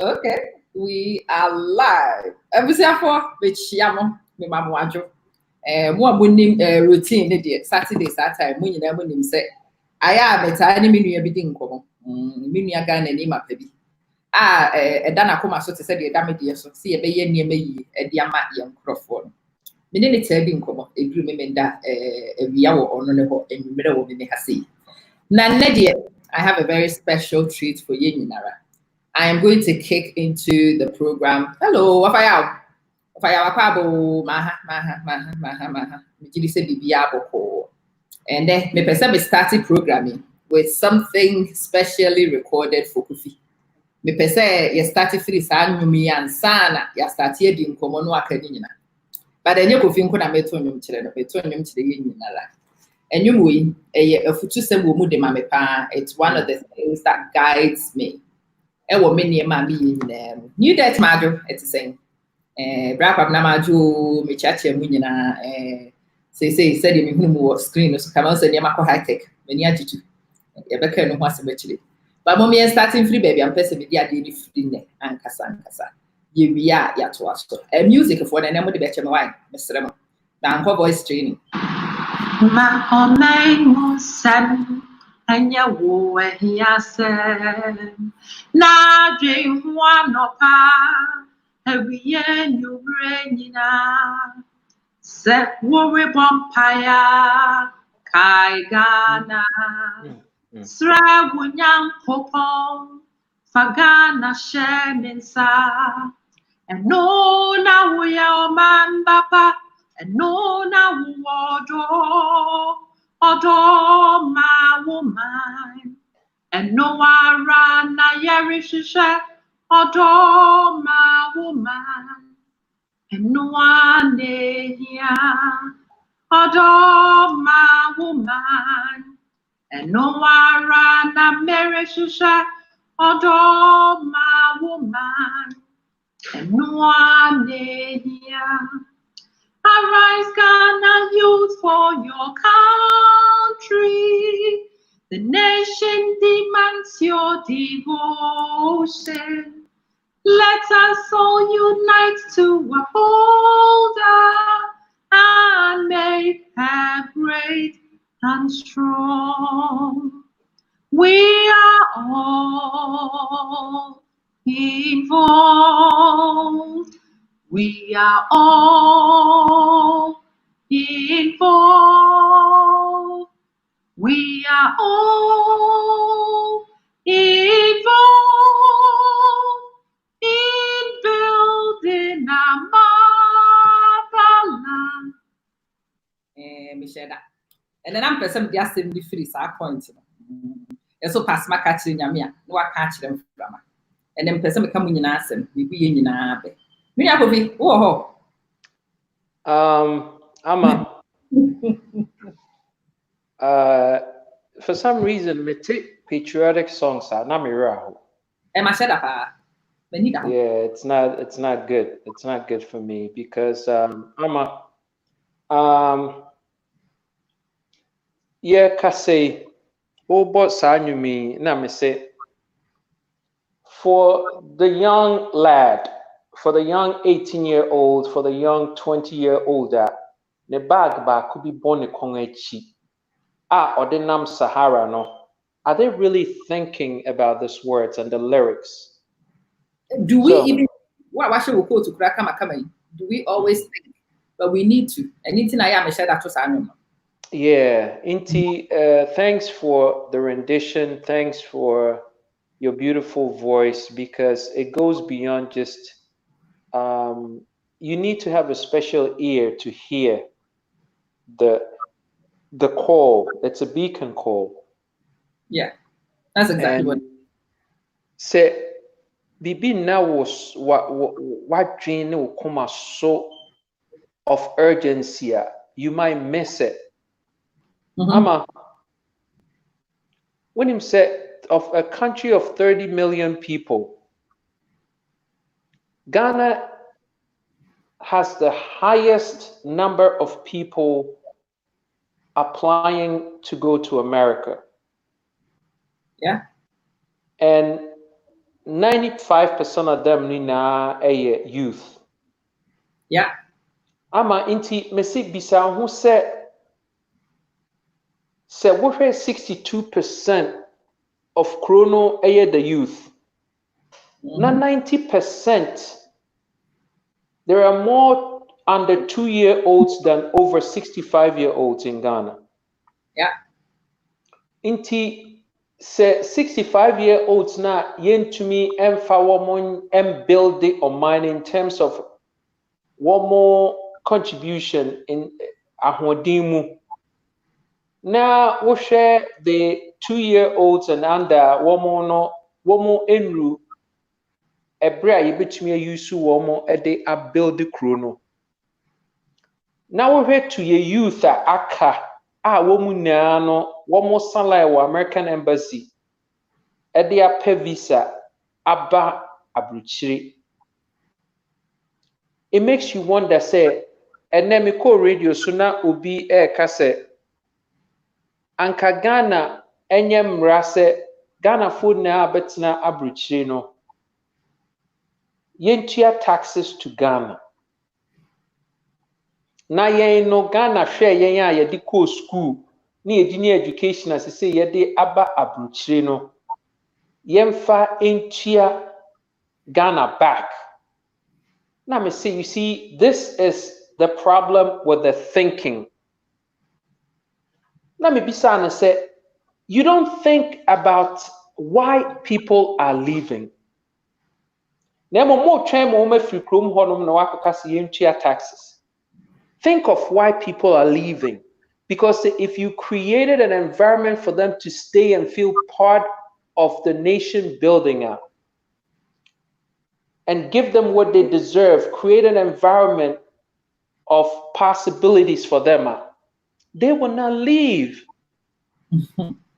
Okay, we are live. Ebusiafo bechiamo me mamwajo. Mo abonim routine ne de Saturday Saturday mo nyina mo nim se aya beta ne menua bi di nkomo. Menua ga na ni mapa bi. Eda na koma so te se de eda me de so se ye be ye niema yi e de ama ye nkrofo no. Me ne te di nkomo eduru me menda awia wo ono ne ho enwumere wo me ha sei. Na ne de I have a very special treat for ye nyinara. I am going to kick into the program. Hello, Wafayao. Wafayao Kwabo, Maha. Mijili se Bibia Boko. And then me person me started programming with something specially recorded for Kofi. Me person you started free san nyumi ansana ya started di nkomo no akani nyina. But then you Kofi nko na meto nyum kire no meto nyum kire ye nyina la. Enyum we afutu sem wo mu de ma me pa. It's one of the things that guides me. Ewo me niema bi nyina new debt madu etiseng brapa na madu me chache mu nyina say said me hunu mu screen so come on say niema ko high tech me ni ajitu e be kan no ho asem akire but mo me starting free baby am person me dia de ni free ne ankasa ye wia ya to aso music for na mo de be che me why me sere mo na anko voice training ma homai mo san anya wo ehiasem na dream one opa ewiye nyubre nyina se wo rebompaya kai gana sra wunyam popon fagana shemensa and no na we are man papa and no na odo ma woman and no ara na yerishisha odo ma woman and no one here odo ma woman and no ara na merishisha odo ma woman and no one here. Arise, Ghana youth, for your country. The nation demands your devotion. Let us all unite to uphold her and make her great and strong. We are all involved. We are all involved. We are all involved in building our motherland. Michelle. And then I'm person just in the free point. So pass my catching yamia, no I catch them from. And then person become in answer, we be in abe. Me Kofi, oh. Ama. For some reason, me take patriotic songs are not me raho. Am I said that? Yeah, it's not good. It's not good for me because Ama. Yeah, kase. Oh, but sanyu me na me say for the young lad. For the young 18-year-old, for the young 20-year-old, the bag could be born a kongechi. Or the Nam Sahara, no. Are they really thinking about these words and the lyrics? Do we even why should we go to Krakama? Do we always think? But we need to. Anything I am share that to Samuel. Yeah, Inti, thanks for the rendition. Thanks for your beautiful voice because it goes beyond just you need to have a special ear to hear the call. It's a beacon call. Yeah, that's exactly what. Say, Bibi now was what dream will come so of urgency. You might miss it. Ama, when him said of a country of 30 million people, Ghana has the highest number of people applying to go to America. Yeah. And 95% of them nina a youth. Yeah. Ama inti mesi bisa who said we're 62% of chrono the youth. Not 90%. There are more under 2-year-olds than over 65-year-olds in Ghana. Yeah. Inti se 65-year-olds na yentumi emfa woman build the online in terms of one more contribution in ahodim. Now we share the 2-year-olds and under woman enru ebra yebetumi ayusu woman ede a build the chrono. Now we head to your youth aka woman na no woman salai wa American Embassy ede a visa aba abruchiri. It makes you wonder, say, and then me call radio so na obi kase anka Ghana enye mmara sɛ Ghana food na abetena abruchiri no yentua taxes to Ghana. Na yɛn no Ghana hwɛ yɛn a yɛde kɔ school ne yɛde ne education as say yɛde aba abruchiri no yɛmfa entua Ghana back. Now me say, you see, this is the problem with the thinking. Now me bisa and say, you don't think about why people are leaving. Think of why people are leaving. Because if you created an environment for them to stay and feel part of the nation building up, and give them what they deserve, create an environment of possibilities for them, they will not leave.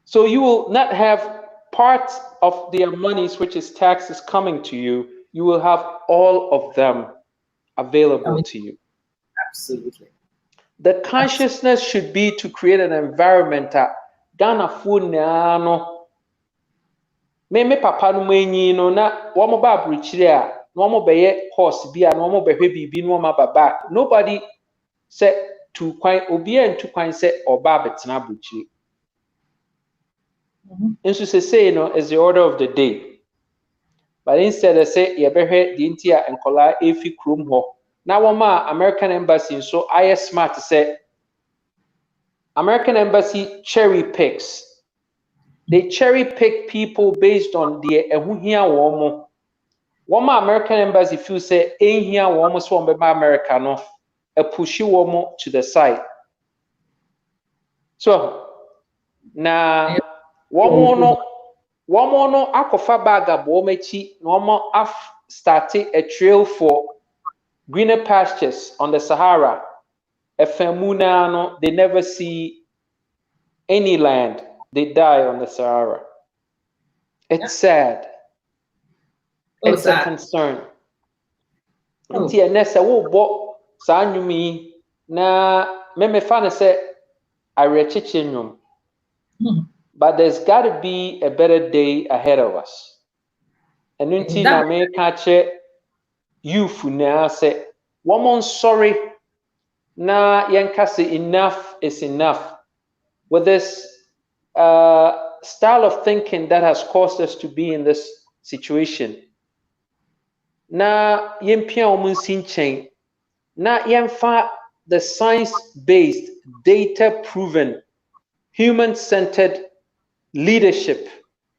So you will not have part of their monies, which is taxes, coming to you. You will have all of them available to you. Absolutely. The consciousness should be to create an environment Ghana food no me papa no manyi no na wo mo ba abruchire a no mo beye horse bi a no mo behwe bibi no mo ba back. Nobody said to kwan obi en to kwan say oba betena abruchire. Nso say no is the order of the day. But instead they say ye behwe the ntia enkola efi krom ho. Na wo ma American Embassy so I smart to say American Embassy cherry picks. They cherry pick people based on the ehuhia womo. Woma American Embassy feel say ehia womo so mbeba America no e push womo to the side. So na womo no akofa bag abo mechi na womo started a trail for greener pastures on the Sahara. Efemuna no they never see any land. They die on the Sahara. It's sad. It's a concern. Nti enese wo bo sa anwumi na me fa na say arechiche nwum. But there's got to be a better day ahead of us. And nti na me ka che youth na say woman sorry na yenka say enough is enough with this style of thinking that has caused us to be in this situation. Na yempia omunsi nchen na yemfa the science-based, data-proven, human-centered leadership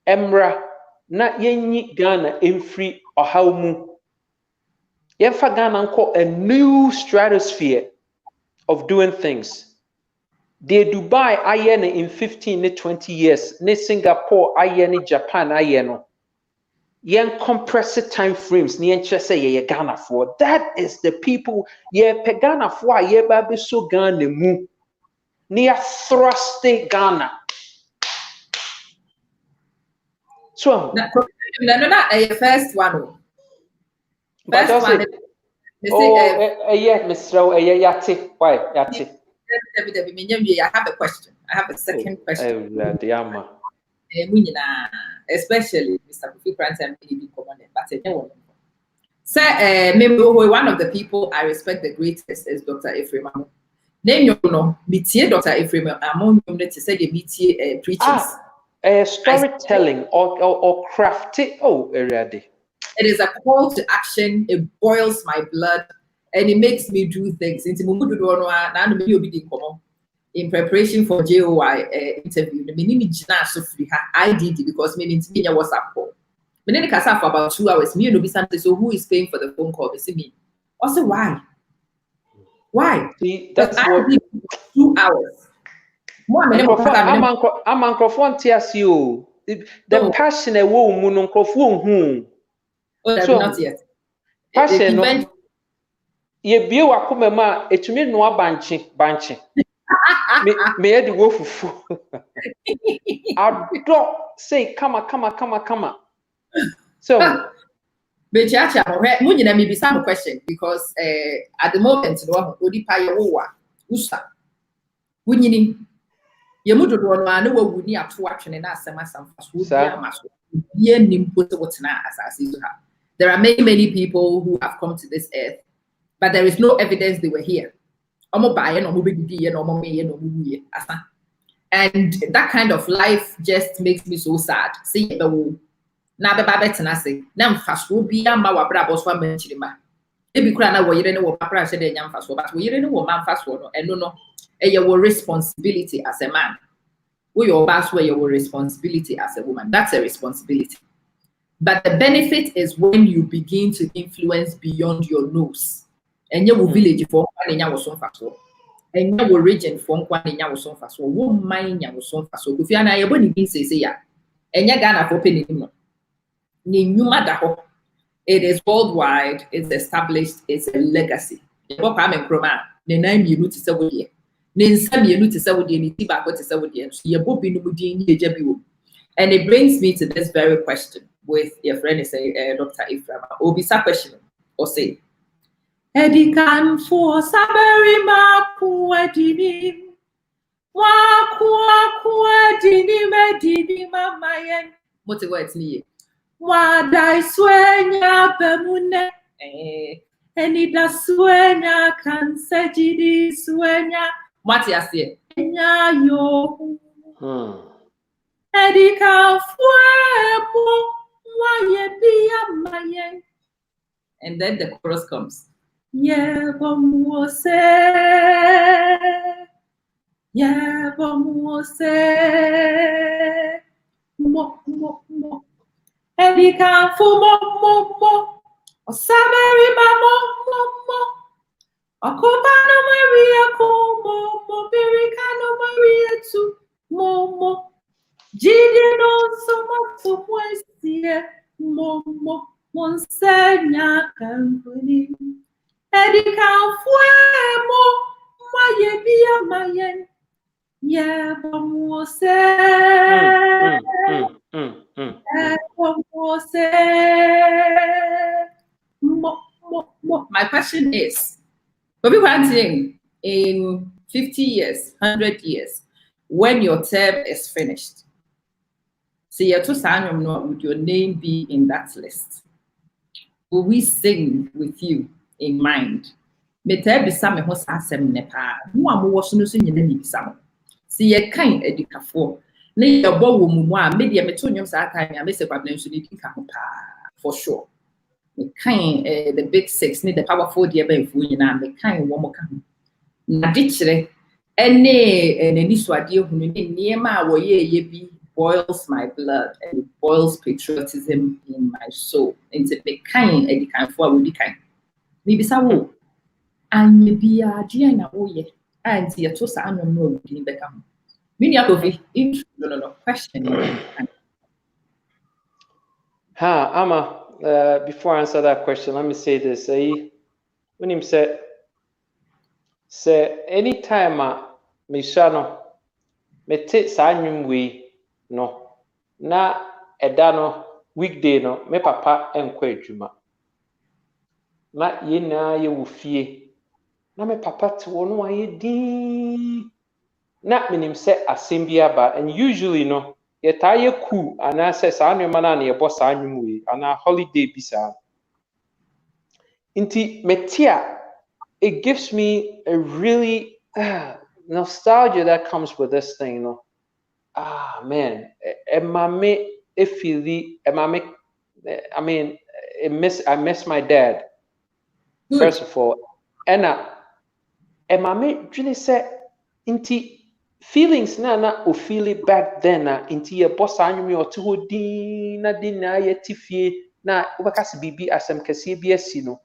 emra na yenyi Ghana emfri ohaw mu. Yemfa Ghana nko a new stratosphere of doing things. The Dubai aye in 15 to 20 years, ne Singapore aye ne Japan aye no. Yen compressed time frames ni enche say ye Ghana for. That is the people ye pe Ghana for ye ba be so Ghana mu. Ni thrust Ghana. So no a first one. First one. Yeah, Mr. Yati. Why Yati? I have a question. I have a second question. especially Mr. Kofi Koranteng, but one of the people I respect the greatest is Dr. Ephraim. Name you know, meet Dr. Ephraim among you to say the meet preachers. Storytelling or crafty. Oh, already. It is a call to action. It boils my blood and it makes me do things. In preparation for JOI interview, I did it because me WhatsApp call. But then for about 2 hours. Me and something. So who is paying for the phone call? They see me. I said, why? Why? See, that's what 2 hours. I'm microphone TSU. The passion a woman microphone. So not yet. Passion no. Ye bio akoma ma etumi no banchi. Me e di wo fufu. Ado say come. So but chacha mu nyina me be some question because at the moment no odi pa ye wo wa usa wunyini ye mu dodo no anu wa wuni ato atwene na asem asamfaso bi amaso ye nimpo se wotena asase so ha. There are many people who have come to this earth, but there is no evidence they were here. And that kind of life just makes me so sad. See the na be babet na say na mfaso bi ama wabra boso amanchirima e bi kura na wo yire ne wo papra hye de nya mfaso but wo yire ne wo manfaso no eno no e ye wo responsibility as a man. Wo your boss where your responsibility as a woman. That's a responsibility. But the benefit is when you begin to influence beyond your nose. And your village for nya wo so mfaso. And your region for nya wo so mfaso. Wo man nya wo so mfaso. Kofi ana ye boni bi say ya. Enya Ghana for penny no. It is worldwide, it's established, it's a legacy. And it brings me to this very question with your friend, Dr. Ephraim. Obisa question or say, Edikan for Saberi Maku Edini, Waku Edini Medini Mamayen. What's the words me? Wadai swenya bemune enida swenya kansejidi swenya what you say nya yo edika fuemo waye biya maye. And then the chorus comes yebomose mo Edika fu mo Osaberi mo Okobano Maria mo Berikano Maria tu mo Gideon so much mo Monsenya Campani Edika fuemo maye bia mayen My question is, Kofi Koranteng, in 50 years, 100 years, when your term is finished, would your name be in that list? Will we sing with you in mind? See ye kind edicafo. Nay a bow media metonium satire, Mr. Babylon for sure. The kind the big six need the powerful dear baby and the kind woman. Nadichere, any swadio who near my way be boils my blood and boils patriotism in my soul. Into the kind edicafo will be kind. Maybe some and maybe a Giana Oye. And the Atosa no in become. No question. Ama, before I answer that question, let me say this. When him said, anytime me shano me take sanyum we no na edano weekday no me papa enkwa adwuma na ye na ye wo fie. Na me papa te wo no aye din na menim se asem bi aba, and usually no yetaye ku ana se sa anwema na ye bo sa anwum we ana holiday bi sa inti metia it gives me a really nostalgia that comes with this thing, you know. Man, emame efili emame I mean I miss my dad. Good. First of all, and emame really said inti feelings na o feel it back then na inti ye boss anwumi ote ho din na din na ye tifie na obakase bibi asem kase bi asi no.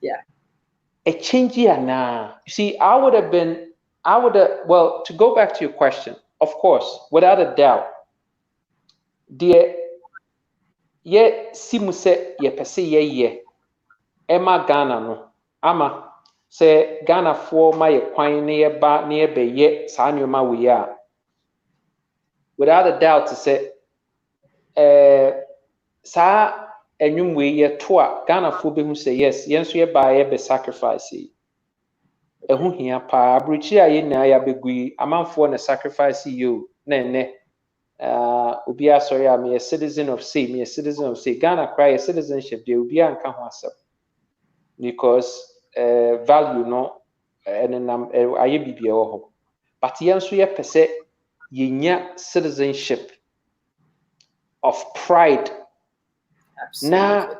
Yeah. A change now. You see, well, to go back to your question, of course, without a doubt, dear, ye simuse ye pese ye, Emma Ghana no, ama, say Ghana for my kwan near ba near be ye, Sanyuma we are. Without a doubt, to say, sa enyum we ye toa, Ghana for be who say yes, yes, we buy be sacrifice. Ehu hia pa abruchi a ye na ya begui amanfo na sacrifice you na ene obi asori am a citizen of say Ghana cry citizenship dey obi anka ho asem because value no enenam aye bibia wo ho but ye nso ye pese ye nya citizenship of pride. Absolutely. Na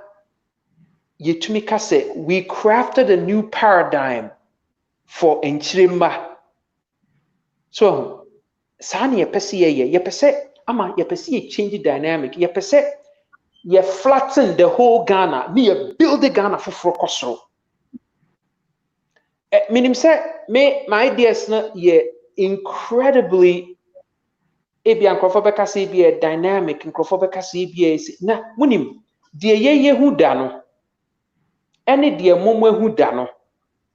ye tumi ka say we crafted a new paradigm for enchirima. So, Sani ye pese ye pese ama ye pese ye change the dynamic. Ye pese ye flatten the whole Ghana. Ni ye build the Ghana for kosro. Minim say my ideas na ye incredibly ebi ankrofo beka say be a dynamic ankrofo beka say be na munim de ye hu da no ene de momo hu da no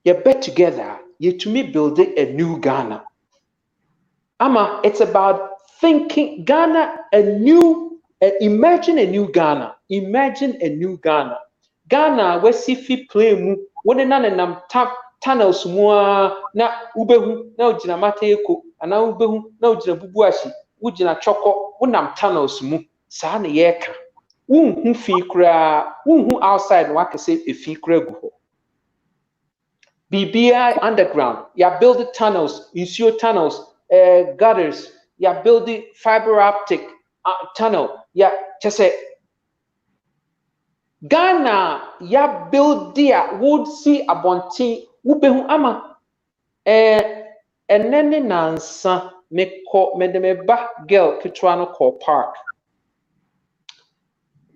ye bet together ye to me build a new Ghana. Ama, it's about thinking Ghana imagine a new Ghana. Imagine a new Ghana. Ghana, where sifi play mu, when na nam tunnels mua na ubehu na ujina mateko, ana ubehu na ujina bubuashi, ujina choko, unam tunnels mu, sa na yeka. Unhu fi kra, unhu outside wake say a fi kra guho. BBI underground, ya build tunnels, insure tunnels, gutters, ya building fiber optic tunnel, ya just say Ghana, ya build there, would see abonti, ubehu ama, enene nansa me ba girl kitwano ko park.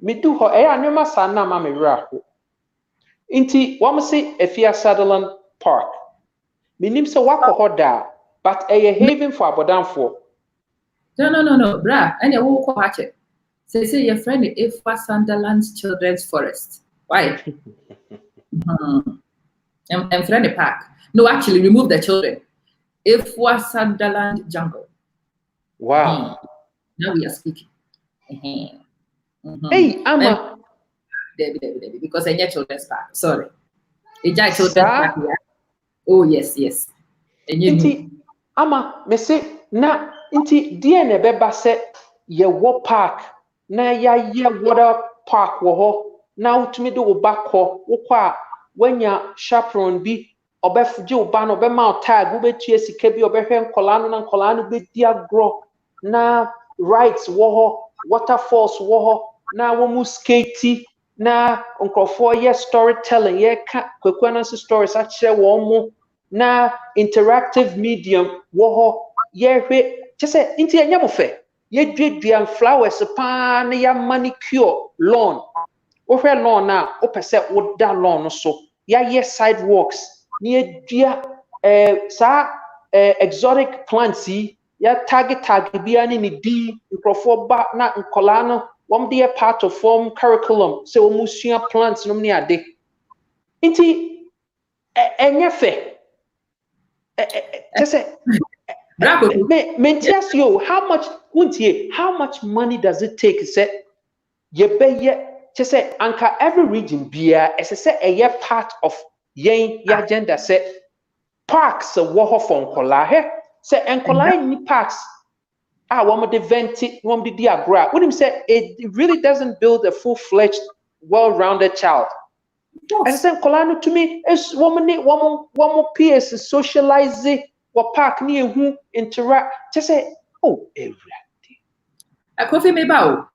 Me do ho anema sana ma me raho. Inti wamsi Efia Sutherland Park. Minim se wako ho da, but a haven for abodanfo. No. Bra, and you will watch it. Say your friend if Sunderland's Children's Forest. Why? And friend park. No, actually remove the children. If Sunderland Jungle. Wow. Now we are speaking. Hey, Ama. Debbie, because I get children's park. Sorry. Children's park. Yeah. Oh, yes. Inti, Ama, me say, na, inti, DNA beba se, ye wo park, na ya ye water park wo ho, na utumi do back ho, wokwa, when ya chaperone bi, obefuji uba no be ma tag, ube tuye sike bi, obehwe nkolano be diagro, na rights wo ho, waterfalls wo ho, na womu skatey, na nkrofo ye storytelling, ye ka, kwekwanansi stories achire wo mo, na interactive medium wo ho yehwe chese inti enyamo fe ye dwedua flowers pa na ya manicure lawn wo hwe lawn na wo pese wo da lawn so ya ye sidewalks ni edua exotic plants ya tag bia ni di nkrofo ba na nkola no wom de part of form curriculum se wo musua plants no ni ade inti enye fe just say, how much money does it take? Say, just say, anka every region be a part of yen agenda. Say, parks a war for Nkola. Say, Nkola ni parks. woman de venti, woman de diagra. What him say, it really doesn't build a full-fledged, well-rounded child. As I said, Kolano to me is woman peers socialize what park near who interact. Just say, oh, every A coffee me bow.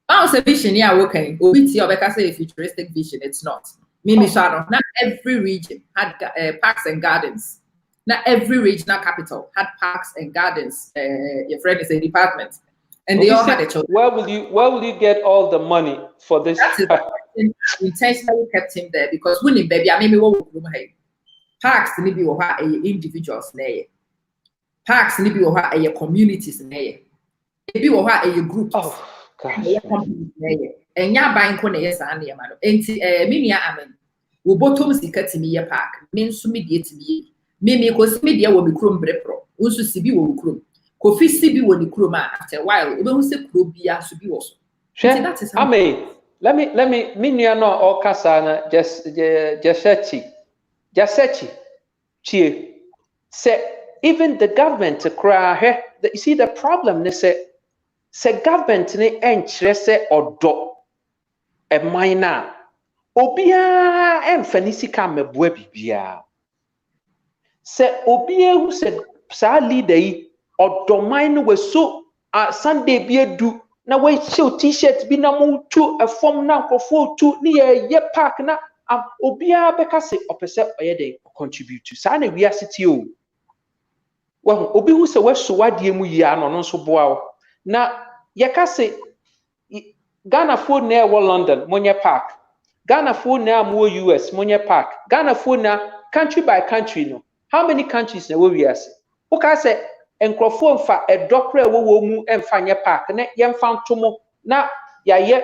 Bounce a vision, yeah, okay. Obiti or say a futuristic vision, it's not. Mimi Shadow, not every region had parks and gardens. Not every regional capital had parks and gardens. Your friend is a department. And they all had a choice. Where will you get all the money for this? That is why intentionally kept him there, because winning baby, I mean, what would we parks need be what individuals there. Parks need be what a communities there. Maybe what a group. Oh gosh. And ya buying kone yes and ya man. Enti mimi ya amen. We bottom sika to me park. Men so me die to me. Me ko me dia wo be krom brepro. Unsu sibi wo krom. Kofi sibi wo ni krom after a while. We don't say krom bia so bi wo so. That is how let me minya no all kasana just chie say even the government to cry you see the problem they say government ne enchre say odo e minor obia emfani sika meboa bibia say obia who said sa leader yi odo mine we so Sunday bi edu na we show t-shirt bi na mo tu a form na nkofo tu ni ye park na obia beka se opese oye dey contribute to sa na we city o well obi hu se we so wadie mu yi ano no so boa na ye ka se Ghana fo na wo London monye park Ghana fo na mo US monye park Ghana fo na country by country no how many countries na we ase o ka se enkrofo mfa edokra wo mu emfa nye park na ye mfa ntomo na ya ye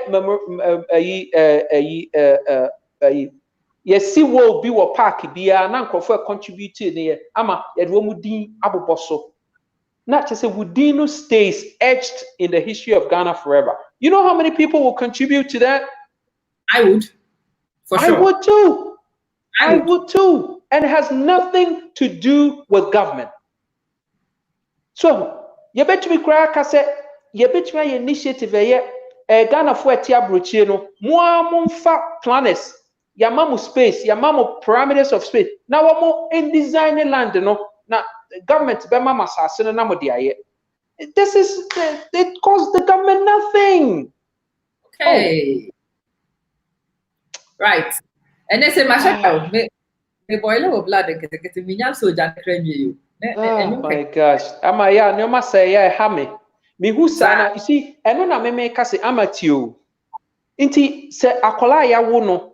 ye si wo bi wo park bia na enkrofo contribute ne ama ye wo mu din aboboso na chese wudino stays etched in the history of Ghana forever. You know how many people will contribute to that? I would. For sure. I would too. I would too. And it has nothing to do with government. So, you bet to be crack, I said, you bet my initiative Ghana for a tiabruchi no, more planets, Yamamu space, Yamamu parameters of space. Now, more in designing land, no, now government Bema Masasina Namodiaye. This is it costs the government nothing. Okay. Right. And they say, Masha, me boil of blood and get me so that you. Oh my gosh. Amaya, no must say, yeah, hammy. Me who sana, you see, and no na me kasi amatio. Inti se akola ya wono.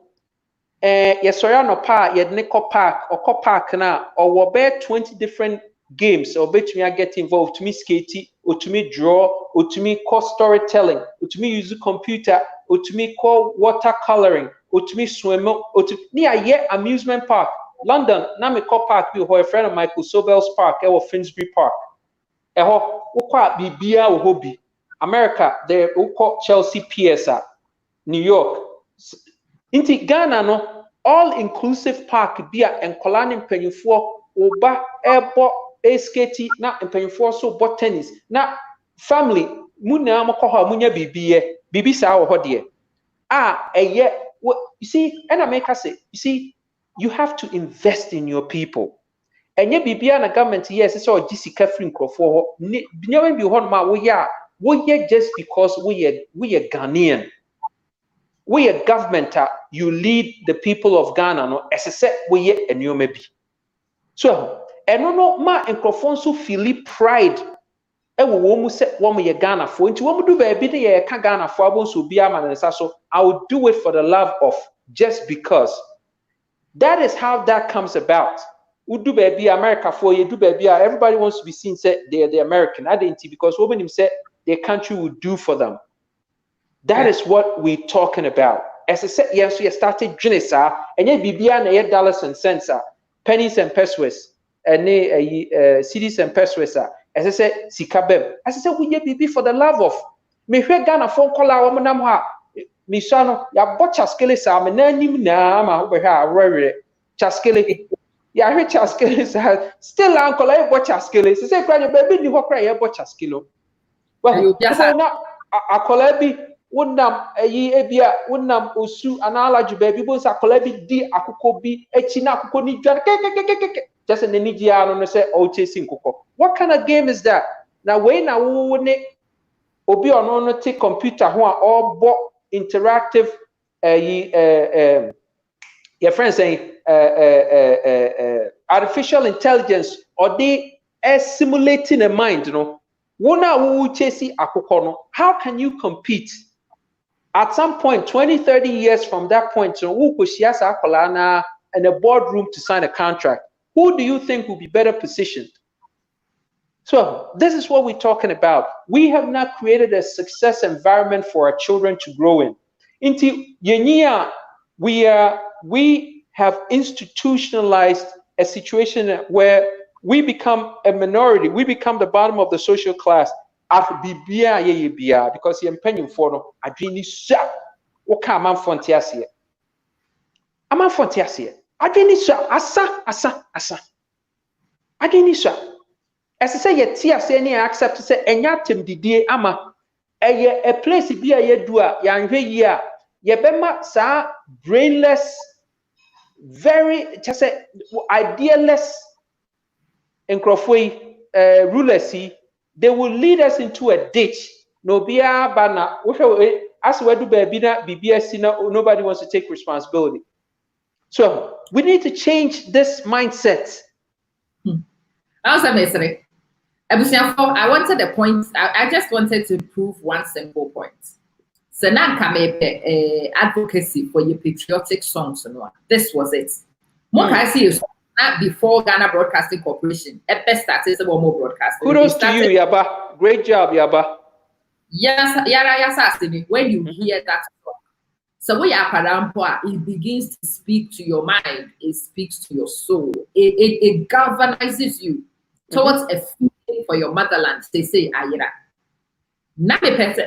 Yesoya no park, ye neko park, or park na, or wobe 20 different games, or bet me I get involved to me skatey, or to me draw, or to me call storytelling, or to me use a computer, or to me call watercoloring, or to me swim, or to me a amusement park. London, na me call park, you a friend of Michael Sobel's park, or Finsbury Park. Ukwa Bibia or hobby. America, there call Chelsea PSA, New York. Inti Ghana no all inclusive park bia enkola ne mpanyufo oba ebo skate na mpanyufo so bot tennis na family muna makoha munya bibi sa wo hode you see and I make us say you see you have to invest in your people enye bibia na government yes so gisika free nkrofo ho nyewe bi ho ma wo ye just because we are Ghanaian. We a government, you lead the people of Ghana, no, as I said, we a new maybe. So, and no, ma and so feel pride. E wo mu say wo me Ghana for into wo mu do baby dey ka Ghana for abon so bia man so I will do it for the love of just because. That is how that comes about. We do baby America for you do baby everybody wants to be seen say they are the American identity because women him say their country will do for them. That is what we're talking about. As I said, yes, we started Junisa, and yet Bibia na dollars and cents, pennies and pesos, and cities and pesos. As I said, Sikabem. As I said, we get Bibi for the love of. Me hear Ghana phone call our manamha. Mishano, ya bochaskele sa, me nanim na ma over chaskele. Ya heard chaskele sa, still uncle, I bochaskele. Say, cry your baby, you cry your bochaskilo. Well, akola bi wonam eyi ebia wonam osu analogy baby bo sa akola bi di akoko bi echi na akoko ni dwan ke just an energia no say all chasing koko. What kind of game is that? Now when na wo ne obi ono no take computer ho a all interactive your friends saying artificial intelligence or they simulating a mind, you know. Wona wo chasing akoko no, how can you compete? At some point, 20, 30 years from that point, so who could she ask Akolana in a boardroom to sign a contract? Who do you think will be better positioned? So this is what we're talking about. We have not created a success environment for our children to grow in. Into Yenya, we have institutionalized a situation where we become a minority. We become the bottom of the social class. Because you're paying for no, I dream sharp. What kind of fantasy? I'm a fantasy. I dream sharp. Asa. I dream sharp. As I say, yet see, any accept to say, and yatim didie ama a place be a dua, yang year, yebema sa brainless, very just say idealess and crofway rulercy, they will lead us into a ditch. No bia bana, as we do BBS, nobody wants to take responsibility. So we need to change this mindset. I wanted a point. I just wanted to prove one simple point. So now come advocacy for your patriotic songs. This was it. More I see you not before Ghana Broadcasting Corporation. At best, started one more broadcasting. Kudos to you, Yaba. Great job, Yaba. Yes, when you hear that song. So when it begins to speak to your mind, it speaks to your soul. It galvanizes you towards a feeling for your motherland. They say, Ayira. Now, because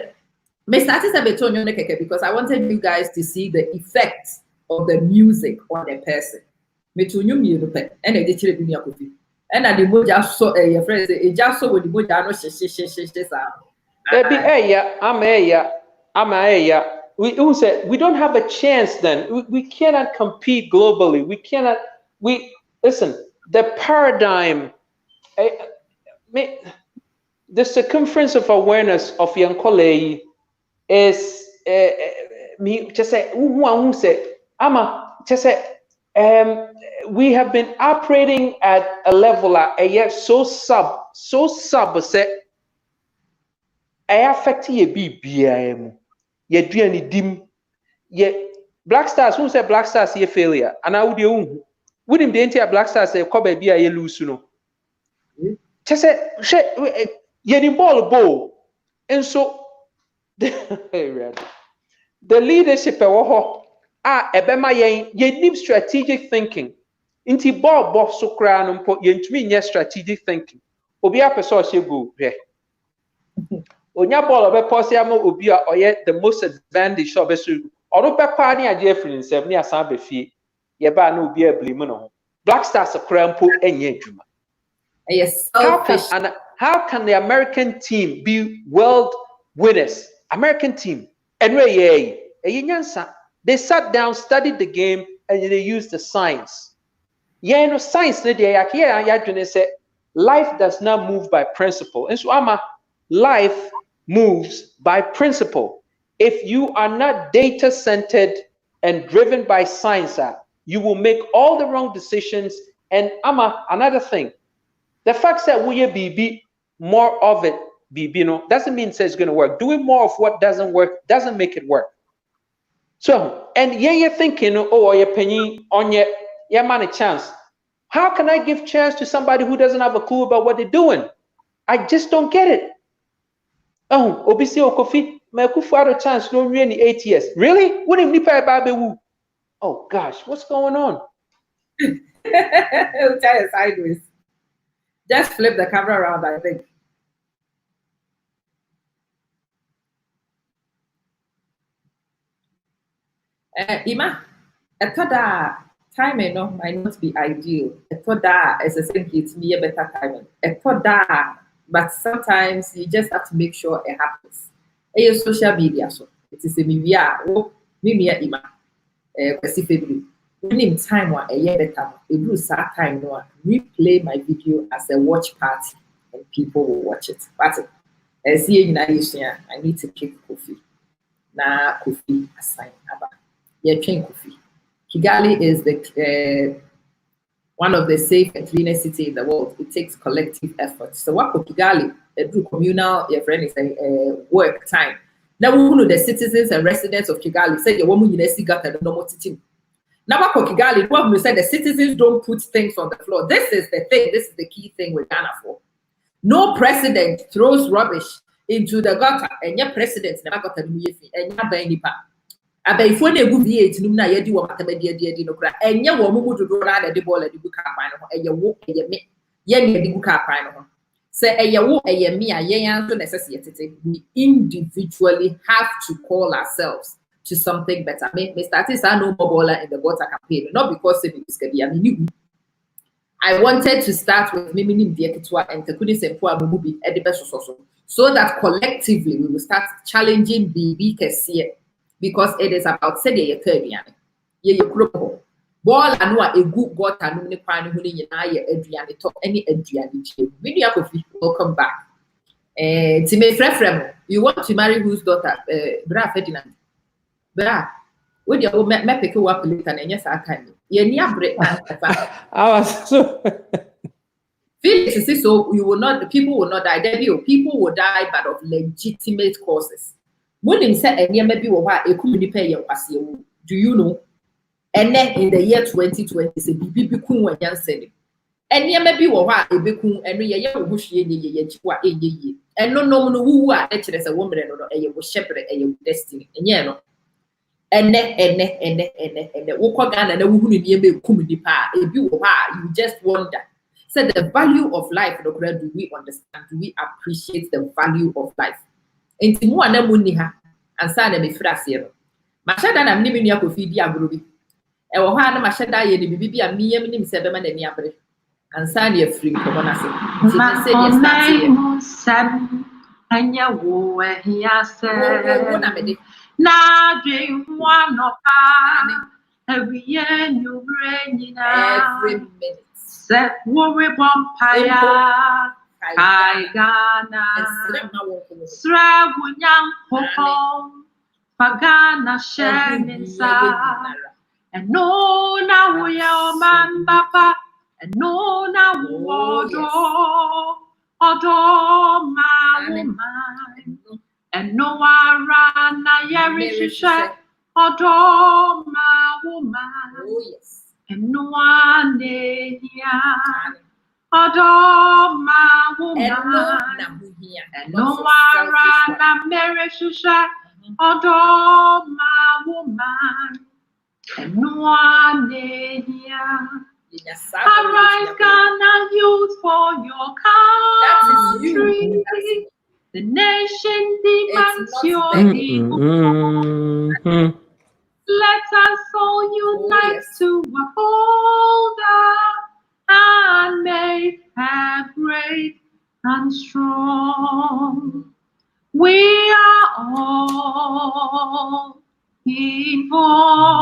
I wanted you guys to see the effect of the music on a person. And I did and I did just so your friends, it just so with the moja we say we don't have a chance then. We cannot compete globally. We listen, the paradigm, the circumference of awareness of Yankole is me just say who say ama just say we have been operating at a level yet so sub say I affect ye BBM ye duani dim ye Black Stars who say Black Stars ye failure and I would you wouldn't the entire Black Stars say come be a ye lose no just say ye the ball and so the leadership ebema ye need strategic thinking inti ball so kra no mpo ye ntumi nye strategic thinking obi apeso hye go hwe onya ball obe pose am obi a oye the most advantage of besu odo be kwa ne age afiri nsem ne asan be fie ye ba na obi ablame no Black Stars kra mpo enye adwuma. Yes, how can the American team be world winners? American team. Anyway, they sat down, studied the game, and they used the science. Yeah, science. Life does not move by principle. And so, life moves by principle. If you are not data-centered and driven by science, you will make all the wrong decisions. And another thing, the fact that we be more of it, doesn't mean it's going to work. Doing more of what doesn't work doesn't make it work. So, and you're thinking, oh, you're penny on your man a chance. How can I give chance to somebody who doesn't have a clue about what they're doing? I just don't get it. Oh, Obisi Kofi, my Kufu chance, no really 8 years. Really? What if you oh gosh, what's going on? I'll tell you sideways. Just flip the camera around, I think. Ima, a timing might not be ideal. A toda as a thing it's me a better timing. A toda but sometimes you just have to make sure it happens. And social media, so it is a media. Oh, me ima. Specifically, when time one a year better, a blue sad time no replay my video as a watch party and people will watch it. But as here in Asia, I need to pick Kofi. Na Kofi assign Abba. Yeah, train Kofi. Kigali is the one of the safe and cleanest cities in the world. It takes collective effort. So what for Kigali, do communal, your friend is a work time. Now we know the citizens and residents of Kigali say the woman you got a normal team. Now what for Kigali, what we said the citizens don't put things on the floor. This is the thing, this is the key thing with Ghana for. No president throws rubbish into the gutter, and your president never got a new and your baby pa. Abe phone a good V8 numna yedi wa matabedi no kra enye wo mumu do na de ball de buka kwan ho eye wo eye me ye ne de buka kwan ho se eye wo eye me a ye anso necessity we individually have to call ourselves to something better. Me started say no more baller in the gutter campaign not because it is be I wanted to start with Miminim Diekitwa and Tekuni Sempua Mubi Edibesoso so that collectively we will start challenging BB Kessie because it is about say ye third ye kuro ball and a good got and no pan who in Adrian talk any Adrian video Kofi welcome back. Time Frefrem, you want to marry whose daughter? Bra Ferdinand. Bra, would you me pick you up later and yes I can. Ye near break. I was so Felix, so you will not, people will not die. People will die, but of legitimate causes. When him said, and yeah, maybe what a community pay your do you know? And then in the year 2020, say, Bibi Kun when you said it. And yeah, maybe what a bikun and we are bush ye, and no who are actually as a woman or a shepherd and your destiny. And yeah, no. And then walk on and a woman in community pa, you just wonder. So the value of life, do we understand? Do we appreciate the value of life? Inti mu ana mu ni ha ansa na me frase no mashada na mni ya Kofi di agrubi e wo ha na mashada ye ni bibi a miyam nim se be ma na ni abre ansa na afiri ko na se ti se ye start ye anya wo ehia se na me de na dwe one of every year you bring every minute set worry vampire I Ghana, Srawunyang Hong, Pagana Sheninsa, and no now we are man papa, and no now Odo my woman, and no one ran a yerisha, Odo my woman, and no one here. Odo my woman, and no one ran a merry shusha. Odo my woman, and no one here. Arise, Ghana youth, for your country. The nation demands your lead. Let us all unite to uphold and make her great and strong. We are all involved.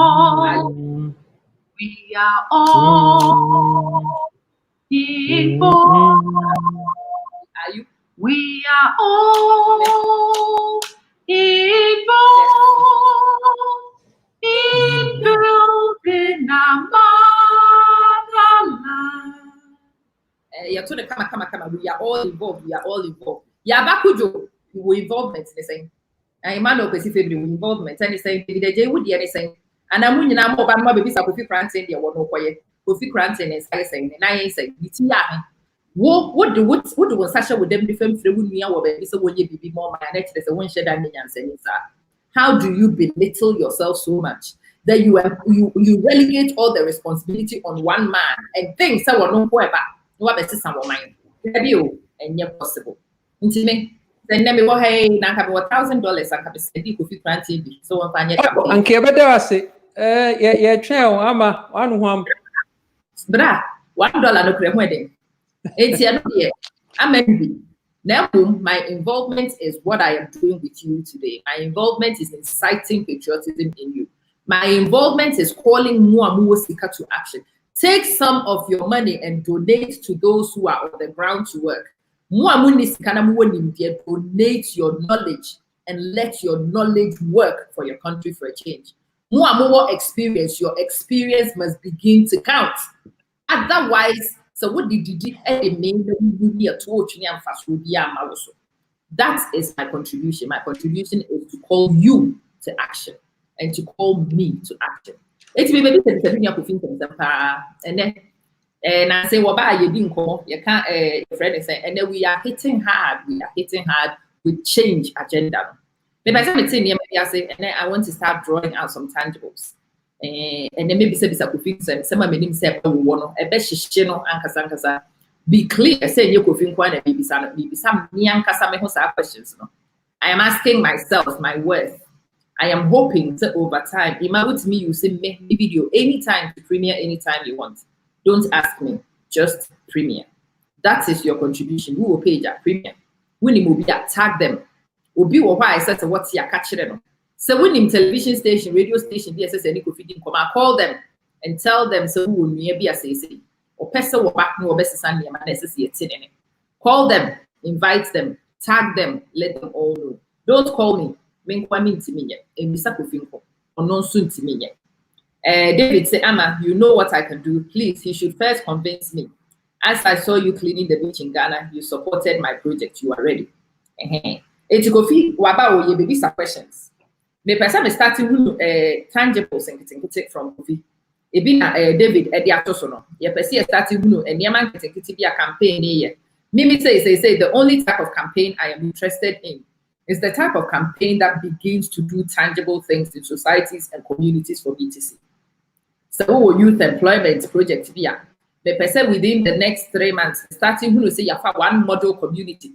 We are all involved. We are all involved in building our motherland. We are all involved. We are all involved. Yabakujo, we involvement. They say, I man of the involvement. And they say, the J would be saying, and I'm winning. I'm over my babies. Kofi Koranteng, there was no quiet. Kofi Koranteng is saying, and I say, what do Sasha with them different from me? Our baby, so when you be more managed, there's a one shed and saying, how do you belittle yourself so much that you relegate all the responsibility on one man and think so no whoever what is some of mine and yet possible me then let me go hey now have $1,000 I have send you Kofi Koranteng so one fine and kebeda say yeah trail ama one bra $1 no kre wedding it's here I'm maybe Now, my involvement is what I am doing with you today. My involvement is inciting patriotism in you. My involvement is calling Muamu Sika to action. Take some of your money and donate to those who are on the ground to work. Donate your knowledge and let your knowledge work for your country for a change. Muamu experience, your experience must begin to count. Otherwise, so what did you that is my contribution. My contribution is to call you to action and to call me to action. It's maybe and then and I say, well, you didn't call, you can't friend is saying, and then we are hitting hard with change agenda. Maybe I say, and then I want to start drawing out some tangibles. And then maybe say and some meaning say be clear, say you could think one and maybe some questions. I am asking myself my worth. I am hoping that over time, with me, you say me video anytime to premiere anytime you want. Don't ask me, just premiere. That is your contribution. Who will pay that premiere? When will be tag them. Will be why I said what's your catch them. So when in television station, radio station, DSS, and come, I call them and tell them so who will be a say. Or person will back no best Sunday and call them, invite them, tag them, let them all know. Don't call me. David said, Amma, you know what I can do. Please, he should first convince me. As I saw you cleaning the beach in Ghana, you supported my project. You are ready. It's Kofi Waba or baby questions. The person is starting tangibles and from Kofi. David at the Atosono. Your person starting and Yaman to be a campaign here. Mimi say the only type of campaign I am interested in is the type of campaign that begins to do tangible things in societies and communities for BTC. So youth employment project here. The person within the next 3 months, starting who say you have one model community.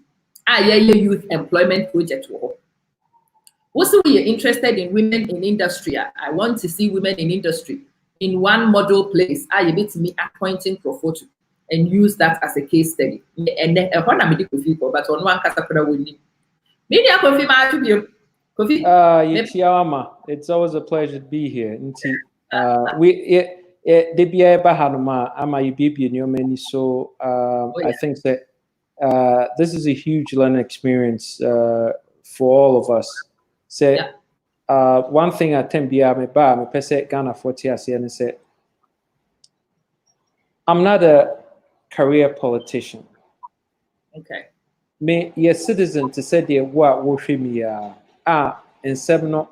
Youth employment project. Also, we are interested in women in industry. I want to see women in industry in one model place. I need to me appointing for photo and use that as a case study. And then but on one category we need. Media Kofi. It's always a pleasure to be here. So I think that this is a huge learning experience for all of us. So one thing I tell me Ghana 40 years and said, I'm not a career politician. Okay. Me ye citizen to say the what worship me in seven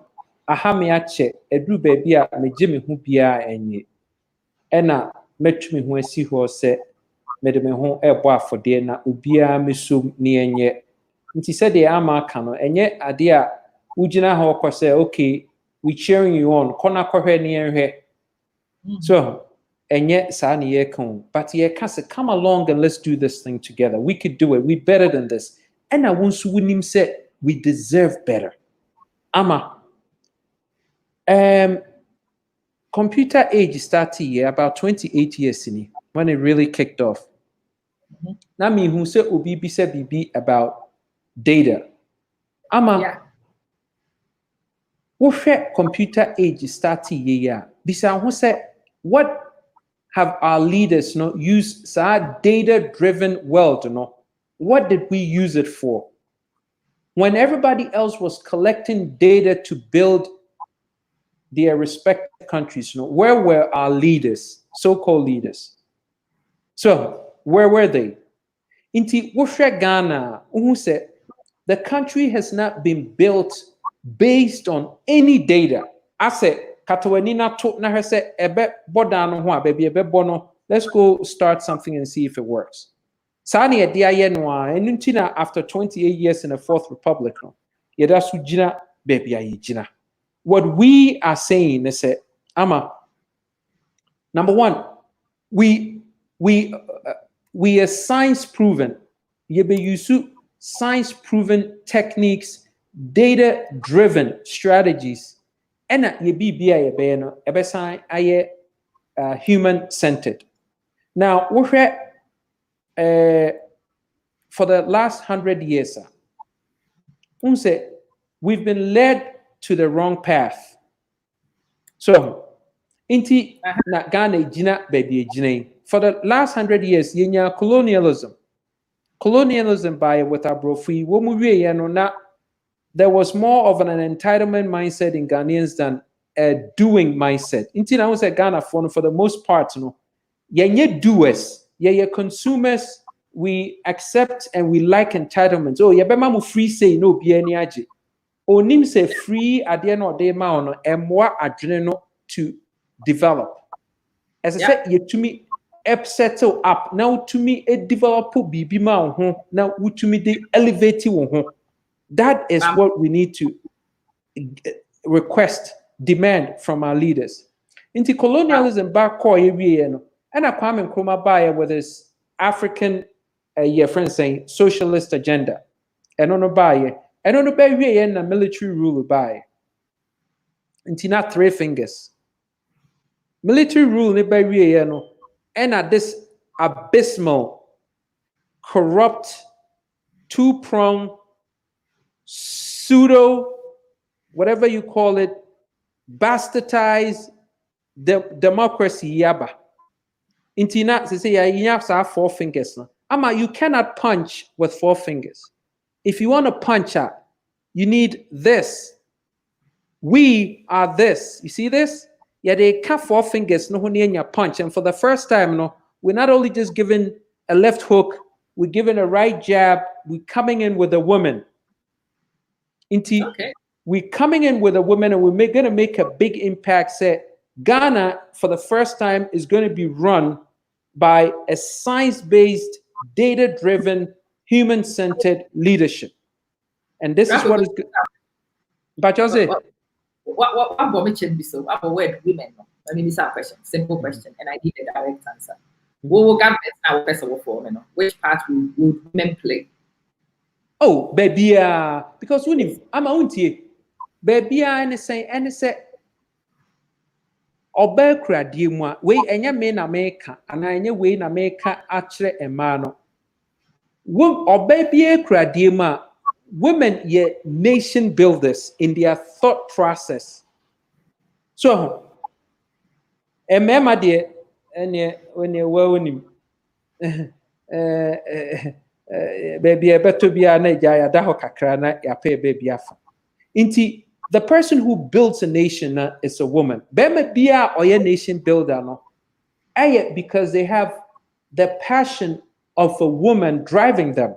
aha me ache edu baby a me jimi hu bia enye ena metumi hu asi ho se me de me ho ebo afode na obia me som ne enye nti say the ama aka no enye ade a ugina ho ko say okay we cheering you on kona kohwe ne enhwe so enye sa ne ye kan but ye ka say come along and let's do this thing together. We could do it. We better than this. And I want to win him say we deserve better. Ama computer age started here about 28 years in when it really kicked off. Now me who say obi bi say bibi about data. Ama what computer age started here? Bisa who say what have our leaders used data-driven world? What did we use it for? When everybody else was collecting data to build their respective countries, where were our leaders, so-called leaders? So where were they? Inti Wosha Ghana, who said the country has not been built based on any data. I said, Katawanina told na say ebe bodano ho baby ebe bono. Let's go start something and see if it works. Sani edia ye no enuntina after 28 years in the Fourth Republic no. Yeda su jina baby ayi jina. What we are saying is that ama number one, we are science proven. Yebe yusu science proven techniques, data driven strategies. And ye be human centered. Now, for the last 100 years, we've been led to the wrong path. So, inti na Ghana jina baby jina. For the last 100 years, yenya colonialism. Colonialism by with our brofi. There was more of an entitlement mindset in Ghanaians than a doing mindset. Inti na say Ghana for the most part, yenye doers, yenye consumers. We accept and we like entitlements. Oh, yabema mu free say no bi ani age. Onim say free ade na ode ma ono emwa adwene no to develop. As I said, you to me settle up now to me a develop bibi ma ho now to me they elevate ho. That is what we need to request, demand from our leaders. Into colonialism back core and a Kwame Nkrumah buyer with his African friends saying socialist agenda. And on a buyer, and on a baby and a military rule by. Into not 3 fingers. Military rule and at this abysmal, corrupt, two-pronged, pseudo, whatever you call it, bastardized democracy yaba. Intina say you have 4 fingers. Ama, you cannot punch with 4 fingers. If you want to punch out, you need this. We are this. You see this? Yeah, they cut 4 fingers no your punch. And for the first time, we're not only just giving a left hook, we're giving a right jab, we're coming in with a woman. We're coming in with a woman and we're going to make a big impact. Say Ghana, for the first time, is going to be run by a science-based, data-driven, human-centered leadership. And this is what is good. But Jose, what vomit be so? What word women? I mean, it's a question, simple question, and I need a direct answer. What will government now first of all, which part would women play? Oh, baby, because when I'm on to baby, and say, Obe kradi mwa, we enye me na meka, ana enye we na meka achre emano. Obe biye kradi mwa, women ye nation builders in their thought process. So, emema de enye when you were him, baby beto biya na jaya daho kakra na ya pe baby afa. Inti the person who builds a nation is a woman. Bema biya oye nation builder no. Because they have the passion of a woman driving them.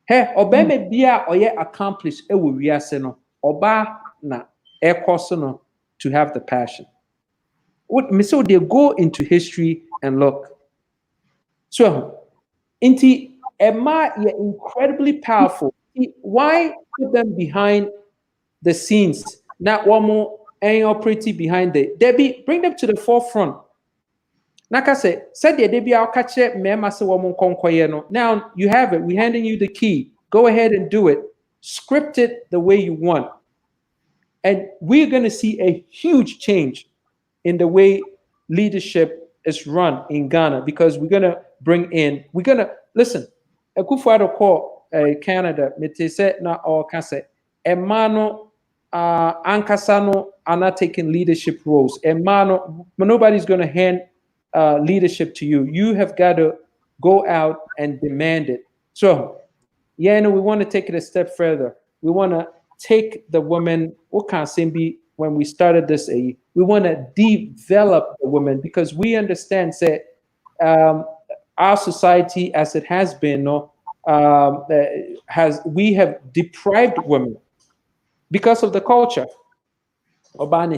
Hey, obeme biya oye accomplished ewu wiase no. Oba na ekoso no to have the passion. So they go into history and look. So, inti Emma, you're incredibly powerful. Why put them behind the scenes? Not one more operating behind it. Debbie, bring them to the forefront. Naka said Debbie, I'll catch it. Now you have it. We're handing you the key. Go ahead and do it. Script it the way you want. And we're going to see a huge change in the way leadership is run in Ghana because we're going to listen. Akufo-Addo call Canada. Mete say na or kase. Emano Ankasano are not taking leadership roles. Emano, nobody's going to hand leadership to you. You have got to go out and demand it. So, we want to take it a step further. We want to take the women. When we started this, we want to develop the women because we understand that our society, as it has been, we have deprived women because of the culture. We're going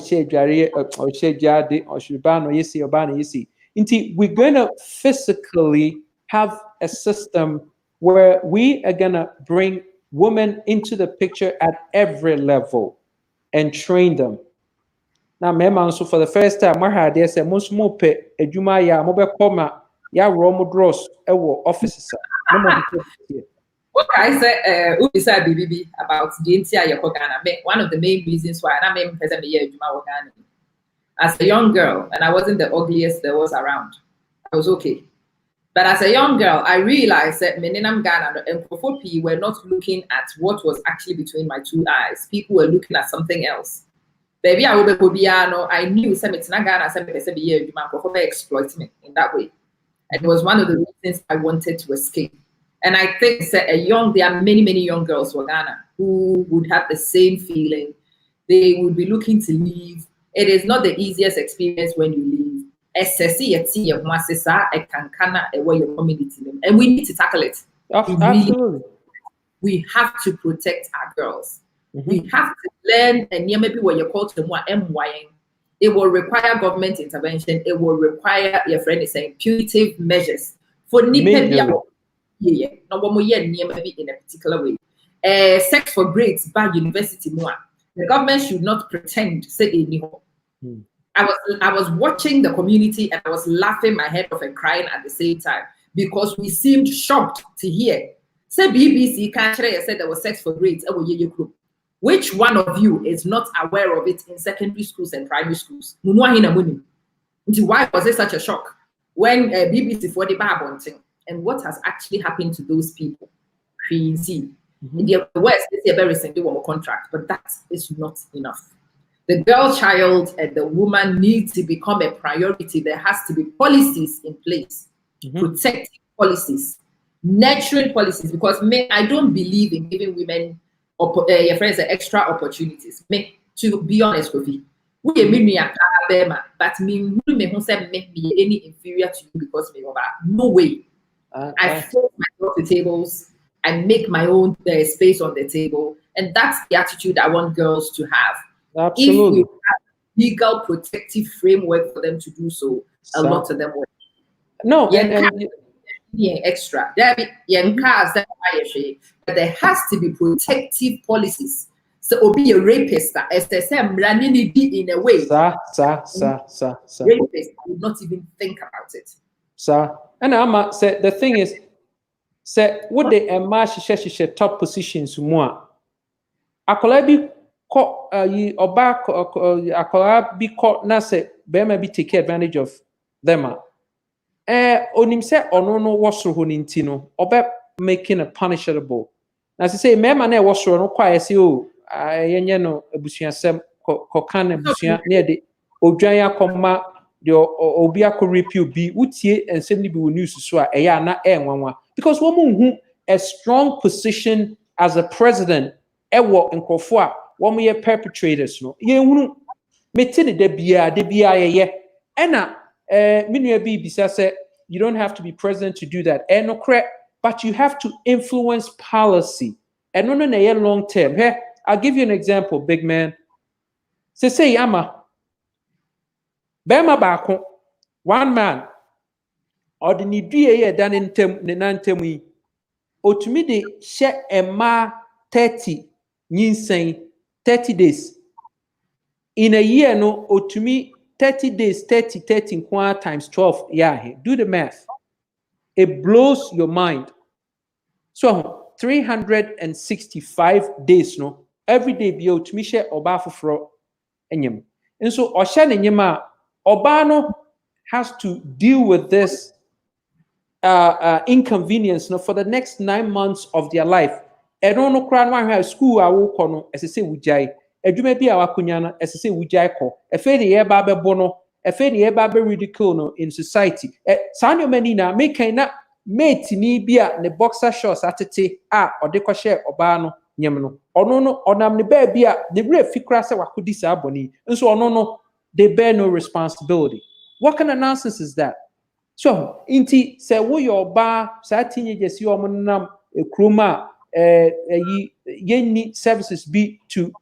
to physically have a system where we are going to bring women into the picture at every level and train them. Now, so for the first time, I had this most more pay a juma ya mobile coma ya romo dross offices. What I said, BBB about the entire Ghana. One of the main reasons why I made present year Ghana as a young girl, and I wasn't the ugliest there was around. I was okay. But as a young girl, I realized that Meninam Ghana and Kofopi were not looking at what was actually between my two eyes. People were looking at something else. Baby, I will be I knew some it's not Ghana, some it's a exploit me in that way. And it was one of the reasons I wanted to escape. And I think that there are many, many young girls in Ghana who would have the same feeling. They would be looking to leave. It is not the easiest experience when you leave. And we need to tackle it. Absolutely. We have to protect our girls. We have to learn, and maybe what you call to MYing. It will require government intervention. It will require, your friend is saying, punitive measures for in a particular way. Sex for grades by university more. The government should not pretend say anyhow. I was watching the community and I was laughing my head off and crying at the same time because we seemed shocked to hear. Say BBC said there was sex for grades. Which one of you is not aware of it in secondary schools and primary schools? Why was it such a shock when BBC for the Babonting? And what has actually happened to those people? Crazy. In the West, they very simple contract, but that is not enough. The girl child and the woman need to become a priority. There has to be policies in place, protective policies, nurturing policies, because I don't believe in giving women your friends extra opportunities. To be honest with you, we but me any inferior to you because no way. I force myself to tables. I make my own space on the table, and that's the attitude I want girls to have. Absolutely. If we have legal protective framework for them to do so, a lot of them will. No, extra. But there has to be protective policies. So, or be a rapist, as they say, in a way. Rapist would not even think about it. And Amma said the thing is, said would they she top positions more? Akola bi ko yi oba akola bi ko na say be ma bi take advantage of them. Onim say ono no wasro ho ninti no oba making a punishable. Na say me ma na wasro no kwa say o yenye no abusuasem ko kan abusua na de odwan akoma the obi akọ repeal bi utie ensem ni bi wo news so a eya na enwanwa because woman who a strong position as a president ewo nkofo a woman ye perpetrators no ye hunu meti de bia ye ena minua bi bisa say you don't have to be president to do that no correct but you have to influence policy and no na ye long term. Hey, I'll give you an example, big man. Say ama Bema Bako, one man, or the Nidia done in Nantemi, or to me, they share a ma 30 saying 30 days. In a year, no, or to me, 30 days, 30 times 12. Yeah, do the math. It blows your mind. So 365 days, no, every day be out to me share or bafro enyem. And so Oshan enyema. Obano has to deal with this inconvenience for the next 9 months of their life. I don't know cry school I will call as I say wujai. Edume bi awa kunyana as I say wujai ko. Efe ni eba be bono. Efe ni eba be ridicule no in society. Sanyo menina make na mate ni bia ne boxer shorts atete or de ko share obano nyemno. Ono no onam ne ba bia ne re fikra se wakudi sa boni. Nso ono no they bear no responsibility. What kind of nonsense is that? So, inti say wo your bar, sa teenagers you omonam a kroma ye services be to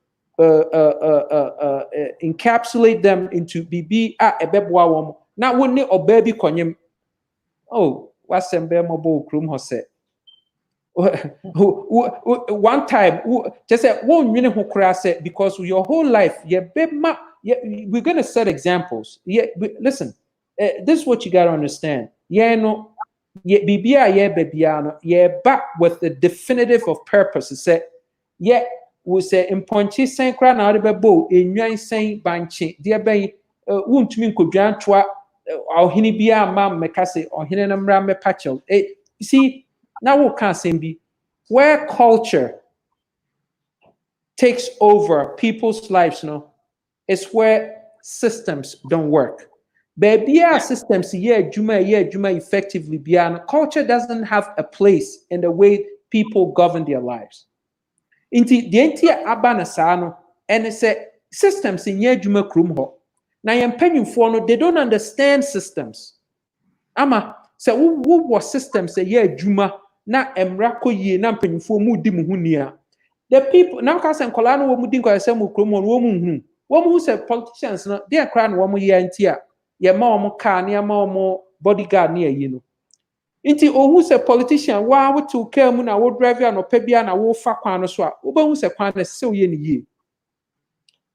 encapsulate them into BB a bebwa wom. Now wouldn't or baby konyem. Oh, what's some bear mobile krum hose? One time, just say one minute who crash it because your whole life, we're gonna set examples. Yeah, listen, this is what you gotta understand. Yeah, no, yeah, back with the definitive of purpose. Say, yeah, we say in Ponchi Saint Crown out of a bow in Yan Saint Banchi, dear bay, won't mean could grant ɔhene biara ma mmɛka sɛ ɔhene no mmra mmɛpa kyɛw. You see, now we can't say where culture takes over people's lives, it's where systems don't work. Baby, systems, juma effectively beyond culture doesn't have a place in the way people govern their lives. Inti the entire abana sano and it's a systems in juma krum ho. Now I'm penny for no, they don't understand systems. Ama say who was systems say juma na emrako ye na penny for mu di muhunia. The people now can say kolano wo mu din ko say mu krum wo mu hu. Wo mu say politicians no they are crying wo mu ye antia. Ye ma omo car ne ma omo bodyguard ne ayi no nti ohu se politician wa wo to car mu na wo drive ya no pa bia na wo fa kwan no so a wo ba hu se kwan na se wo ye ne yie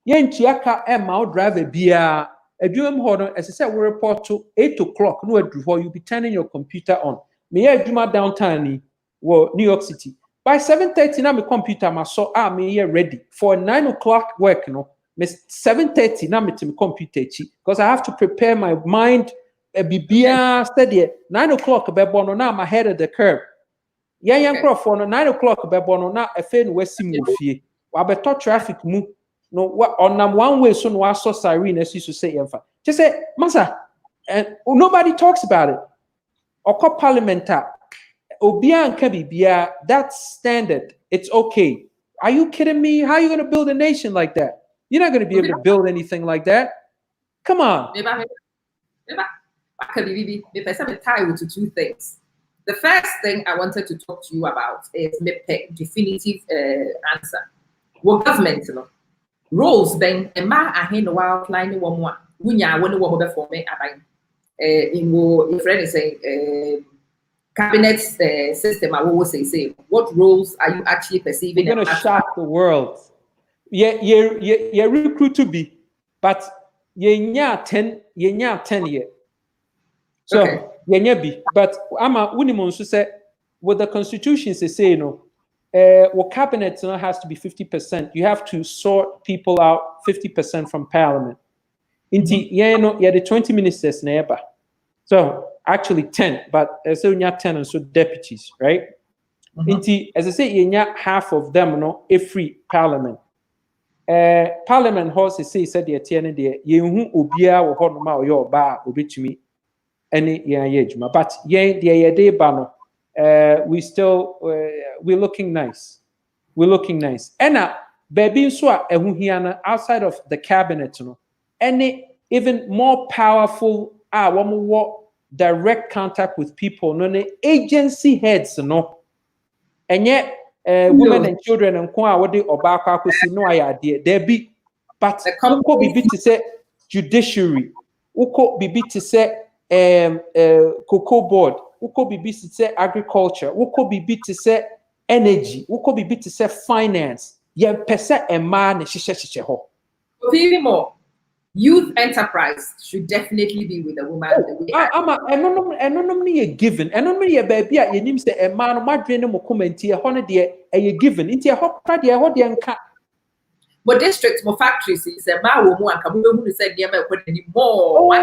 ye ntua ka e ma wo driver bia adwuma ho no ese se wo report to 8 o'clock no adru ho you be turning your computer on me ye adwuma downtown ni wo New York City by 7:30 na me computer ma so me ye ready for 9 o'clock work no. 7:30 now meeting computer because I have to prepare my mind bibia steady 9 o'clock bebono now I'm ahead of the curve. Yan crofo 9 o'clock bebono now efe no wasim ofie wa beto traffic mu no on one way so no aso siren as you say yemfa just say masa and nobody talks about it oko parliamentar obia anka bibia that's standard, it's okay. Are you kidding me? How are you going to build a nation like that? You're not going to be able to build anything like that. Come on. I can tie with two things. The first thing I wanted to talk to you about is the definitive answer. What government roles then a man ahead of outline one more. Wunya one over for me in what friend is saying cabinet system. I always say what roles are you actually perceiving? You're going to shock the world. Yeah, recruit to be, but yeah, 10 year. So okay. Yeah, be, but ama unimon so say what the constitution say what cabinet has to be 50%. You have to sort people out 50% from parliament. Inti the 20 ministers neighbor. So actually 10, but so you 10 and so deputies, right? Inti as I say, you half of them every parliament. Parliament house said the attendant there, you ubia or honoma or your bar obitumi any yejuma. But day bano, we're looking nice. We're looking nice. And baby so outside of the cabinet, any even more powerful one more direct contact with people, no agency heads, and yet women and children and what they obaka see no idea there be, but uko bibi to say judiciary, uko bibi to say cocoa board, uko bibi to say agriculture, uko bibi to say energy, uko bibi to say finance. Yeah, pesa a man shisha ho. More. Youth enterprise should definitely be with a woman. A given. A baby at your say a man, my dream of comment here, a given. Into a hot party, a hot young cat. But districts, more factories, is a man who can who said, yeah, but more.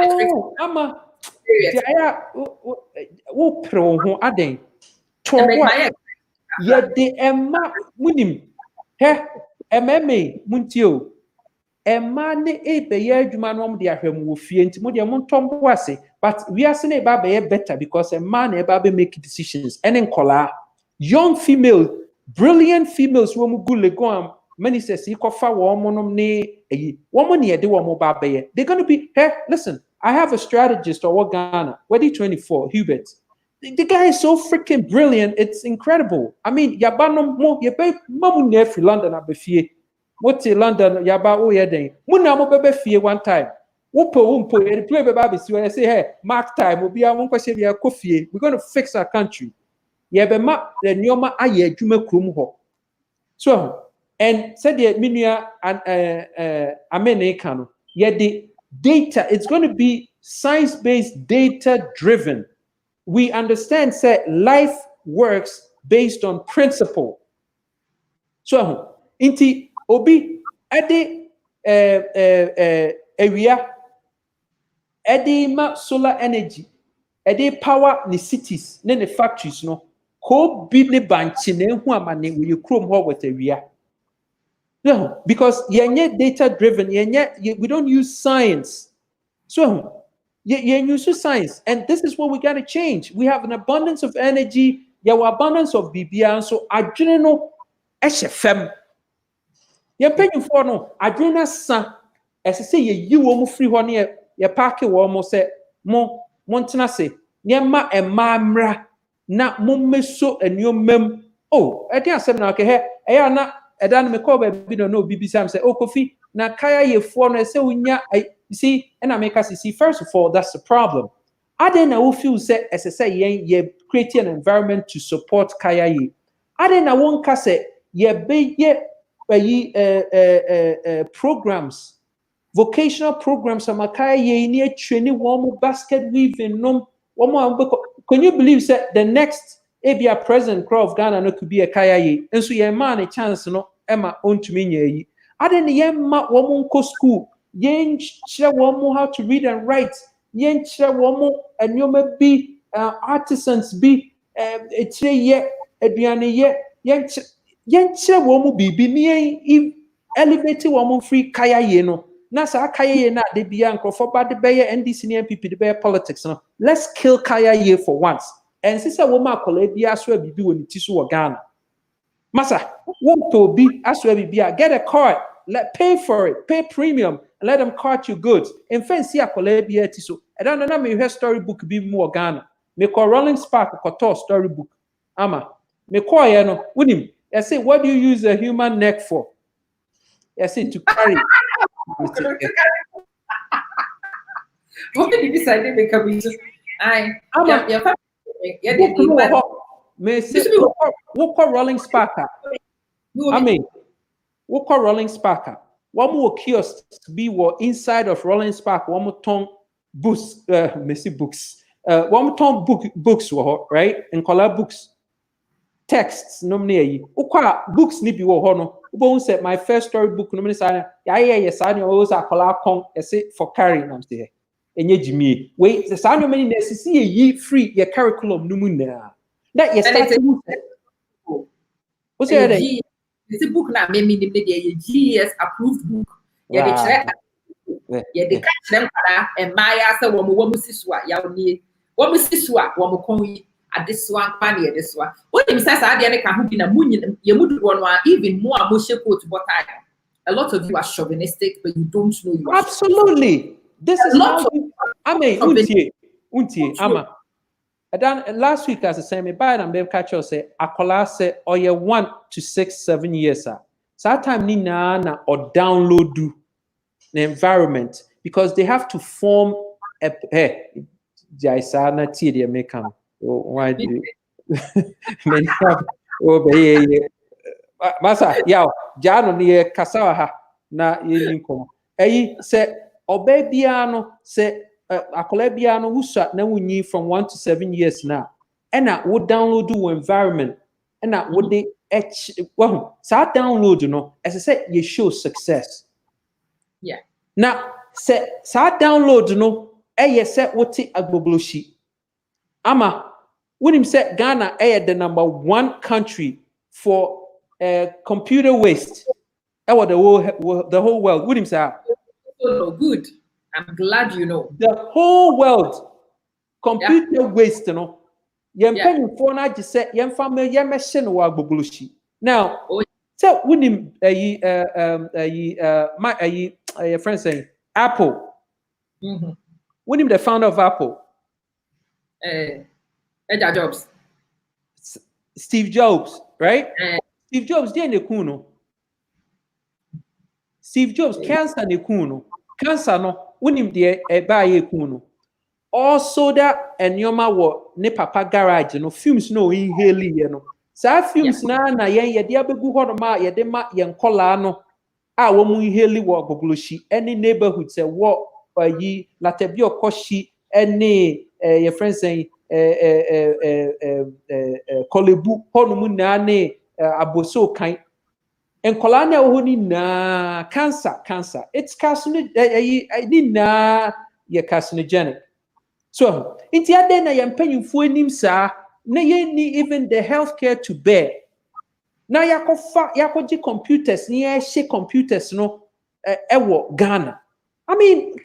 Who pro who are they? Yet the Emma Winim. He, MMA, Muntio. Emma ne be ye adwuma no de ahwem wo fie nti mo de mo ntombo ase but we are saying about be better because a man eba be make decisions and enkola young female brilliant females wo mu gulego ministers e kofa wo mo no ne eyi wo mo ne de wo mo ba be they're going to be hey listen I have a strategist or Ghana Wedi 24 Hubert. The guy is so freaking brilliant, it's incredible. I mean yabano mo ye be mamu ne free London abefie. What's in London? Yaba oh yeah then. Muna mo bebe fie one time. Umpo the play bebe si when I say hey mark time will be a one question we are Kofi. We're going to fix our country. Yeah, be ma the nyoma aye adwuma krum ho. So and said the minia and America no. Yeah, the data it's going to be science-based, data-driven. We understand say life works based on principle. So Inti Obi ade area edema solar energy, ede power the cities, ne the factories no. Ko bi ne banchi ne hu amane we chrome ho with area. No, because yenye data driven, we don't use science. So you use science, and this is what we got to change. We have an abundance of energy, abundance of BBR, so adrenal fem. You're paying for no adrenal san. As I say, you almost free one year, your packet will almost say more montana say, Yama and mamra, not mummeso and your mem. Oh, I think I said, okay, I not. I don't make over no BBC. Say, oh, Kofi, na kaya ye for no say unya. I see, and I make us see. First of all, that's the problem. I don't feel say as I say, ye creating an environment to support kaya ye. I don't know one say ye be ye programs, vocational programs. Some kaya ye near training one basket weaving no one more. Can you believe that the next Abia President Crow of Ghana no could be a kaya ye, and so ye man a chance no. Emma on to me. I didn't yen ma woman co school. Yen share one how to read and write. Yen share one and you may be artisans be a tray yet, Adriana yet. Yen share one be near elevated woman free kaya yeno. Nasa kaya ye na de bianco for bad the bayer and this near people the bear politics. No, let's kill kaya ye for once. And sister woman call it be as well be when it is Ghana. Masa, want to be as well be get a card, pay for it, pay premium, and let them cart you goods. In fact, see a collab so I don't know me her storybook be more Ghana. Me call Rolling Spark a storybook. Ama me call no him. I say, what do you use a human neck for? I say to carry. What did you decide to make a reason? Me say, what call Rolling Sparker? I mean, what call Rolling Sparker? One more kiosk be what inside of Rolling Spark, one more ton books, messy books. One more ton books, right? And color books. Texts, nominate books need be no. Ubon said my first storybook, nominate sign. Yes, I always a color con, for carrying. I'm saying. And yet, Jimmy, wait, the sound of many necessary ye free your curriculum, numuna. That you start to what's that? It's a book now, maybe the GS approved book. Yeah, the catch them and Maya said, woman, Siswa, Yauni, woman Siswa, woman Koi, at this one, funny at this one. What he says, I didn't have been a moon, you would one even more emotional to what I am. A lot of you are chauvinistic, but you don't know you are. Absolutely. This is how I mean, untie, ama. And last week, as I said, me buy and catch us say, Akola say, or you 1 to 6, 7 years, sir. So that time ni na or download do the environment because they have to form a Jaisana T make come. Why do you Masa, yaw, Jano ni kasawa ha na yinko. Say Obebiano say Akolebiano Wusa na wunyi from 1 to 7 years now. And I would download do environment. And I would they well, so I download, as I said, you show success. Yeah. Now, say so I download, set what it agbobloshi. Ama when him said Ghana the number 1 country for computer waste. The whole world. What him say? So good. I'm glad you know. The whole world computer waste, Yem penny for na just say yem family yem machine wa gbogloshi. Now, so when him my friend saying Apple. When him the founder of Apple. Jobs. Steve Jobs, right? Steve Jobs didn't kuno. Steve Jobs cancer ne kuno. Cancer no when him there buy kuno. Also that and yoma wo ne papa garage fumes no inhale sa fumes na yen ye de abegu ho no ma ye de ma yen kola no a wo mu inhale wo gogloshi any neighborhood say wo yi latebi okoshi any your friends say kolebu ho no mu na ne aboso kan en kola na wo ni na cancer it's cancer ni na you're carcinogenic. So, in the other, I am paying for him, sir. Na ye need even the healthcare to bear. Now, yakoji computers, near shake computers, no, ewo Ghana. I mean,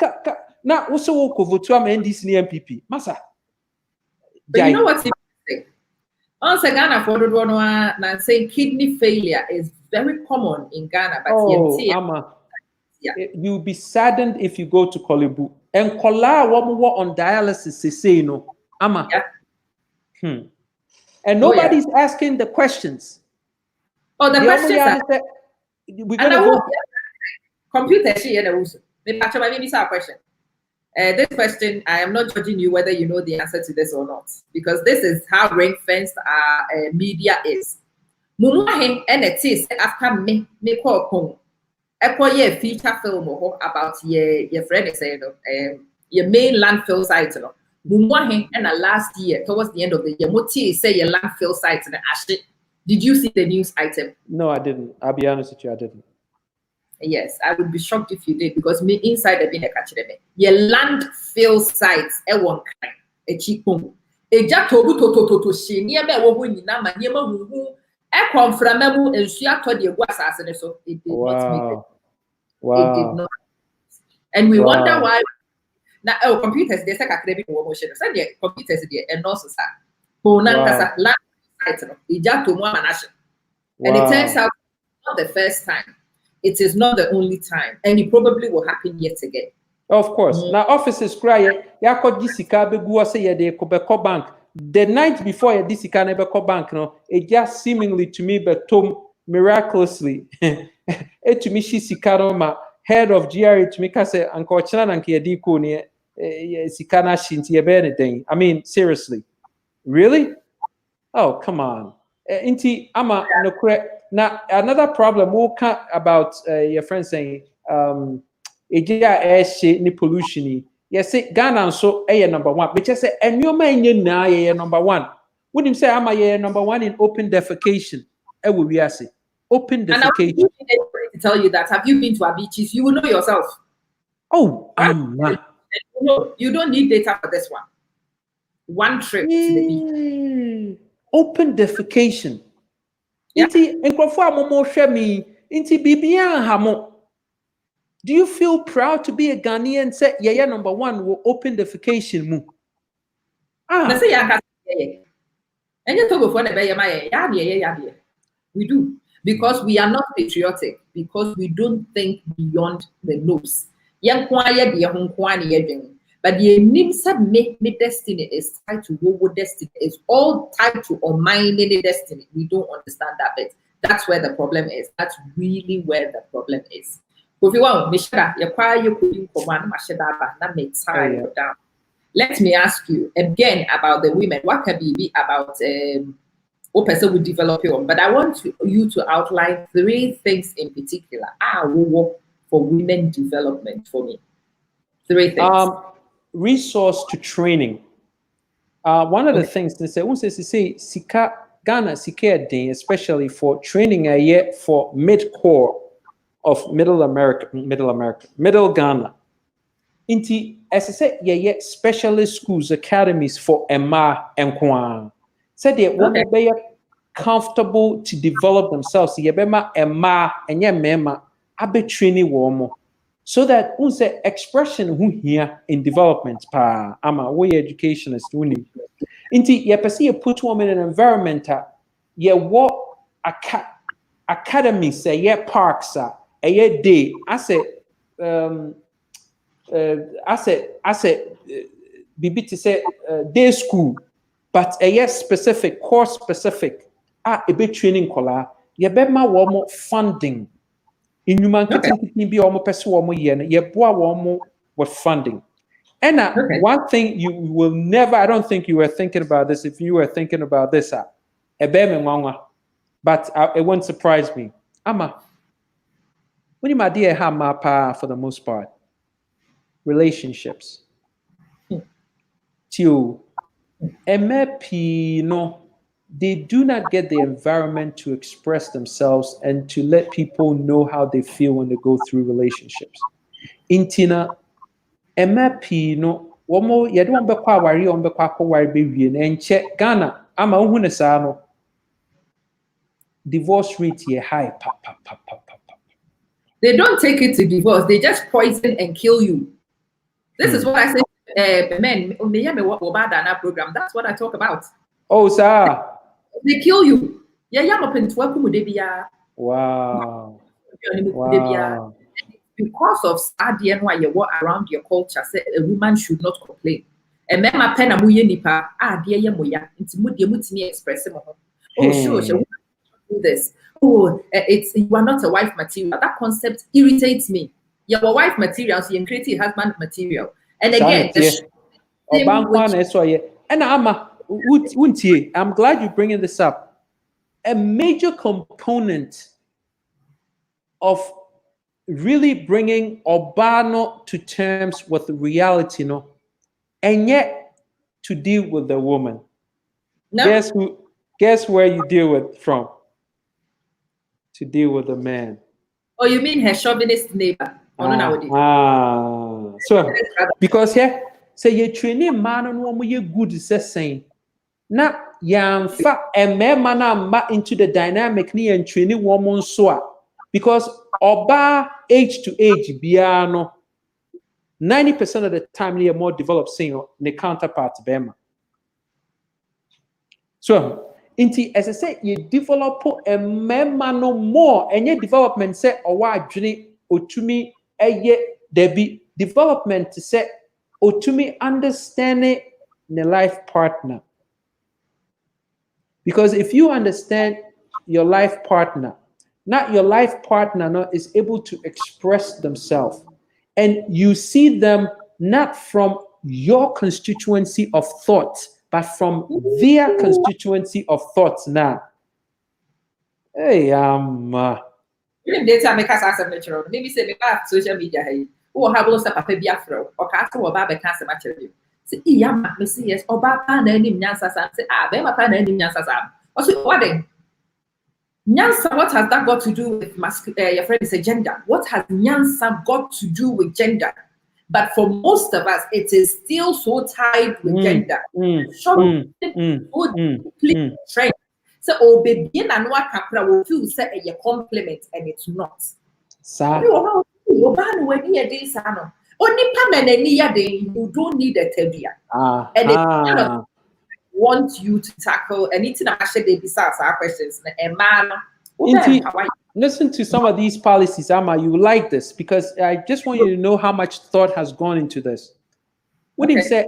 now also walk over to NDC MPP, Massa. But you know what's interesting? Once Ghana for the one and saying kidney failure is very common in Ghana, but you'll be saddened if you go to Kolibu and Kola on dialysis say no. Ama. Yeah. And nobody's asking the questions. Oh, the questions are we're gonna go. Computer she and also. Maybe a question. This question, I am not judging you whether you know the answer to this or not, because this is how ring-fenced our media is. Mumuahe and it is after me call home. A feature film about your friend is saying your main landfill site. Mumuahe and last year, towards the end of the year, Moti say your landfill site in Ashley. Did you see the news item? No, I didn't. I'll be honest with you, I didn't. Yes, I would be shocked if you did, because me inside the bin catch them. Your landfill sites, one kind, a cheap home. A jack to she near me, woman, Nama, Yama, who I come from Mabu and she told you what assassin, so it did not make it. Wow. It did not. And we wonder why. Now, computers, they say academic motion. So, the computers, and also, sir, Bonanza, land site, a jack to one nation. And it turns out not the first time. It is not the only time, and it probably will happen yet again. Of course. Now, officers cry, Yako Jessica Begua say they Quebeco Bank. The night before a Jessica Nebeco Bank, no, it just seemingly to me, but Tom miraculously. It to me, she's Sikaroma, head of GRA to me, say, Uncle Chan and Kiadiko near Sikana Shinti anything. I mean, seriously. Really? Oh, come on. Inti Ama no correct. Now, another problem we'll cut about your friend saying, ni pollution. Yes, Ghana so number one. But just say, and your man, you number one. Wouldn't say, I'm a number one in open defecation. I will be asking. Open defecation. And I to tell you that, have you been to our beaches? You will know yourself. Oh, you don't need data for this one. One trip to the beach. Open defecation. Inti enkrofo amomo hwe me inti bibia hamo. Do you feel proud to be a Ghanaian? Say yeah number one will open defecation mu. Na say ya ka say enye to go for na be ya we do, because we are not patriotic, because we don't think beyond the nose. Yan kwa ye de ho kwa ne ye dwen. But the name said me destiny is tied to what destiny is all tied to or mining destiny. We don't understand that bit. That's where the problem is. That's really where the problem is. Let me ask you again about the women. What can be about what person would develop your own? But I want you to outline 3 things in particular. For women development for me. 3 things. Resource to training. One of the things they say, Sika Ghana Sika Day, especially for training a year for mid-core of middle Ghana. Inti, as I said, yeah, specialist schools, academies for Emma and Kwan. Said they want to be comfortable to develop themselves. Yebema Emma and Yemema, abe training warmo. So that unse expression who here in development pa ama we educationist uni. Inti ye pesi ye put women in an environment ye what academy say ye parks ye day I say bibi to say day school, but a specific course specific a bit training kola ye be ma wo funding. In human be almost with funding. And one thing you will never, I don't think you were thinking about this. If you were thinking about this, but it won't surprise me. Ama, when you my dear Hamapa for the most part, relationships. Tio, no. They do not get the environment to express themselves and to let people know how they feel when they go through relationships. Intina, MP no womo yede won bekọ aware on bekọ akọware be wie na enche Ghana ama ohu ne saa no divorce rate here high pa. They don't take it to divorce. They just poison and kill you. This is what I say. Men, program. That's what I talk about. Oh, sir. They kill you. Wow. Because of studying why you walk around your culture, say a woman should not complain. And men ma pen amuye nipa dear yemoya into mutimi express. Oh, sure, do this. Oh, you are not a wife material. That concept irritates me. You're a wife material, so you create a husband material. And again, I'm glad you're bringing this up. A major component of really bringing Obano to terms with reality, no, and yet to deal with the woman. No. Guess where you deal with from? To deal with the man. Oh, you mean her chauvinist neighbor? So because here, say you training man on one you good is saying. Now, yam fa a man into the dynamic near and training woman so because oba age to age biano 90% of the time they are more developed saying the counterpart bema. So inti as I say, you develop a member no more, and your development say or why journey or to me there be development to say or to me understanding the life partner. Because if you understand your life partner, not your life partner no, is able to express themselves, and you see them not from your constituency of thoughts, but from their constituency of thoughts now. Hey, data make us as a natural. Maybe say me have social media hey. Oh, have lost a papa biafro or cast or baba cancer material. Say, yama, me see yes, or baba and any nyansa say, be my pan any nyansa. Also, what then? Nyansa, what has that got to do with your friend is a gender? What has Nyansa got to do with gender? But for most of us, it is still so tied with gender. So, oh, baby, and what capra will feel say a compliment, and it's not. You don't need a tebia. And it want you to tackle anything actually besides our questions. And man, listen to some of these policies, Ama. You will like this because I just want you to know how much thought has gone into this. What he said,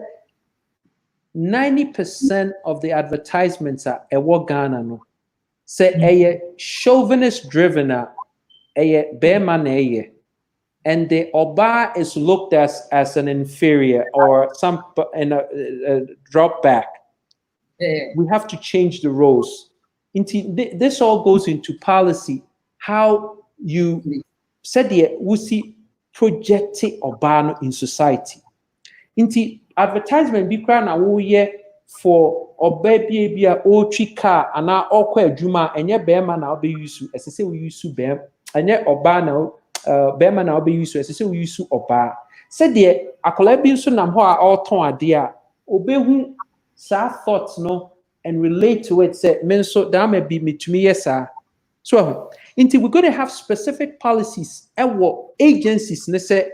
90% of the advertisements are a Ghana no. Say a chauvinist driven a beman and the Oba is looked as an inferior or some in a drop back. We have to change the roles. This all goes into policy. How you said we see projecting Obano in society. Into advertisement be crying a for baby a old car and now all juma and your bear man I'll be used to as I say we use to bear and yet Obano bear man I'll be used to as I say we use to Oba. Said the Akolabin so nam ho all ton idea obey who sa thoughts no and relate to it say men so that may be me to me yes sir. So until we're going to have specific policies and what agencies ne say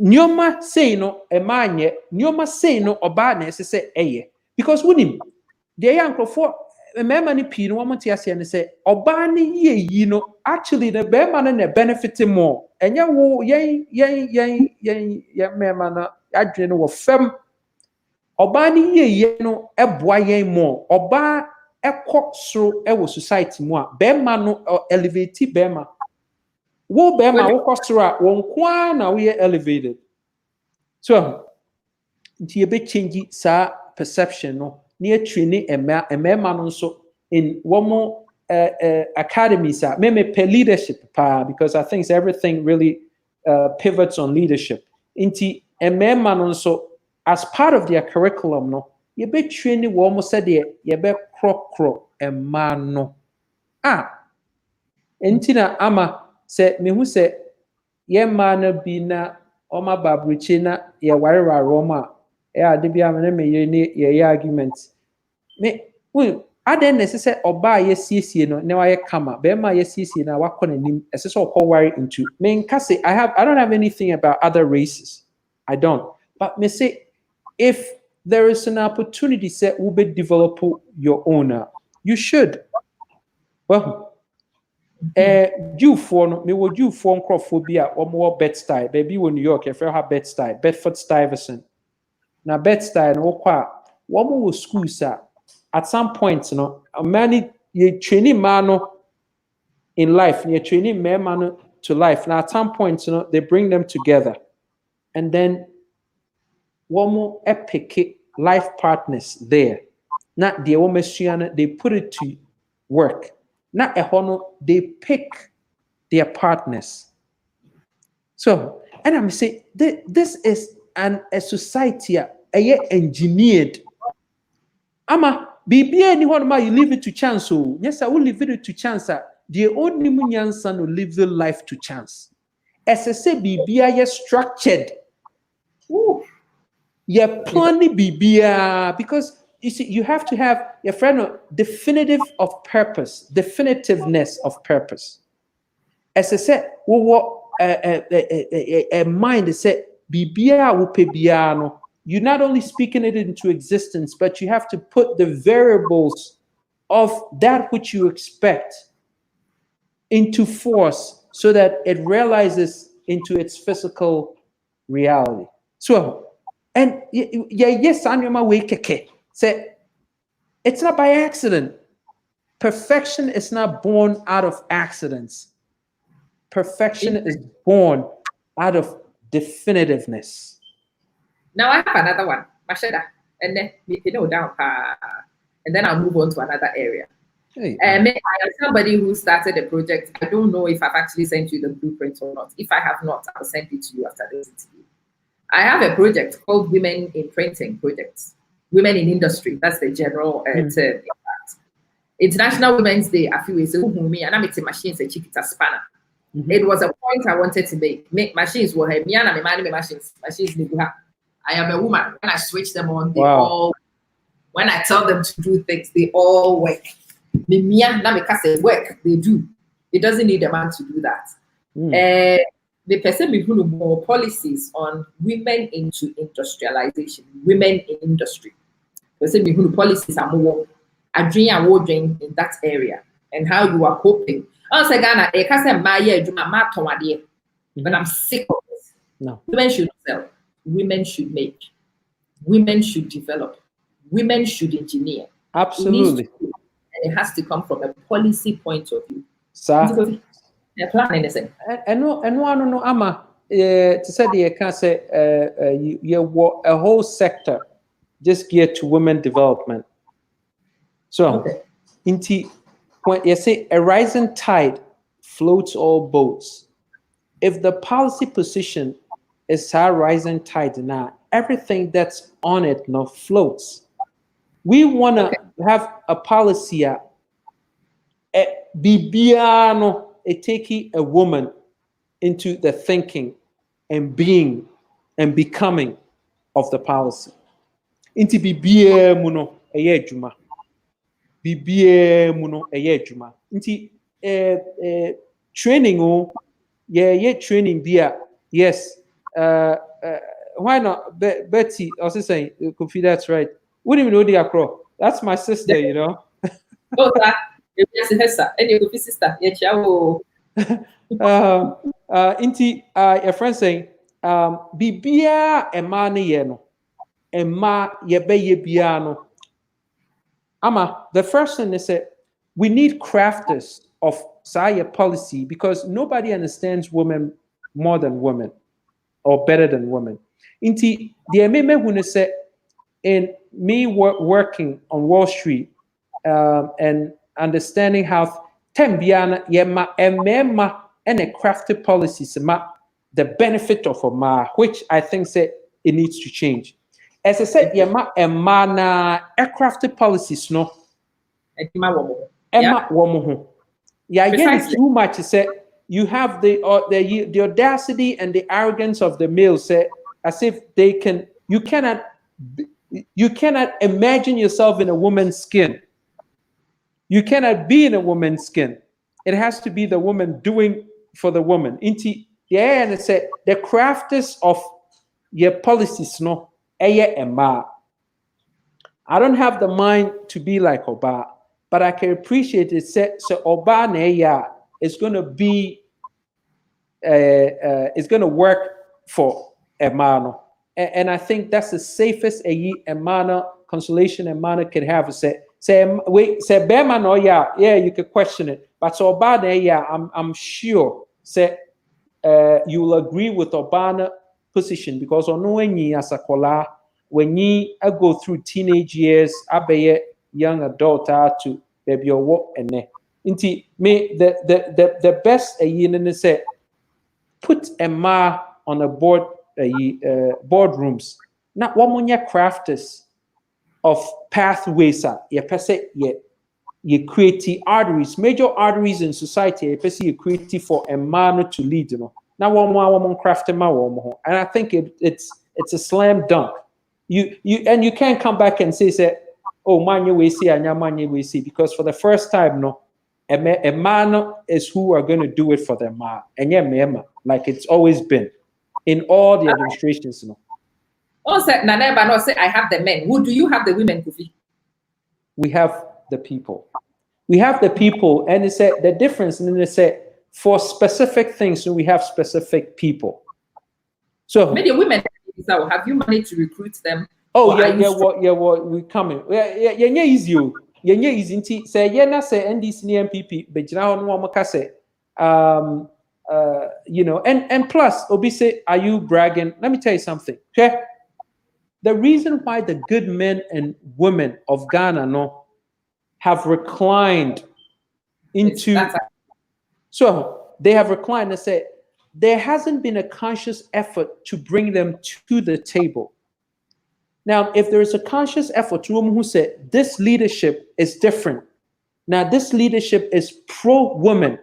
Nyoma say no emanye nyoma say no oba na say eye because wunim the yanko for remember ni pii no womonte ase ne say oba ni ye no actually the be man na benefit more enye wo yen mema na adwene no wo fam oba ni ye no eboa yen more oba ekọ soro ewo society mu a be man no elevate be man wo be man wo kosoro a won kwa na we elevated so you be changing sa perception no near training a man so in one more academies maybe per leadership because I think everything really pivots on leadership into a man so as part of their curriculum no you be training one more said you be croc a man no entina ama say me who say ye man be na Oma Babruchina, ya warrior Roma, ya debia me ye argument. Me, well, I didn't necessarily oba yes, no, no, I come up. Bema yes, na wakonim, as so call worry into. Me kasi, I don't have anything about other races. I don't. But me say, if there is an opportunity, say, ube develop your own, you should. Well, due for me would you form crophobia or more Bed-Stuy. Baby, when New York, if you have Bed-Stuy, Bedford-Stuyvesant. Now, Bed-Stuy, no qua, one more school, sir. At some point, a man, you training man in life, you're training man to life. Now, at some point, they bring them together. And then one more epic life partners there. Not the woman, they put it to work. Not a honor, they pick their partners. So, and I'm saying this is a society engineered. Ama BBA anyone you leave it to chance. So yes, I will leave it to chance. The only munyan son will live the life to chance. As I say, BBA structured. Yeah, planning BBA because you see, you have to have your friend definitiveness of purpose. As I said, a mind that said BBA will pay biano. You're not only speaking it into existence, but you have to put the variables of that which you expect into force so that it realizes into its physical reality. So, and yes, I'm my way keke. Say, it's not by accident. Perfection is not born out of accidents. Perfection is born out of definitiveness. Now I have another one, Masheda, and then down, and then I'll move on to another area. Hey. I am somebody who started a project. I don't know if I've actually sent you the blueprint or not. If I have not, I'll send it to you after this interview. I have a project called Women in Printing Projects. Women in Industry. That's the general term. International Women's Day. I feel it's me and I'm a machine. Say chiquita spanner. It was a point I wanted to make. Make machines were me and I'm a machines. Machines need to have. I am a woman. When I switch them on, they all. When I tell them to do things, they all work. Say work, they do. It doesn't need a man to do that. The person who more policies on women into industrialization, women in industry. Person who policies are more in that area and how you are coping. Also, Ghana, I can't say but I'm sick of this. No. Women should sell. Women should make. Women should develop. Women should engineer. Absolutely. And it has to come from a policy point of view. Sir. And no, Ama, to say the can't say you a whole sector just geared to women development. So, when you say a rising tide floats all boats, if the policy position is our rising tide now, everything that's on it now floats. We want to have a policy bibiano taking a woman into the thinking and being and becoming of the policy. Into bibia muno eye juma. Bibia muno eye juma. Into training training bia. Yes. Why not? Betty, I was saying, Kofi, that's right. What do you know the acro? That's my sister, you know. Oh, that and your sister. Inti your friend saying, Bibia emani yeno, ema yebe yebiano. Ama, the first thing they said, we need crafters of Saya policy because nobody understands women more than women or better than women. Inti the ememe who said in me working on Wall Street and understanding how tembiana yema emema and a crafted policies the benefit of a ma, which I think said it needs to change. As I said, yema emana a crafted policies no. Emma womo. Yeah, too much. Say you have the audacity and the arrogance of the male, say, as if they can. You cannot imagine yourself in a woman's skin. You cannot be in a woman's skin. It has to be the woman doing for the woman. Yeah, and it said the crafters of your policies, no, I don't have the mind to be like Oba, but I can appreciate it. So Oba Neya is going to be, it's going to work for Emano. And I think that's the safest Emano consolation Emano can have. Say Bema no yeah, you could question it, but so Oba Neya, I'm sure say you will agree with Obana position because only as a kola when you go through teenage years, abe young adult to baby or what and inti me the best say put a ma on a board boardrooms. Not one more crafters of pathways you create arteries, major arteries in society. You create for a man to lead. Now one craft ma and I think it's a slam dunk. You can't come back and say oh man we see and man we see, because for the first time a man is who are going to do it for them and like it's always been in all the administrations. Say I have the men. Who do you have the women, Kofi? We have the people. We have the people, and it's the difference. And then they for specific things, so we have specific people. So maybe women. So have you managed to recruit them? Oh what we coming? Yeah, easy. Yeah, easy. Say na say NDC MPP, but no say and plus Obi say, are you bragging? Let me tell you something. Okay. The reason why the good men and women of Ghana have reclined into they have reclined and said there hasn't been a conscious effort to bring them to the table. Now, if there is a conscious effort to who said this leadership is different, now this leadership is pro-women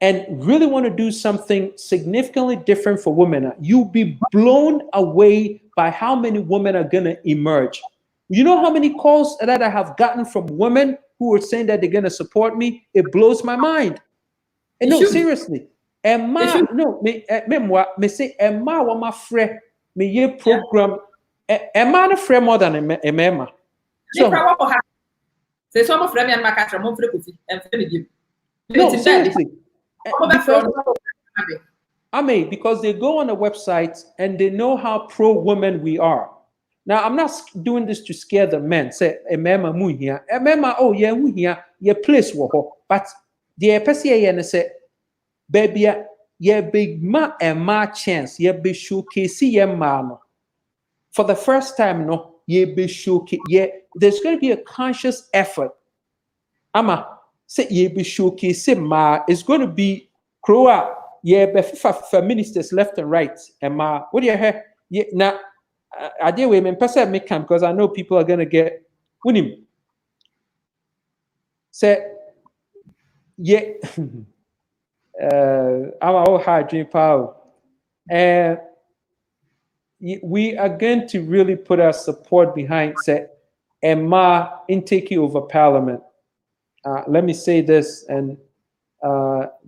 and really want to do something significantly different for women, you'll be blown away by how many women are going to emerge. You know how many calls that I have gotten from women who are saying that they're going to support me? It blows my mind. And no, seriously. And me say, Emma, what my friend, me ye program, Emma a friend more than Emma. So, say some of them and my catcher, more frequency, and no, seriously. Because they go on a website and they know how pro-women we are. Now, I'm not doing this to scare the men. Say, Emma mu here. Emma, oh yeah, mu here. Your place wo. But the PCA and say, baby, ye big ma Emma chance. Ye be showcase ye man. For the first time, ye be showcase. There's going to be a conscious effort. Ama say ye be showcase ma. It's going to be Croa. Ye be feminists left and right. Emma, what do you hear? Now. I deal with me camp because I know people are gonna get winning. Say, yeah, I'm all hard dream power, and we are going to really put our support behind say Emma in taking over Parliament. Let me say this, and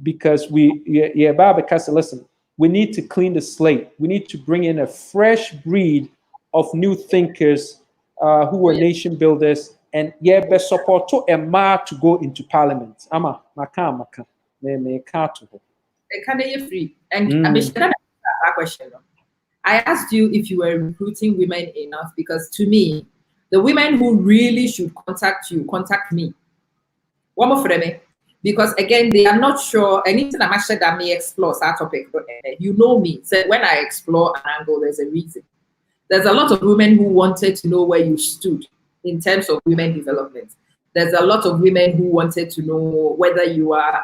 because because listen. We need to clean the slate. We need to bring in a fresh breed of new thinkers who are nation builders, and be support to Emma to go into Parliament. Ama maka me can't. Can they free? And that question. I asked you if you were recruiting women enough, because to me, the women who really should contact you, contact me. One more for me. Because again, they are not sure anything I'm sure that may explore that topic. You know me. So when I explore an angle, there's a reason. There's a lot of women who wanted to know where you stood in terms of women development. There's a lot of women who wanted to know whether you are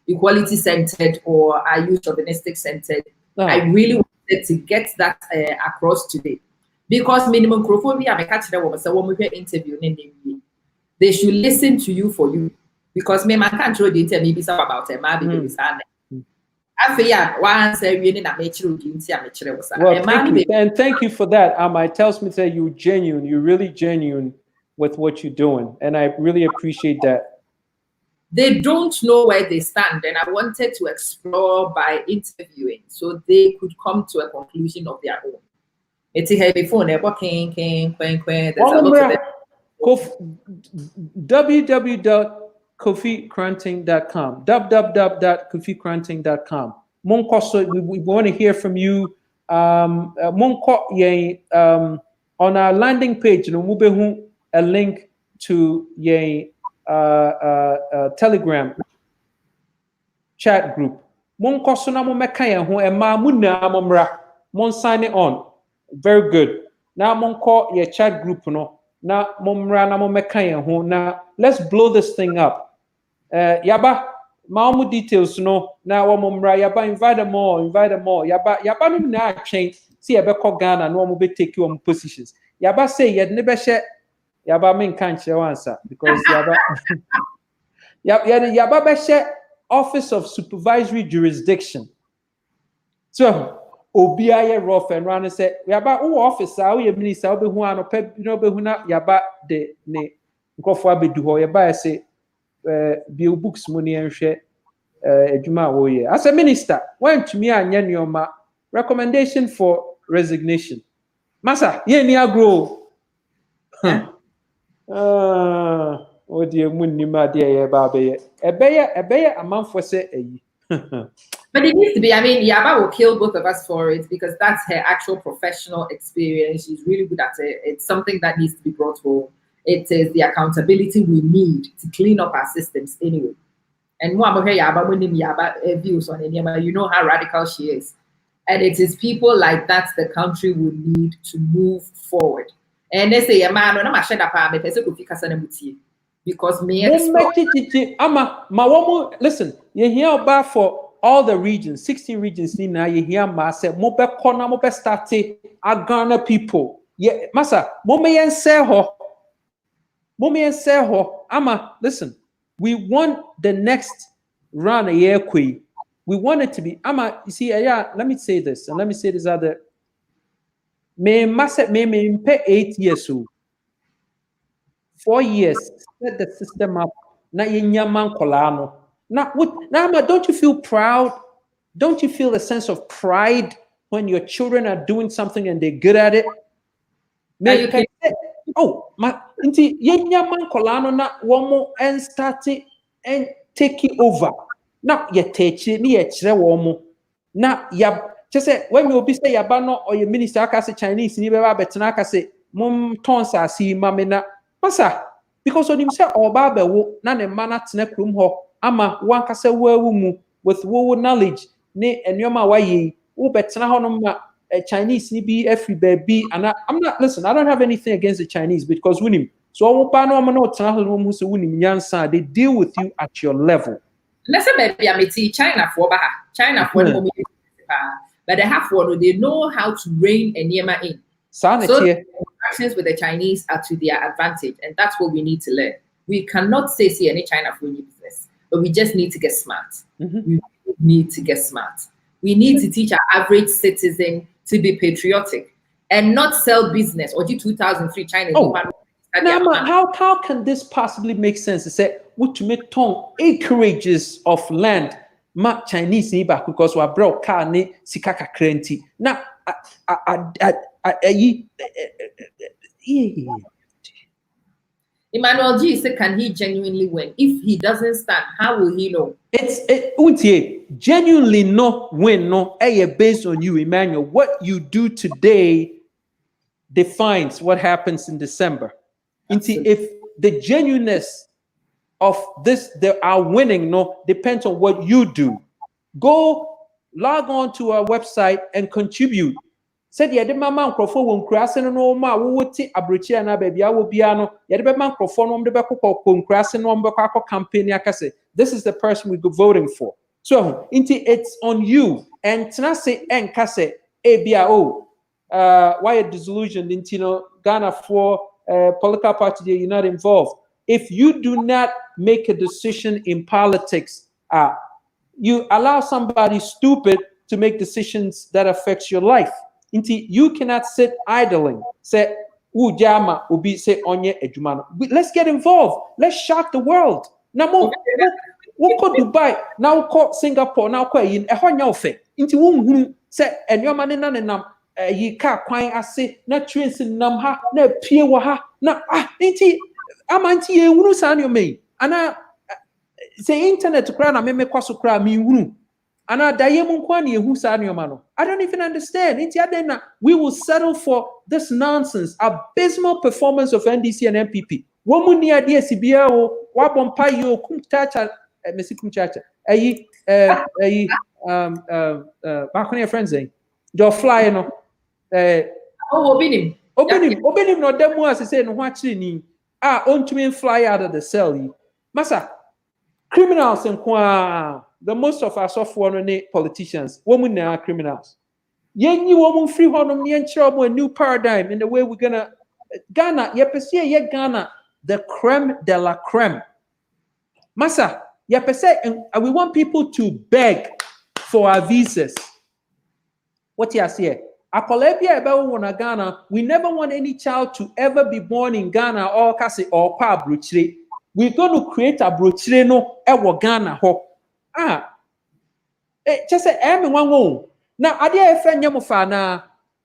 equality centered or are you chauvinistic centered. Oh. I really wanted to get that across today, because minimum crophobia, I catch that woman. So when we interview, they should listen to you for you. because me man can't throw the internet maybe some about a man baby son. I feel one say we need a mature duty and mature was well, thank you for that. It tells me that you're genuine, you're really genuine with what you're doing, and I really appreciate that. They don't know where they stand, and I wanted to explore by interviewing so they could come to a conclusion of their own. It's a heavy phone, there's a lot of them. www.kofikoranteng.com www.kofikoranteng.com. We want to hear from you. On our landing page, a link to Telegram chat group. Sign it on. Very good. Now your chat group now let's blow this thing up. Yaba Maumu details now yaba invite them all. Yaba na change. See yaba Ghana no mo be take you on positions. Yaba say you'd never share. Yaba men can't share answer because yaba be share Office of Supervisory Jurisdiction. So Obiaye rough and run and say yaba who officer we minister obe hu anope be hu na yaba de ne nkofo abedu ho yaba say bio books money and share adwuma wo ye as a minister when to me anya nyoma recommendation for resignation masa ye ni agro o die munni ma de ye ba be ebeye amanfo say eyi. But it needs to be, I mean, Yaba will kill both of us for it because that's her actual professional experience. She's really good at it. It's something that needs to be brought home. It is the accountability we need to clean up our systems anyway. And Yaba views on Enyama, you know how radical she is. And it is people like that the country would need to move forward. And they say, because listen, you hear about for all the regions, 16 regions, you hear Massa, Mobe Kona, Mobe Stati, Ghana people. Yeah, Massa, Momeyan Seho. Ama, listen, we want the next run a year queen. We want it to be, Ama, you see, yeah, let me say this, and let me say this other. May Massa, may pay 8 years old. 4 years, set the system up. Now, don't you feel proud? Don't you feel a sense of pride when your children are doing something and they're good at it? Oh, my, na womo and starting and taking over. Now, you teach me now, just say when you be say yabano or your minister, I say Chinese, ni beba betina, I say mum tonsa si mamina. Masa, because on himself or Baba wo na ne mana tene krum ho ama wan kase wo mu with wo knowledge ne enyoma waye wo betena ho no ma Chinese ni bi every baby and I'm not listen I don't have anything against the Chinese because winim so wo ba no no tena ho no mu so winim nyansa they deal with you at your level. Let's say baby I meet China for ba China for no but they have one they know how to rein enyema in. So interactions with the Chinese are to their advantage, and that's what we need to learn. We cannot say any China for any business, but we just need to get smart. We need to get smart. We need to teach our average citizen to be patriotic and not sell business. Or 2003 China. How can this possibly make sense? To say what to make ton acreages of land, ma Chinese back because we brought car ne sikaka krenti. Now Emmanuel G said, can he genuinely win? If he doesn't stand, how will he know? Genuinely no win, no, based on you, Emmanuel. What you do today defines what happens in December. If the genuineness of this, our winning, no, depends on what you do. Go log on to our website and contribute. Said the mama microphone won crashing no ma wuti abrochi na baby I will be ano ye the microphone on the back of crashing on back campaign yakase. This is the person we go voting for. So it's on you and tenase and kase ABIO why a disillusioned into Ghana for political party you're not involved. If you do not make a decision in politics. You allow somebody stupid to make decisions that affects your life. You cannot sit idling. Say, Ujama ubi say onye ejumano. Let's get involved. Let's shock the world. Now, we go Dubai, now call Singapore, now call in a honya ofe. Into whom say, and your man in nam ye car quine ase, not trains in nam ha, na pie waha, na inti amanti ye unu san you me. And say internet to cry na me kwaso cry me unu. And I don't even understand. We will settle for this nonsense, abysmal performance of NDC and MPP. Woman near DSCBA or Wabompayo, Kumtacha, Messi Kumchacha. Back on your friends, you're flying. Obinim, no demo as I said, watching on to fly out of the cell. Massa, criminals and the most of us politicians, women are criminals. Yen you woman free honum a new paradigm in the way we're gonna Ghana, Ghana, the creme de la creme. Massa, and we want people to beg for our visas. What you say? Ghana, we never want any child to ever be born in Ghana or Kasi or Pa Bruchre. We're going to create a Bruchre no ewa Ghana ho. Just say I'm one home. Now, I did a friend Yamofana,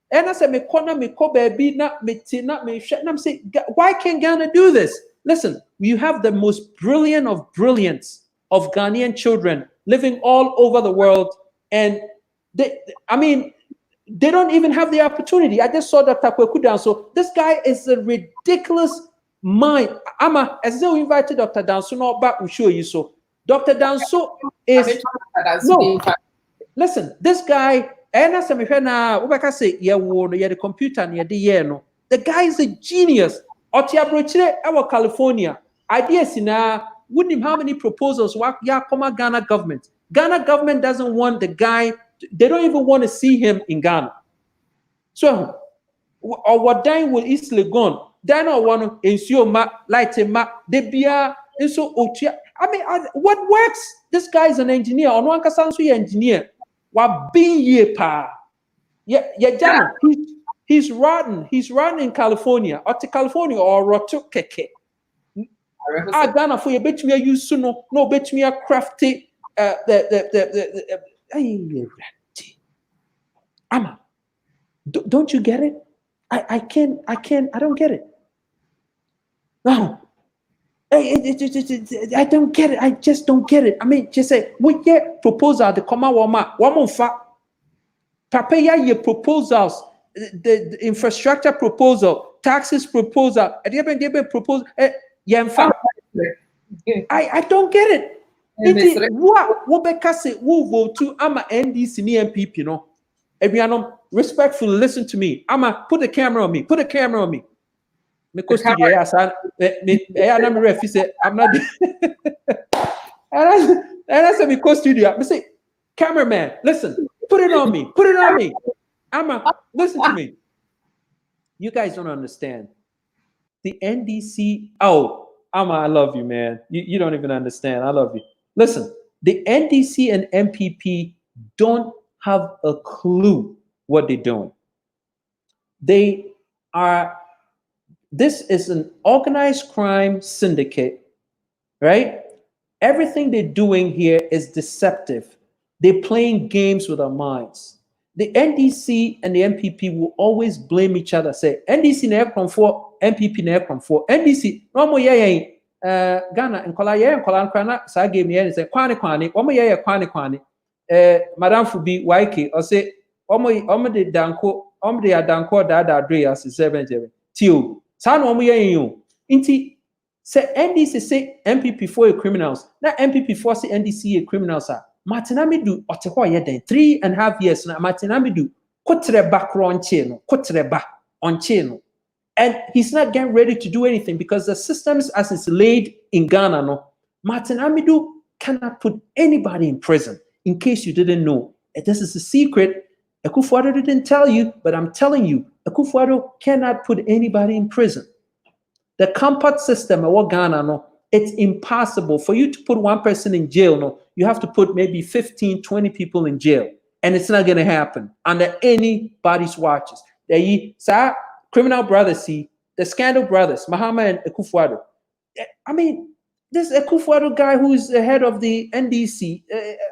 and I said, me corner me ko baby, not me tina, me shut. And I'm saying, why can't Ghana do this? Listen, you have the most brilliant of brilliance of Ghanaian children living all over the world, and they don't even have the opportunity. I just saw Dr. Kwekudan. So this guy is a ridiculous mind. As they invited Dr. Danso, not back, we'll show you so. Dr. Danso is no. Listen, this guy, and as I say, the computer near the no. The guy is a genius. Our California ideas in wouldn't how many proposals come Ghana government. Ghana government doesn't want the guy. They don't even want to see him in Ghana. So, or what dying will easily gone. Then I want to ensure light they be so what works? This guy is an engineer. On one engineer. What being ye pa? Yeah, he's rotten. He's rotten in California. Or to California or rotu keke. Ghana for you bet me use no bet me a crafty Amma. Don't you get it? I don't get it. No. I don't get it. I just don't get it. I mean, just say, we get proposal to come out one fa. Papa ye proposals, the infrastructure proposal, taxes proposal, proposal. I don't get it. What because say we vote to ama NDC and MPP, you know. Everyone respectfully listen to me. I'ma put the camera on me. Put the camera on me. Because I'm not. And I said, because studio. I say, cameraman, listen, put it on me. Put it on me. Listen to me. You guys don't understand. The NDC. I love you, man. You don't even understand. I love you. Listen, the NDC and MPP don't have a clue what they're doing. This is an organized crime syndicate, right? Everything they're doing here is deceptive. They're playing games with our minds. The NDC and the MPP will always blame each other. Say, NDC never come for, MPP never come for. NDC, no more Ghana and Kola sa game here say kwani, kwani. Madam Fubi Waike or say omo de danko dada dre as 7 till san omo you inti say NDC say MPP for a criminals na MPP for say NDC a criminals are Martinamidu oteho ye den 3.5 years na Martinamidu kotreba kronche kotreba onche and he's not getting ready to do anything because the systems as it's laid in Ghana no Martinamidu cannot put anybody in prison. In case you didn't know, this is a secret. Akufo-Addo didn't tell you, but I'm telling you, Akufo-Addo cannot put anybody in prison. The compact system of Ghana, no, It's impossible for you to put one person in jail. No, you have to put maybe 15, 20 people in jail. And it's not going to happen under anybody's watches. Sir, criminal brothers, see, the scandal brothers, Mahama and Akufo-Addo. I mean, this Akufo-Addo guy who is the head of the NDC,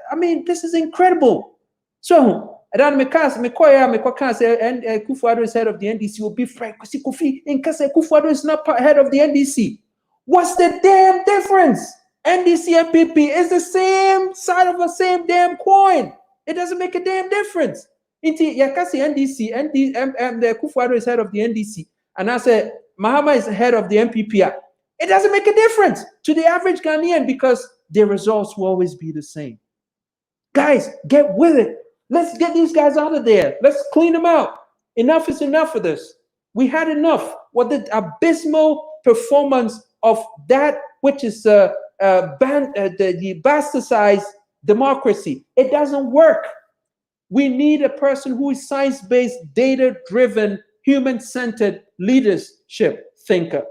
I mean, this is incredible. So, and Akufo-Addo is head of the NDC, will be frank, because Kofi, in case Akufo-Addo is not head of the NDC. What's the damn difference? NDC and PP is the same side of the same damn coin. It doesn't make a damn difference. Inti yakasi NDC, the Akufo-Addo is head of the NDC, and I said Mahama is head of the MPP. It doesn't make a difference to the average Ghanaian because their results will always be the same. Guys, get with it. Let's get these guys out of there. Let's clean them out. Enough is enough of this. We had enough. What the abysmal performance of that which is the bastardized democracy. It doesn't work. We need a person who is science-based, data-driven, human-centered leadership thinker.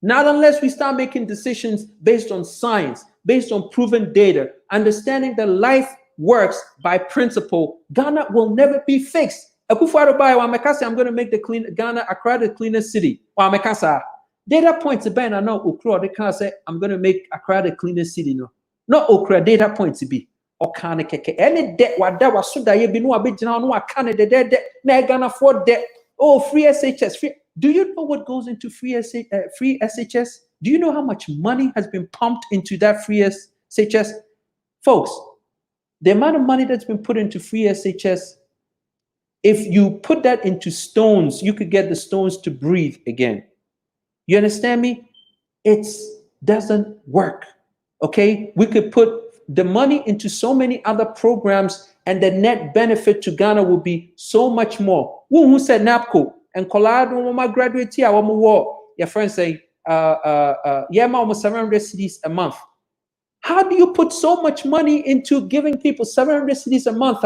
Not unless we start making decisions based on science, based on proven data, understanding that life works by principle, Ghana will never be fixed. Akufo-Addo by Wamekasa, I'm going to make the Ghana Accra the cleanest city. Wamekasa. Data points Ben, I know Okra, they can't say I'm going to make Accra the cleanest city. No, not Okra, data points to be. Or can keke any debt what that was so that you be no abidjan no can the debt na Ghana for debt. Oh, free SHS. Free. Do you know what goes into free SHS? Do you know how much money has been pumped into that free SHS? Folks, the amount of money that's been put into free SHS, if you put that into stones, you could get the stones to breathe again. You understand me? It doesn't work. Okay? We could put the money into so many other programs and the net benefit to Ghana will be so much more. Who said NAPCO? And Colorado, my graduate here, your friends say, yeah, almost 700 cedis a month. How do you put so much money into giving people 700 cedis a month?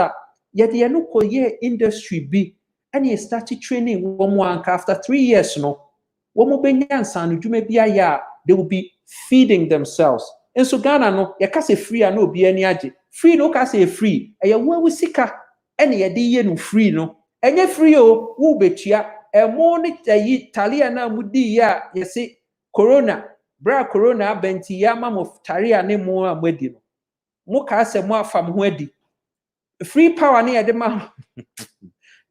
Yet the Anuko industry be and you started training one after 3 years, no. They will be feeding themselves. And so Ghana no, you can't say free and no be any aje. Free no can say free. And you will sika any idea no free no. And you free oh, who bet ya a morning Talia na mudi ya you see corona, bra corona benti ya mam of Taria ne more wedi no. Moka se more from wedi. Free power near the man.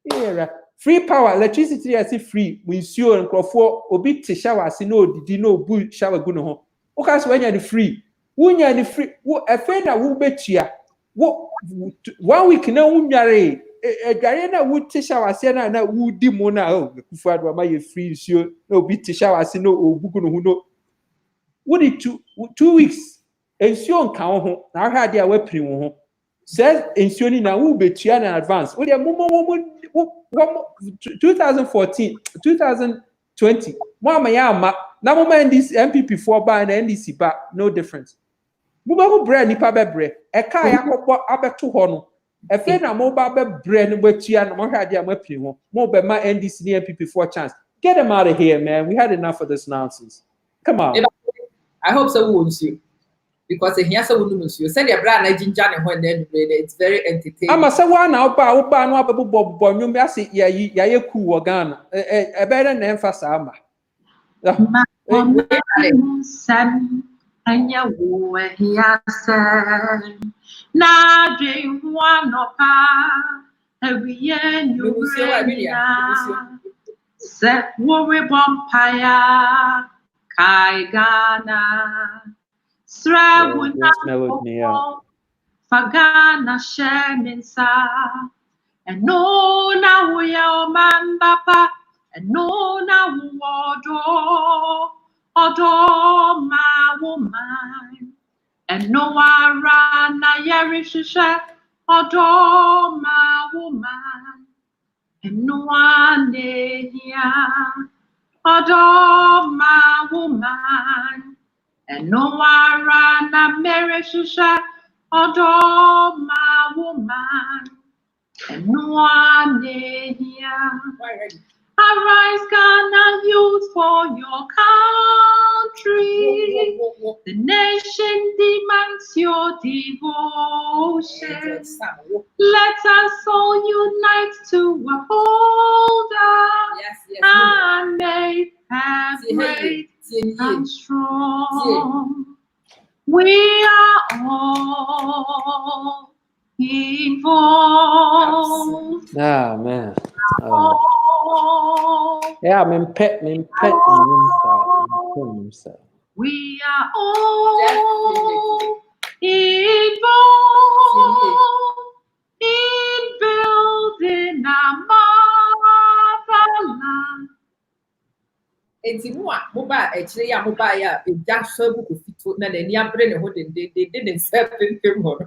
Yeah. Free power, electricity I see free. We ensure and for obi to shower, see no did no bull shower go no. Okay, so when you're the free, when you're the free, a friend that will bet you. What 1 week now, a Guyana would to shower, say na would demona. Oh, Kufuor, my free, sure no bit to shower, see no who know. What did 2 weeks? Ensure count home. Now had their weapon. Says ensuring now will be in advance. What 2014, 2020. Mama yama. Now moment this MPP 4 bar and NDC bar, no difference. Mobile bread nipa bebre. A car yakopo abeto hono. A friend na mobile bread wetia no had their weapon home. Mobile my NDC MPP 4 chance. Get them out of here, man. We had enough of this nonsense. Come on. I hope so won't you. Because he has a woman, you send your brand a ginger and when then it's very entertaining. I'm a say one now, but no boy, you may say, yeah, cool Ghana. A better name for Sama. And ya woo, he said, now drink one of every year you set worry bumpire, Kai Ghana. Fagana sheminsa and no now we are man papa and no now odo my woman and no run na yerisha odo my woman and no one here odo my woman and no one ran a merry shusha, odo my woman, and no one here. Arise, Ghana youth, for your country. The nation demands your devotion. Let us all unite to uphold her and make her great and strong. We are all involved. Ah, man. All Yeah, I'm pet. We are all involved in building our motherland. Enti mu a moba actually ya moba ya eja so buku fito na ni abre ne ho de nse pempem ho.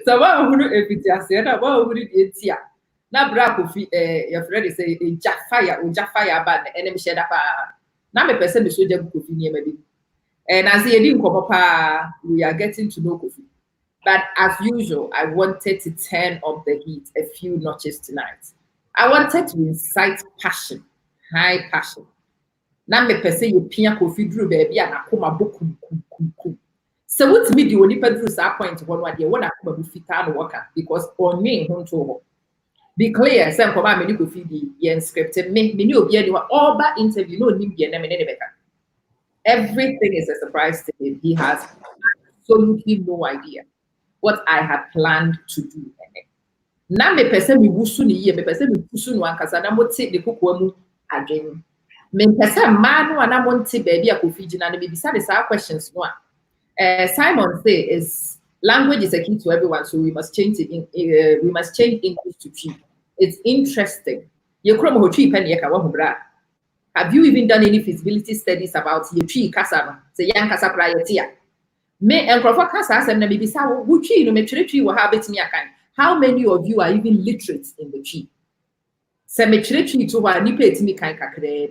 So ba hunu ebiti ase na ba hunu de etia. Na bra Kofi your friend say eja fire ba na ene me sheda pa. Na me pese me so ja buku Kofi ni e ma bi. Na say edi nkomo pa we are getting to know Kofi. But as usual, I wanted to turn up the heat a few notches tonight. I wanted to incite passion. High passion. Na me pese ye pia Kofi duru baby a na koma bokum kum. So what me di oni pa duru sa point ho no ade wo na koma bu fita no worker because onwe ho nto ho. Be clear, say nkoma me ni Kofi di ye scripted me ni obi ani wa all ba interview no nim bi na me ne beka. Everything is a surprise to him. He has absolutely no idea what I had planned to do. Na me pese me busu ni ye me pese me busu no ankasa na mo te de kokwa mu again. Me pese man no na mo nte baby a Kofi gina na me bisa the same questions no. Simon say is language is a key to everyone, so we must change it we must change English to Twi. It's interesting. Ye krom ho Twi pen ye ka wa ho bra. Have you even done any feasibility studies about ye Twi kasa no? Say yan kasa pra ye tia. Me enkrofo kasa asem na me bisa wo Twi no me twere Twi wo ha betimi akan. How many of you are even literate in the Twi? Se me twere Twi to wa ni pe etimi kan kakra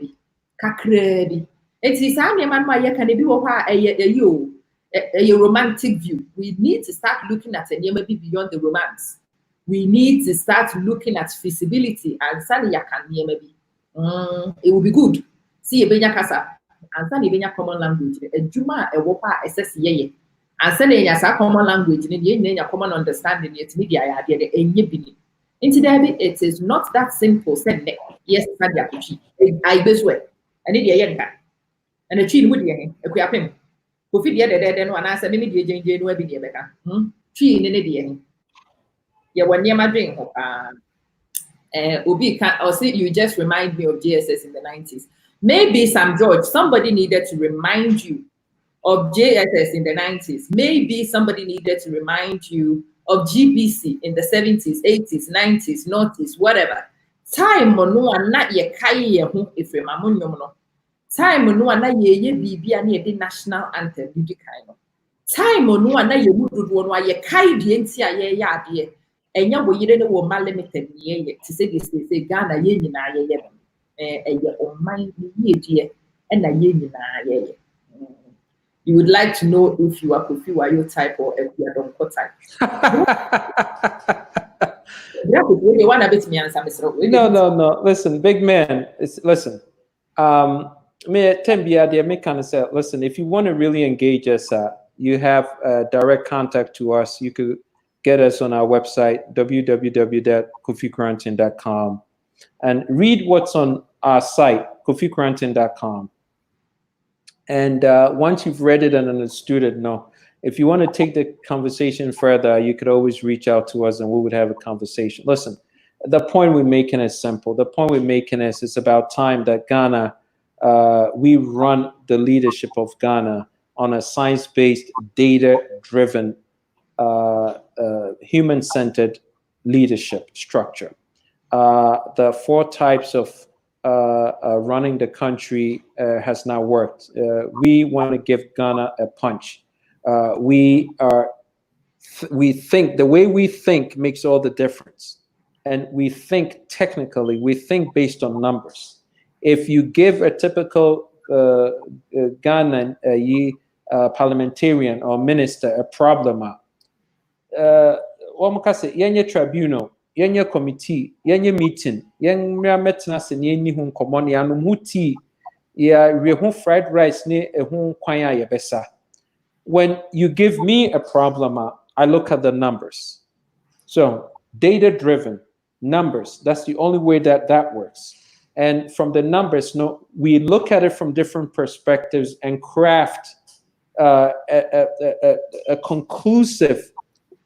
bi. Enti sa me man ma ye kan bi wo ha a romantic view. We need to start looking at a maybe beyond the romance. We need to start looking at feasibility and sani yakan maybe. It will be good. See a benya kasa and sani benya common language. A juma a wopa assess ye. And sani yasa common language in the common understanding yet media idea the enye bini. Into it is not that simple. Said yes, I this way. I need a yenka. And a chin would ye a quiapim. Kofi the other no and answer me the no be the beka. Tree in the yeah, when near my drink. Obi can or see you just remind me of JSS in the 90s. Maybe Sam George, somebody needed to remind you of JSS in the 90s. Maybe somebody needed to remind you of GBC in the 70s, 80s, 90s, 90s, whatever. Time no and not ye kai if no. Time no na ye bibia na ye national anthem bi kind of time no na ye mududu no ye kai die nti a ye ya ade enya wo yire ne wo ma limited ye ti say Ghana ye nyina ye ye o man ye die na ye nyina ye. You would like to know if you are Kofi Wayo type or if you are Donko type. No. Listen, big man. Listen. Me kind of say, listen, if you want to really engage us, you have direct contact to us. You could get us on our website, www.kofikoranteng.com, and read what's on our site, kofikoranteng.com. And once you've read it and understood it, if you want to take the conversation further, you could always reach out to us and we would have a conversation. Listen, the point we're making is simple. The point we're making is it's about time that Ghana, we run the leadership of Ghana on a science-based, data-driven, human-centered leadership structure. The 4 types of running the country has not worked. We want to give Ghana a punch. We think the way we think makes all the difference, and we think technically. We think based on numbers. If you give a typical Ghanaian parliamentarian or minister a problem, yenye tribunal, yenye committee, yenye meeting, yenye metna se yenye hun komoni anu muti Yeah, we have fried rice ne ehun kwan a yebesa. When you give me a problem, I look at the numbers. So data-driven numbers, that's the only way that works. And from the numbers, no, we look at it from different perspectives and craft a conclusive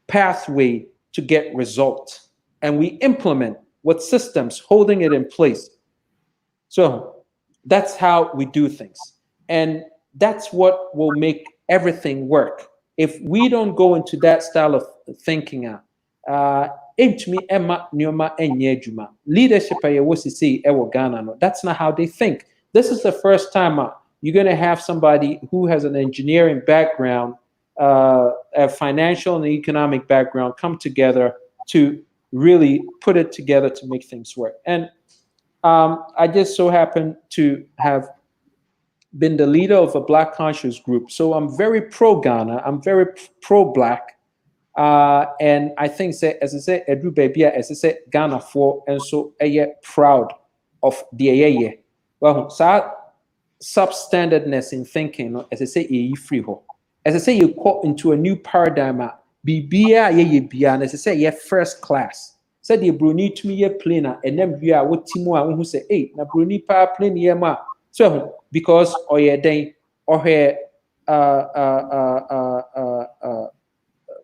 pathway to get results. And we implement with systems holding it in place. So that's how we do things. And that's what will make everything work. If we don't go into that style of thinking, leadership Ghana, that's not how they think. This is the first time you're going to have somebody who has an engineering background, a financial and economic background come together to really put it together to make things work. And I just so happen to have been the leader of a Black conscious group. So I'm very pro-Ghana. I'm very pro-Black. And I think, as I said, Edu Baby, as I said, Ghana for, and so proud of the well, so substandardness in thinking, as I say, free ho. As I say, you call into a new paradigm, and as I say, first class. Said the Bruni to me a plane, and then we are what Timo who say, hey, na Bruni pa plane yema. So because or day or her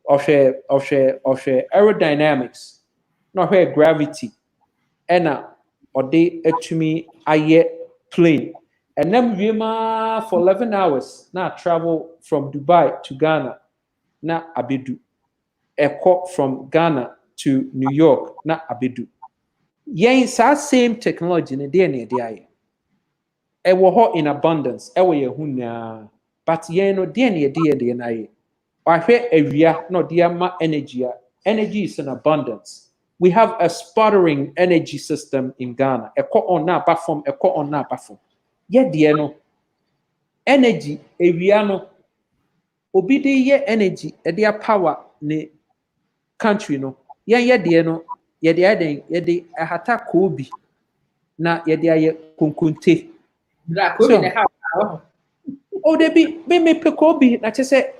of aerodynamics, not her gravity, and or they to me I plane. And then we for 11 hours now travel from Dubai to Ghana. Now abidu. A cop from Ghana to New York, not abidu. Yes, that same technology in the DNA. It was in abundance. But no DNA. I hear area, no diama energy. Energy is in abundance. We have a sputtering energy system in Ghana. A co on na platform, a co on na platform. No energy, area no. Obi de ye energy, a power ne country no. No. Yede ahata kobi na yede aye kunkunte. So, oh, they be me pe kobi na chese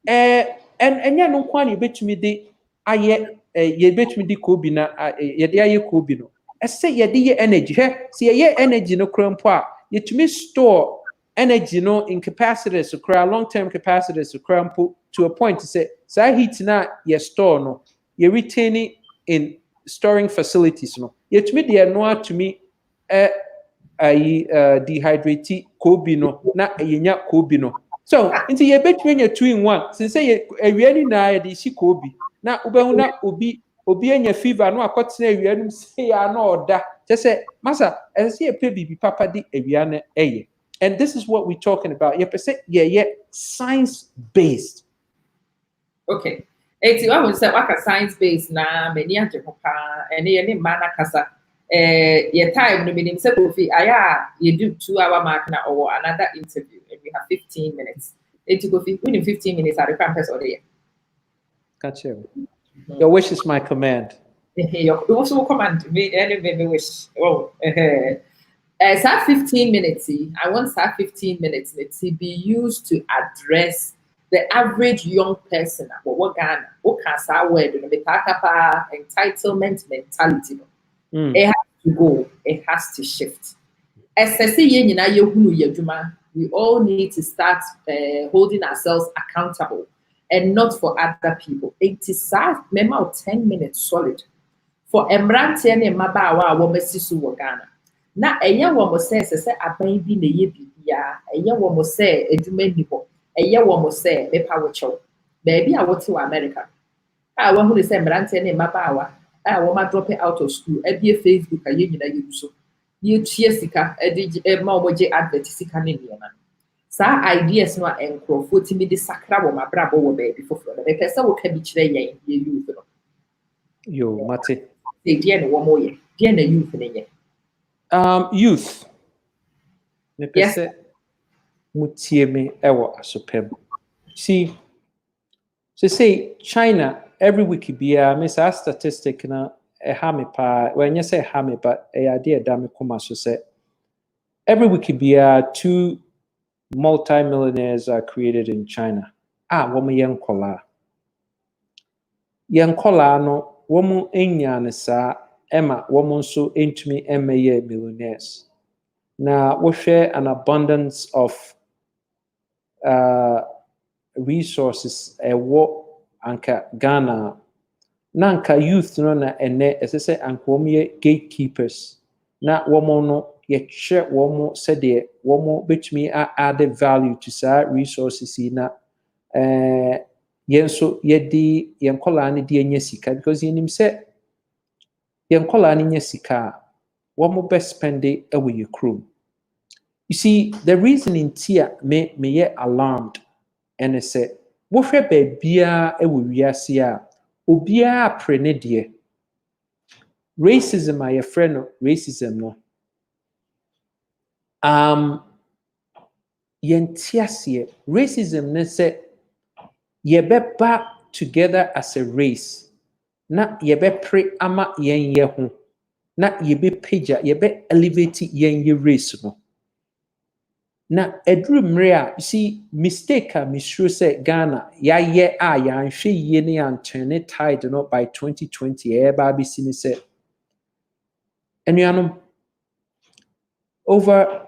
and no kwani betumi de aye ye betumi de kobi na yede aye kobi no. Say yede ye energy he see ye energy no krampo a yetumi store energy no in capacitors to cry long-term capacitors to crampo to a point to say heat na ye store no ye retain in storing facilities no yetumi de no to me dehydrate kobi no na yenya kobi no so into ye betumi nya 2-in-1 since say awia ni na ye de shi kobi na ubehu na obi enya fever no akotena awia num say ya na oda just say masa as ye pe bibi papa di awia na eye. And this is what we're talking about. Yeah, science based. Okay. Eti wa say waka science based na many anje papa ene ne mana kasa your time no meaning say Kofi aya you do 2-hour mark na or another interview and we have 15 minutes. Eti Kofi within 15 minutes are the campus or there. Catch you. Your wish is my command. Your also command me any wish. Oh, that 15 minutes, I want that 15 minutes to be used to address the average young person. What Ghana, what can say word? The entitlement mentality. It has to go. It has to shift. We all need to start holding ourselves accountable and not for other people. It is sad. Remember, 10 minutes solid for Emranti and Mabawa, Womesisu Ghana. Na enya wo mo say aban bi na ye bibia enya wo mo say eduma nibo enya wo mo say mepa wo chew baby a wote wa America a wo hu say mbrante na mabawa a wo ma drop out of school e bie Facebook a ye nyina ye so ye tie sika e di ma wo je advert sika ne niema sa ideas no enkrofo ti mi di sakra wo mabra bo wo baby foforo na pese wo ka bi kire yen ye youth no yo mate e die no wo mo ye die na youth ne ye. Youth. Yes. See, say China every week be miss a statistic na a hame pa when you say hame but a idea dame kuma so say every week, 2 multi-millionaires are created in China. Woman young kola. Young kola no woman enya sa Emma woman so into me millionaires. Now we share an abundance of resources anka Ghana. Nanka youth no na ene esese anka women gatekeepers. Na woman no yɛhwɛ wɔn sɛdeɛ wɔn betumi add value to sa resources na yɛn nso yɛde yɛn nkɔlaa no de anya sika because yɛnim sɛ yɛn nkɔlaa no nya sika a wɔn bɛ spend wɔ yɛ kurom. You see, the reason in tia me yɛ alarmed ɛne sɛ wohwɛ baabiara wɔ wiase a obiara apere ne deɛ. Racism a yɛfrɛ no racism no yentiasie racism ne say yebeba together as a race na yebepre ama yenye ho na yebepeja yebe elevate yenye race no na edru mre a you see mistake a misro say Ghana ya ye a ya nhwe ye ne ya turn tide no by 2020 eba bi si ne say enuanom over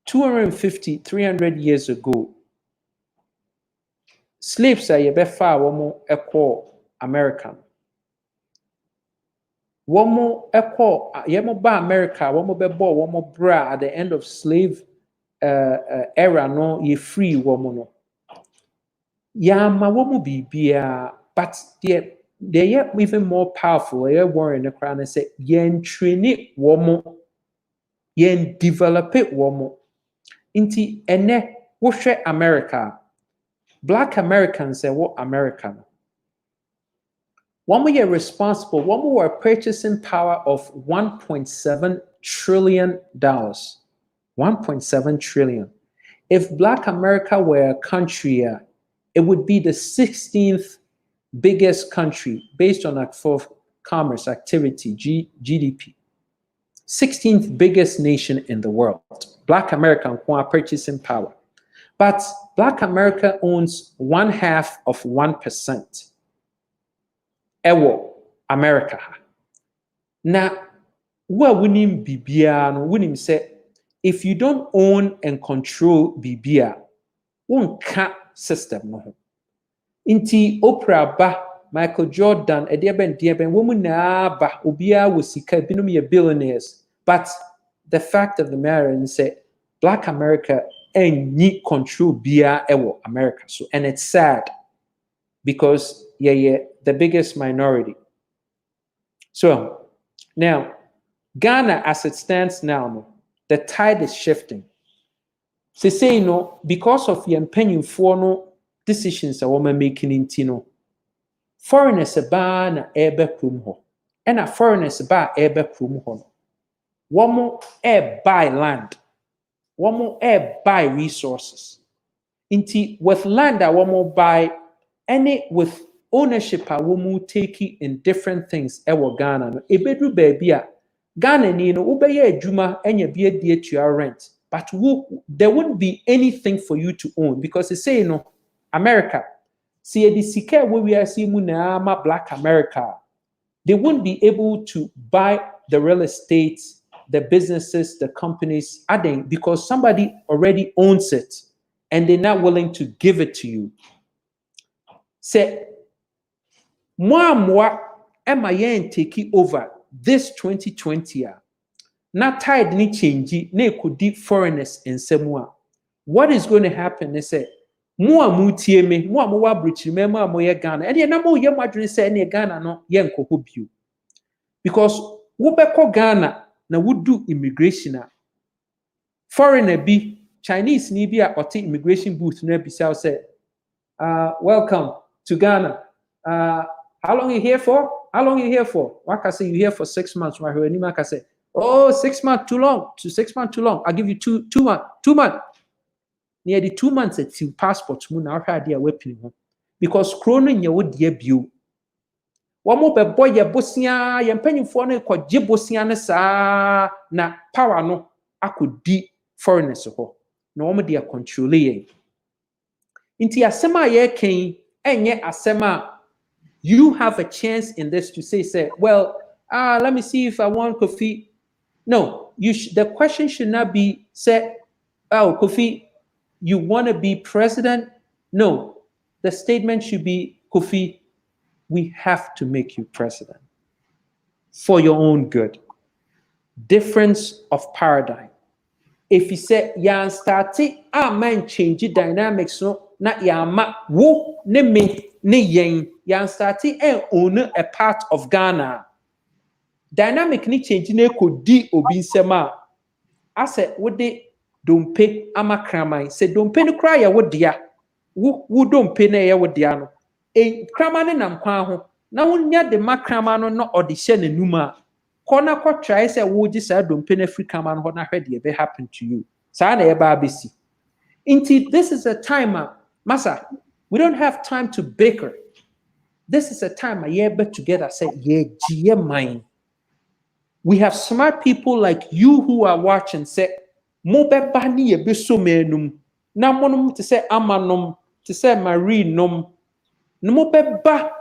250, 300 years ago, slaves are yebefa womo eko American. Womo eko yemo ba America, womo bebo womo bra at the end of slave era no ye free womo no. Ya ma womo bibia, but they even more powerful. They warring the crown and say yen train it womo, yen develop it womo. Inti ene wohwe America Black Americans what America one were responsible one were purchasing power of $1.7 trillion 1.7 trillion. If Black America were a country it would be the 16th biggest country based on for commerce activity GDP 16th biggest nation in the world. Black America purchasing power. But Black America owns 1/2 of 1%. Ewo America. Now, where winning Bibia, winning say, if you don't own and control Bibia, won't cut system no. Inti Oprah ba Michael Jordan, Diaben, woman na ba ubia wasika binum ye billionaires. But the fact of the matter is that Black America ain't control bia ewo America. So and it's sad because the biggest minority. So now Ghana as it stands now, the tide is shifting. Say because of the penny for decisions a woman making in Tino. Foreigners ba na ebe krum ho. And a foreigners ba ebe krum ho. One buy land. One buy resources. Inti with land that one buy any with ownership a one take in different things ewo Ghana no. Ebedru baby a Ghana ni no ubeye adwuma enya bi adie to your rent. But there wouldn't be anything for you to own because they say America. See the sika we are seeing na Black America. They wouldn't be able to buy the real estate, the businesses, the companies, because somebody already owns it and they're not willing to give it to you. Say, moi, am I taking over this 2020? Not tied ni change, ne could deep foreigners in Semua. What is going to happen? They say, Mua mutie me, mua moa bridge, remember moya Ghana. And then mo ya madrin say any Ghana no yenko hobu. Because wubeko Ghana na would do immigration. Foreigner be Chinese ni be a immigration booth na bisa say, welcome to Ghana. How long you here for? How long you here for? Waka say you here for 6 months. Waka say, oh, 6 months too long. 6 months too long. I'll give you two months. 2 months. Near the 2 months at your passport now idea weapon because cronin ya would ye bu. One more boy ya bosia, ya penny for no kwa jibosia na power no I could di foreigners ho na wɔn de control yɛn nti asɛm a yɛreka ɛnyɛ asɛm a you have a chance in this to say well let me see if I want Kofi. No, the question should not be say, oh Kofi, you want to be president? No, the statement should be, Kofi, we have to make you president for your own good. Difference of paradigm. If you say yan starting man change dynamics no na yama wo ne me ne yen yan starting own a part of Ghana. Dynamic ni change ne ko di obi nsem a ase wo de dompe amakraman se dompe no kra ya wo dia wo dompe na ya wo dia no kraman ne nam kwan ho na wo nya de makraman no na ode hye nanum a kona ko try say wo gi sa dompe na free kraman ho na hwede be happen to you sa na e ba besi inti this is a time masa we don't have time to bicker. This is a time a be together say ye mind. We have smart people like you who are watching say mo beba ni ye be so menum na monum to say amanom to say marine nom no mo beba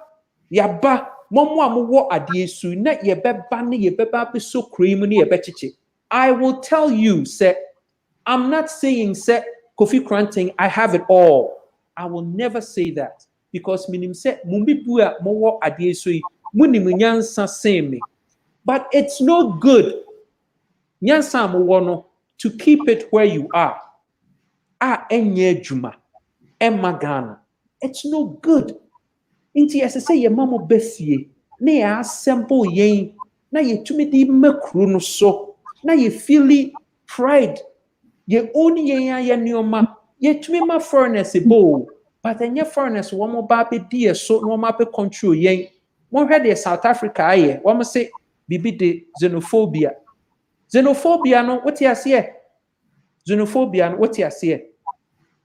ya ba momo amowo ade su na ye beba ni ye beba be so cream ni ye be chichi. I will tell you say I'm not saying say Kofi Koranteng I have it all. I will never say that because minim say mumbi bua mowo ade su munim nyansa same me. But it's no good nyansa mowo no to keep it where you are. Enye juma Ghana. It's no good. Inti as I say your mama besie na ya simple yen na ye tumi di makru no so na ye feel pride ye only yen ya nioma ye tumi ma foreigners ebo but enye foreigners wo mo ba be die so no ma be control yen mo hwe de South Africa aye wo mo say bibi de xenophobia no what you say xenophobia no what you say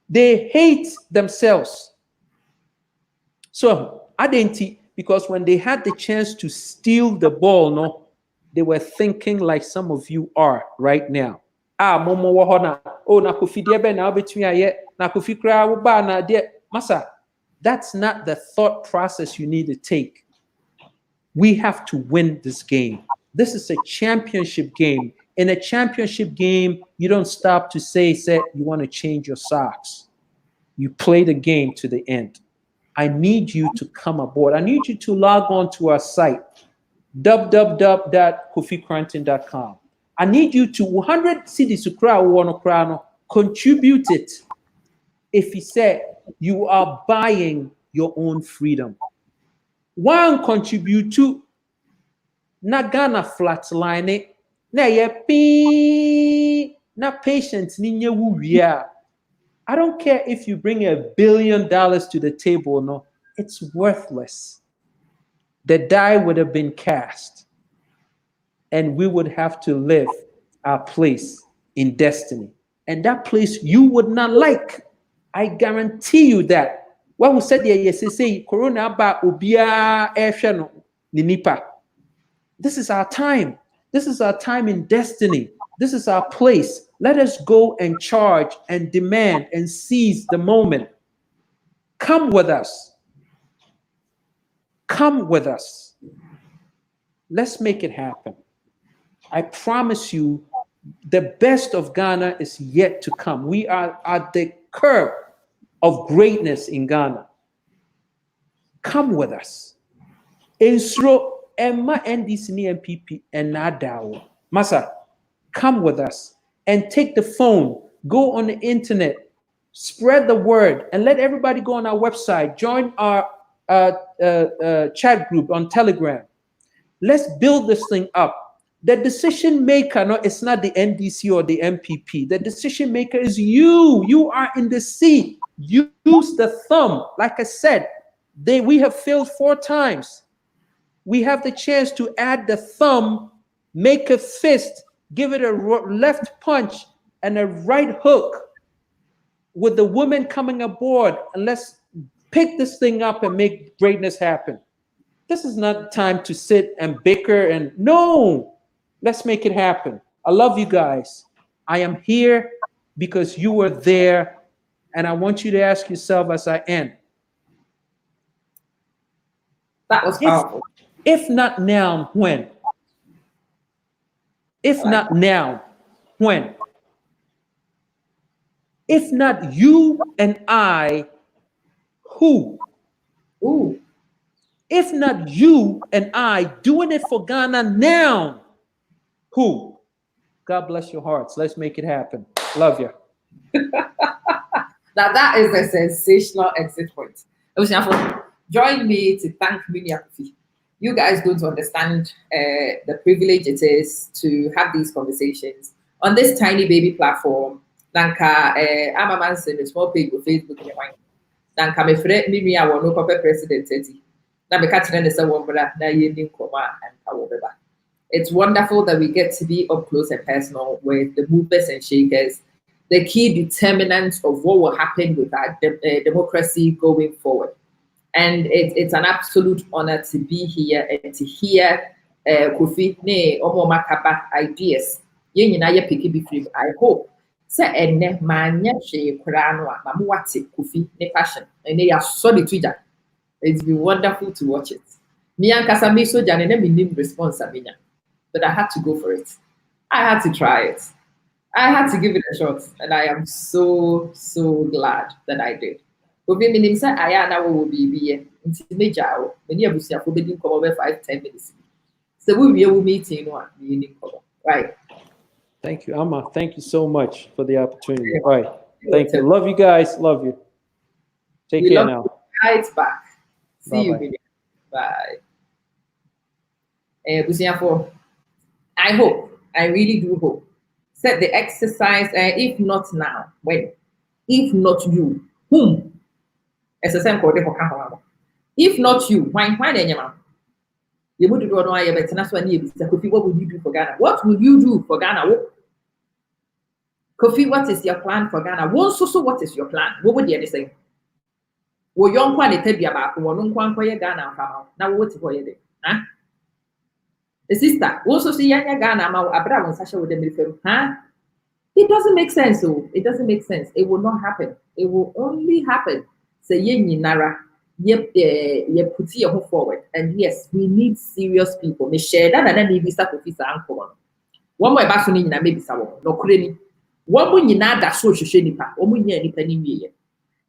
they hate themselves. So identity, because when they had the chance to steal the ball, no, they were thinking like some of you are right now. Momo wahona. Oh, na Kofi diebe na between aye na Kofi kra wo ba na de masa. That's not the thought process you need to take. We have to win this game. This is a championship game. In a championship game, you don't stop to say you want to change your socks. You play the game to the end. I need you to come aboard. I need you to log on to our site, www.kofikoranteng.com. I need you to 100 cedis to contribute it. If you say you are buying your own freedom. One contribute to na Ghana flatline it. Na ye na patience ninye wuya. I don't care if you bring $1 billion to the table, no, it's worthless. The die would have been cast, and we would have to live our place in destiny. And that place you would not like. I guarantee you that. What we said here, yes, say Corona ba ubia airshano ninipa. This is our time. This is our time in destiny. This is our place. Let us go and charge and demand and seize the moment. Come with us. Come with us. Let's make it happen. I promise you, the best of Ghana is yet to come. We are at the curve of greatness in Ghana. Come with us. Insro Emma NDC MPP and Nadao. Masa, come with us. And take the phone, go on the internet, spread the word, and let everybody go on our website. Join our chat group on Telegram. Let's build this thing up. The decision maker, no, it's not the NDC or the MPP. The decision maker is you. You are in the seat. Use the thumb. Like I said, we have failed 4 times. We have the chance to add the thumb, make a fist, give it a left punch and a right hook with the woman coming aboard, and let's pick this thing up and make greatness happen. This is not time to sit and bicker and no, let's make it happen. I love you guys. I am here because you were there. And I want you to ask yourself as I end, That was powerful. if not now, when? If not now, when? If not you and I, who? Ooh. If not you and I doing it for Ghana now, who? God bless your hearts. Let's make it happen. Love you. Now that is a sensational exit point. Join me to thank Minia Kofi. You guys don't understand the privilege it is to have these conversations on this tiny baby platform. Nanka, I'm a Manson, a small page with Facebook in your mind. Nanka, me friend, me, I will no corporate president. Now, me catching the same one, but now you need Koma and Kawobeba. It's wonderful that we get to be up close and personal with the movers and shakers, the key determinants of what will happen with our democracy going forward. And it's an absolute honor to be here and to hear Kofi ne Omo Makaba ideas. I hope. Say ene manya she kurano mamu wate Kofi ne passion and they are solid Twitter. It's been wonderful to watch it. Me and Kasami so jane ne minim response abinya. But I had to go for it. I had to try it. I had to give it a shot, and I am so glad that I did. Obi minim say aya na wo bi here. Nti meja wo. Many abusiafo be din come over 5-10 minutes. So we will meeting no be in cover. Right. Thank you, Amma. Thank you so much for the opportunity. All right. Thank you. Love you guys. Love you. Take care now. Right back. See you. Bye-bye. Bye. I hope, I really do hope, set the exercise, if not now, when? If not you, whom? If not you, why you would do what would you do for Ghana? What will you do for Ghana? Kofi, what is your plan for Ghana? What is your plan? What would you say? Wo young one tell you about one Ghana now what's for you? Huh? The sister also see Yanya Ghana Abra Sasha with them. Huh? It doesn't make sense. So it doesn't make sense. It will not happen. It will only happen. Say Yenyi Nara. Yep, put your forward. And yes, we need serious people. Me share that and then maybe start officer uncle. One more basuni na maybe someone. No kureni. One more yina da so nipa. One more nipa.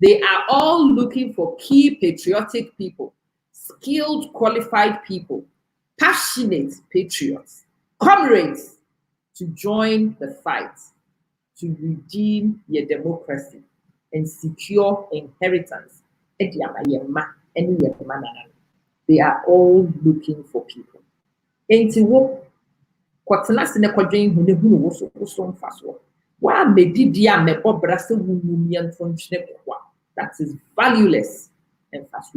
They are all looking for key patriotic people, skilled, qualified people, passionate patriots, comrades to join the fight to redeem your democracy and secure inheritance. They are all looking for people. That is valueless and fast.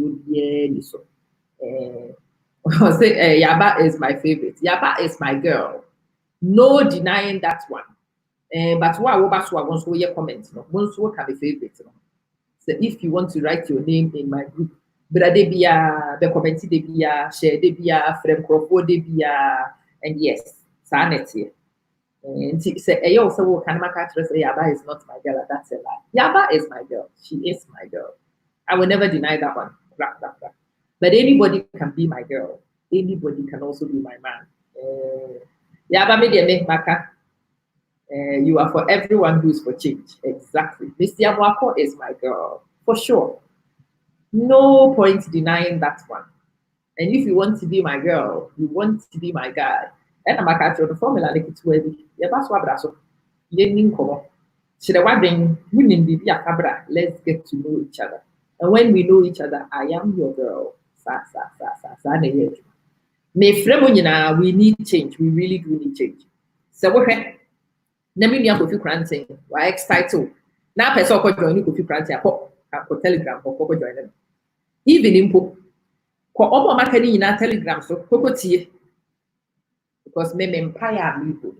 Yaba is my favorite. Yaba is my girl. No denying that one. But what about once we hear comments? Once we can be favorite. So if you want to write your name in my group, but they be the comment, they be share, they be friend crop, they be and yes, sanity. And say, also can my character say Yaba is not my girl? That's a lie. Yaba is my girl. She is my girl. I will never deny that one. But anybody can be my girl. Anybody can also be my man. Yaba media make maka. You are for everyone who's for change. Exactly. Miss Yamwako is my girl. For sure. No point denying that one. And if you want to be my girl, you want to be my guy. And I'm a the formula like it's where Yaba Swabraso. Learning cover. Should I bring women be a cabra? Let's get to know each other. And when we know each other, I am your girl. We need change. We really do need change. So we're Kofi Koranteng, X title. Now, person could join Kofi Koranteng, for Telegram, or join them. Even in Pope, Omo Makani in our Telegram, so Cocotier, because men empire people.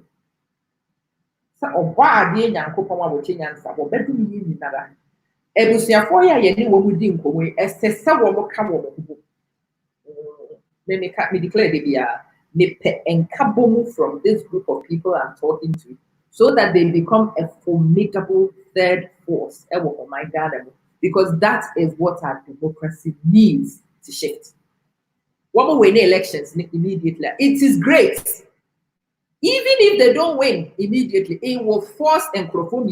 So, why dear young Copoma will change answer, or better me in another. Ebusia for ya yen wo mudi nkomo esese wo mo ka wo mo me declare they be a me pe enkabom from this group of people I'm talking to so that they become a formidable third force. Oh my God, because that is what our democracy needs to shift. What we win elections immediately, it is great. Even if they don't win immediately, it will force Nkrofo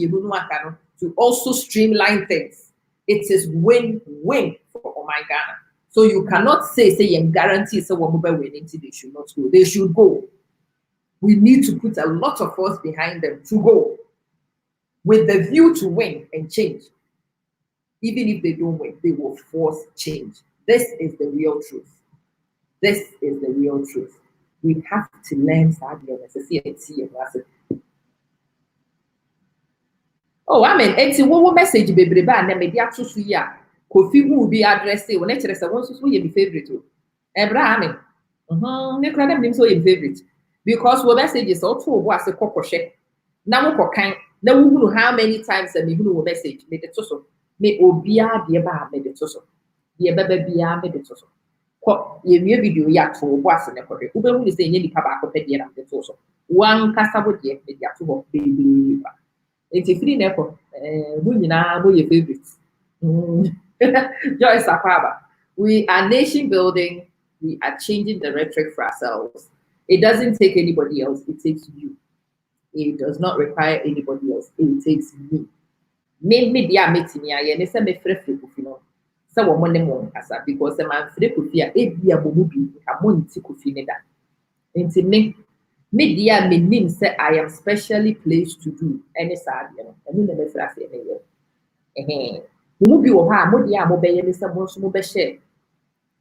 to also streamline things. It is win-win for Ghana. So you cannot say you guarantee someone will win until they should not go. They should go. We need to put a lot of force behind them to go with the view to win and change. Even if they don't win, they will force change. This is the real truth. This is the real truth. We have to learn oh, I mean, it's a message, baby, and media to see ya. Kofi will be addressed when it's a one to be favorite. Abraham, so in favorite. Because what message is also was a cockoshe. Now, now we know how many times and who message made it so. May obia be about made it so. Be a baby be made it so. Ye video ya to was in a correct. Who will say any papa pedia and the torso. One castable yet media to baby. It's a free nepo. Bunina, your favorites. Joyce Akaba. We are nation building. We are changing the rhetoric for ourselves. It doesn't take anybody else. It takes you. It does not require anybody else. It takes me. Me dia meeting ya. Ye nese me free kufino. Sa wo mo ne mo kasa because man free kufia e bia bo mu bi ka mo nti kufi ne da. Nti me dia me nim say I am specially placed to do any sad you know. Enu na me free ase me ye. Mo bi wo ha mo dia mo be ye me say mo so mo be share.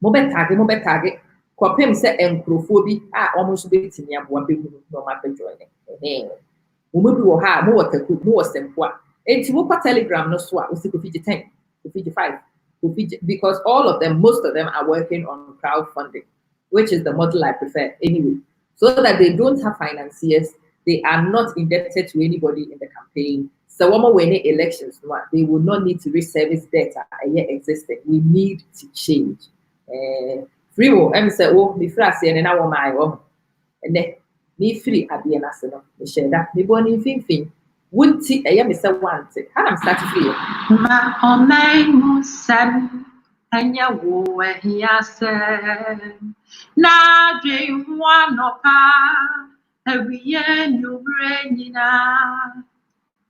Mo be tag Kopem say Nkrofo bi almost be timi aboa be hu no ma be join mo bi wo ha mo wataku mo wasempo enti mo kwa Telegram no so a o Kofi 10 Kofi 5 because all of them most of them are working on crowdfunding, which is the model I prefer anyway, so that they don't have financiers, they are not indebted to anybody in the campaign. So when we win elections, they will not need to reservice data yet existing. We need to change. Free will, I'm say, oh, me free and then I want my own. And then me free at the end of the share that me born in fin. Wouldn't see a young Mr. Want it. How I'm starting free. Ma omeng sen enya wo ehia sen na dwe wanopa ewiye nyubre nyina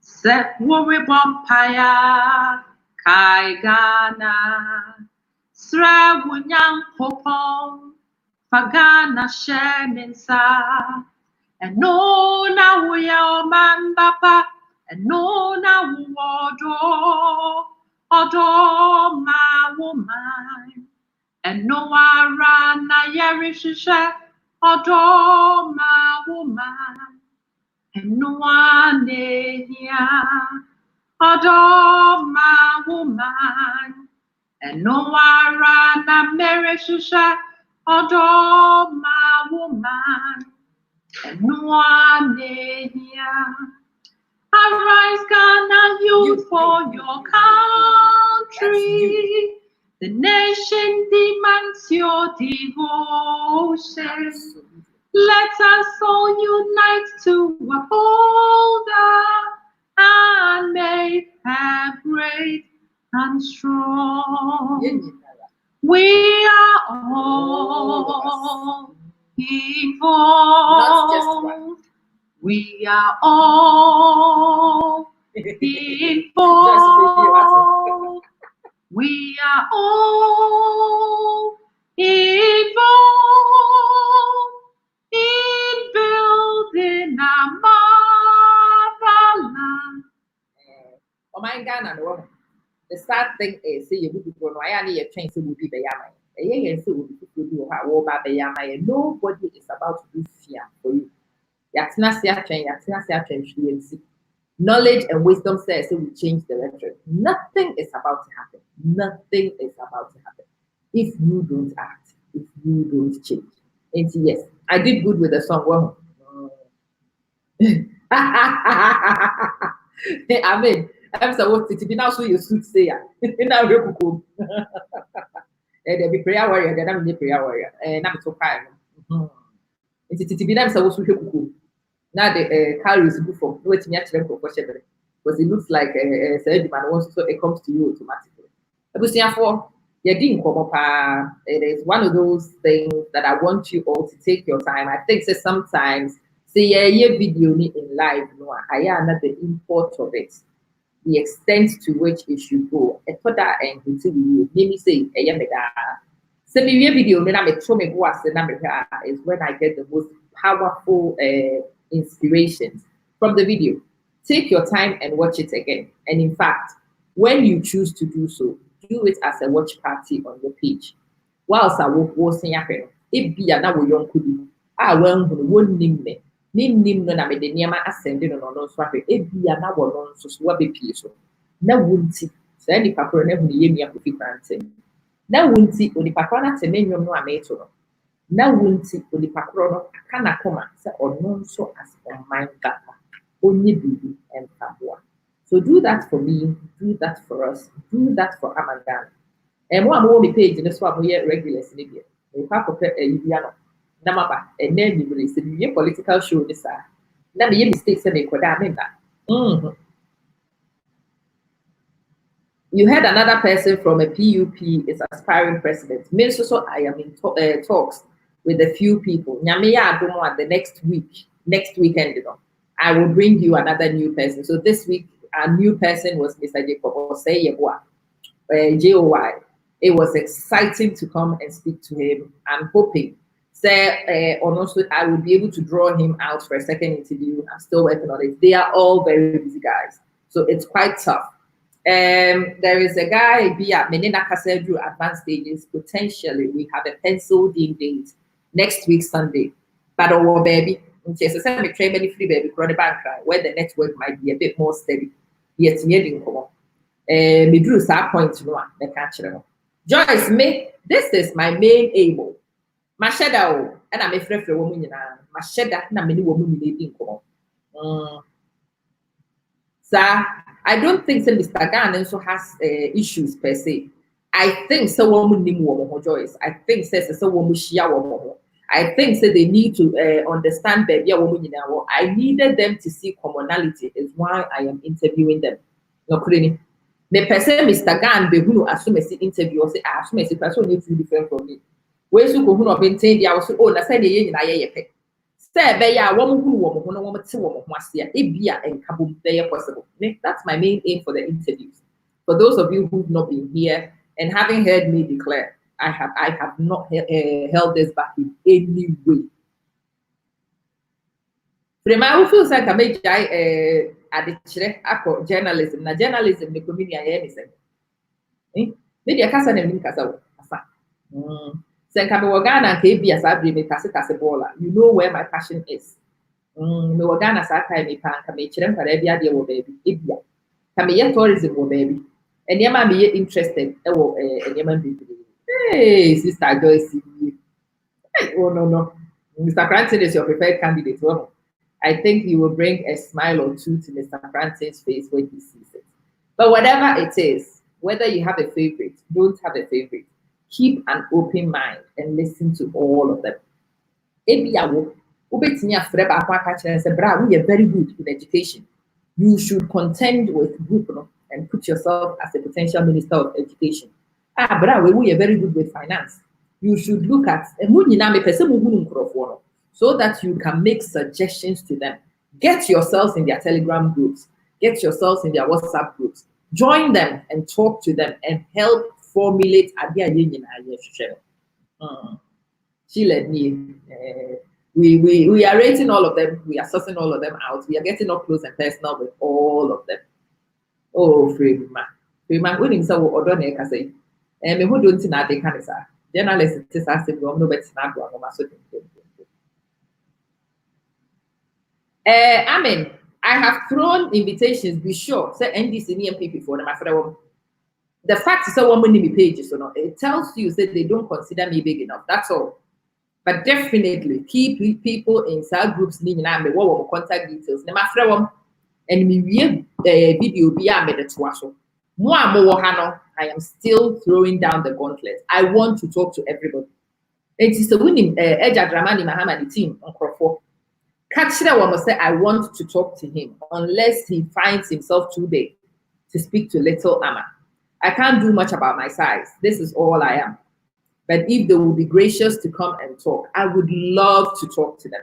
se wo rebompaya kai Ghana sra wunyam popon fagana shemensa and no na we are man papa and no na odo ma woman and no ara na yerishisha odo ma woman and no one here odo ma woman and no ara na merishisha odo ma woman and no one here. Arise, Ghana, youth, for your country. The nation demands your devotion. Let us all unite to uphold her and make her great and strong. We are all involved. We are all involved. We are all involved in building our motherland. Oh my Ghana, no. The sad thing is, say you would go no, I need a chance to be the yama. Nobody is about to do fear for you. Knowledge and wisdom says it will change the rhetoric. Nothing is about to happen. Nothing is about to happen if you don't act, if you don't change. And yes, I did good with the song. Well, I mean, I'm supposed to be now so you should say now you're cool. There be prayer warrior, then I'm the prayer warrior, and I'm so fine. It's to be them supposed to cool. Now the calories good for waiting actually because it looks like a man wants so it comes to you automatically. It is one of those things that I want you all to take your time. I think that sometimes say video in live, no, I am not the import of it, the extent to which it should go. And for that, and maybe say send me a video, then I'm a is when I get the most powerful inspirations from the video. Take your time and watch it again. And in fact, when you choose to do so, do it as a watch party on your page. Whilst I was saying, if be a now young could be, I won't name me. Name no na me de niema ascending on no so afi e bia na wo no so so be pie so na wunti say ni pakro na hu ye mia Kofi Koranteng na wunti oni pakro na te menwom no ameto no na wunti oni pakro no aka na koma say ono so as on mind gapa onye bibi and tabua. So do that for me, do that for us, do that for Amadan. And mo am me page no so am here regulars ni bia e pa ko bia no Namaba, and then you will see a political show this. Now, the mistakes and they could have that. You had another person from a PUP is aspiring president. Means also I am in talks with a few people. Nyamiya Adomo the next weekend, you know, I will bring you another new person. So this week, a new person was Mr. Jacob Oseyeboa, JOY. It was exciting to come and speak to him. I'm hoping. Or also, I will be able to draw him out for a second interview. I'm still working on it. They are all very busy guys, so it's quite tough. There is a guy, Menina Kasedru advanced stages. Potentially, we have a penciled in date next week, Sunday. But oh, baby, so send me train many free baby, where the network might be a bit more steady. Yes, me drew that point one. Joyce, me, this is my main aim. Masheda and I'm a friend for a woman. Masheda, and I'm many women in Sir, I don't think so Mr. Gan also has issues per se. I think so woman named woman Joyce. I think says so woman shia woman. I think so they need to understand baby woman in our. I needed them to see commonality is why I am interviewing them. No kidding. Me per se Mr. Gan be who assume a interview or say I assume a person needs to be different from me. Where's you go who not been saying the oh na say the yen na ye pe say be ya woman who woman no woman te woman wasia e bia and kabum there possible. That's my main aim for the interviews. For those of you who've not been here and having heard me declare, I have not held this back in any way. Prema who feels like I make at the journalism na journalism the community anything. Maybe a casa and casa. You know where my passion is. Tourism baby. And you might be interested. Hey, Sister Joyce. Oh no. Mr. Koranteng is your preferred candidate. Well, I think you will bring a smile or two to Mr. Koranteng's face when he sees it. But whatever it is, whether you have a favorite, don't have a favorite. Keep an open mind and listen to all of them. We are very good in education. You should contend with group and put yourself as a potential minister of education. We are very good with finance. You should look at so that you can make suggestions to them. Get yourselves in their Telegram groups. Get yourselves in their WhatsApp groups. Join them and talk to them and help formulate idea. She led me. We are rating all of them. We are sussing all of them out. We are getting up close and personal with all of them. Oh, Freeman, winning so or don't say. And who don't see that they can say. Journalists is asking no better than I mean, I have thrown invitations. Be sure, say NDC NMP for them. The fact is, so woman in pages or not, it tells you that they don't consider me big enough. That's all. But definitely keep people in cell groups needing contact details. And me video beyond the twasso. I am still throwing down the gauntlet. I want to talk to everybody. It is the winning Eja Dramani Mahamadi team on Crawford. Catcher will say, I want to talk to him unless he finds himself too big to speak to little Amma. I can't do much about my size. This is all I am. But if they will be gracious to come and talk, I would love to talk to them.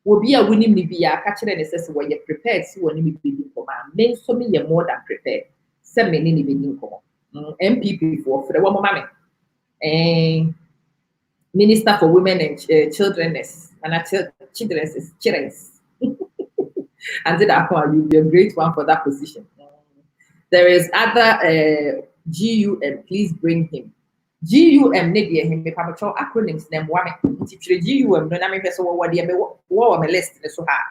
Will be a winning me be a catcher and says, well, you're prepared to want me be for my men, so me you're more than prepared. Send me any bidding for MPP for the woman mammy. And Minister for Women and Childrenness, and I tell children's is children's. And that you'll be a great one for that position. There is other GUM, please bring him. GUM, nedia him, me pamacho acronyms name one. GUM, no name person what they were my list so hard.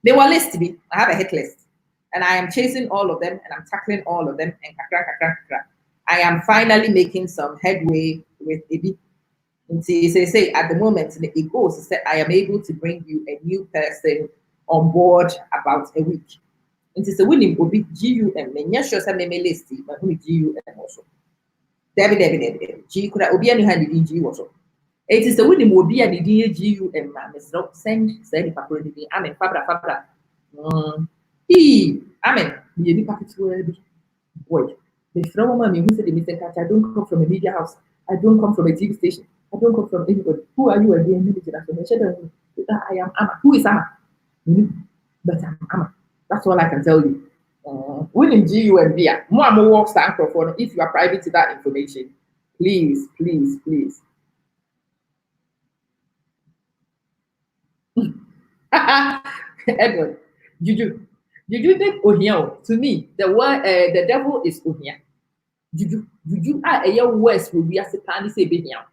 They were list me. I have a hit list, and I am chasing all of them, and I'm tackling all of them, and I am finally making some headway with Ibi. And say at the moment it goes to say I am able to bring you a new person on board about a week. And it's a winning will be GUM. And yes, sure, some may list, but who GUM also. David. G could have be any handy in G also. It is the winning will be a GUM, man. It's not send paper. Amen. Fabra. Amen. You packet word. Boy, the from me who said the missing cat, I don't come from a media house. I don't come from a TV station. I don't come from anybody. Who are you again? I am Amma. Who is Amma? But I'm Amma. That's all I can tell you. Winning GUM beer. More works for if you are private to that information. Please. Edward, Juju think Ohio. To me, the word the devil is Ohio. Juju a worse will be as a tiny say be here.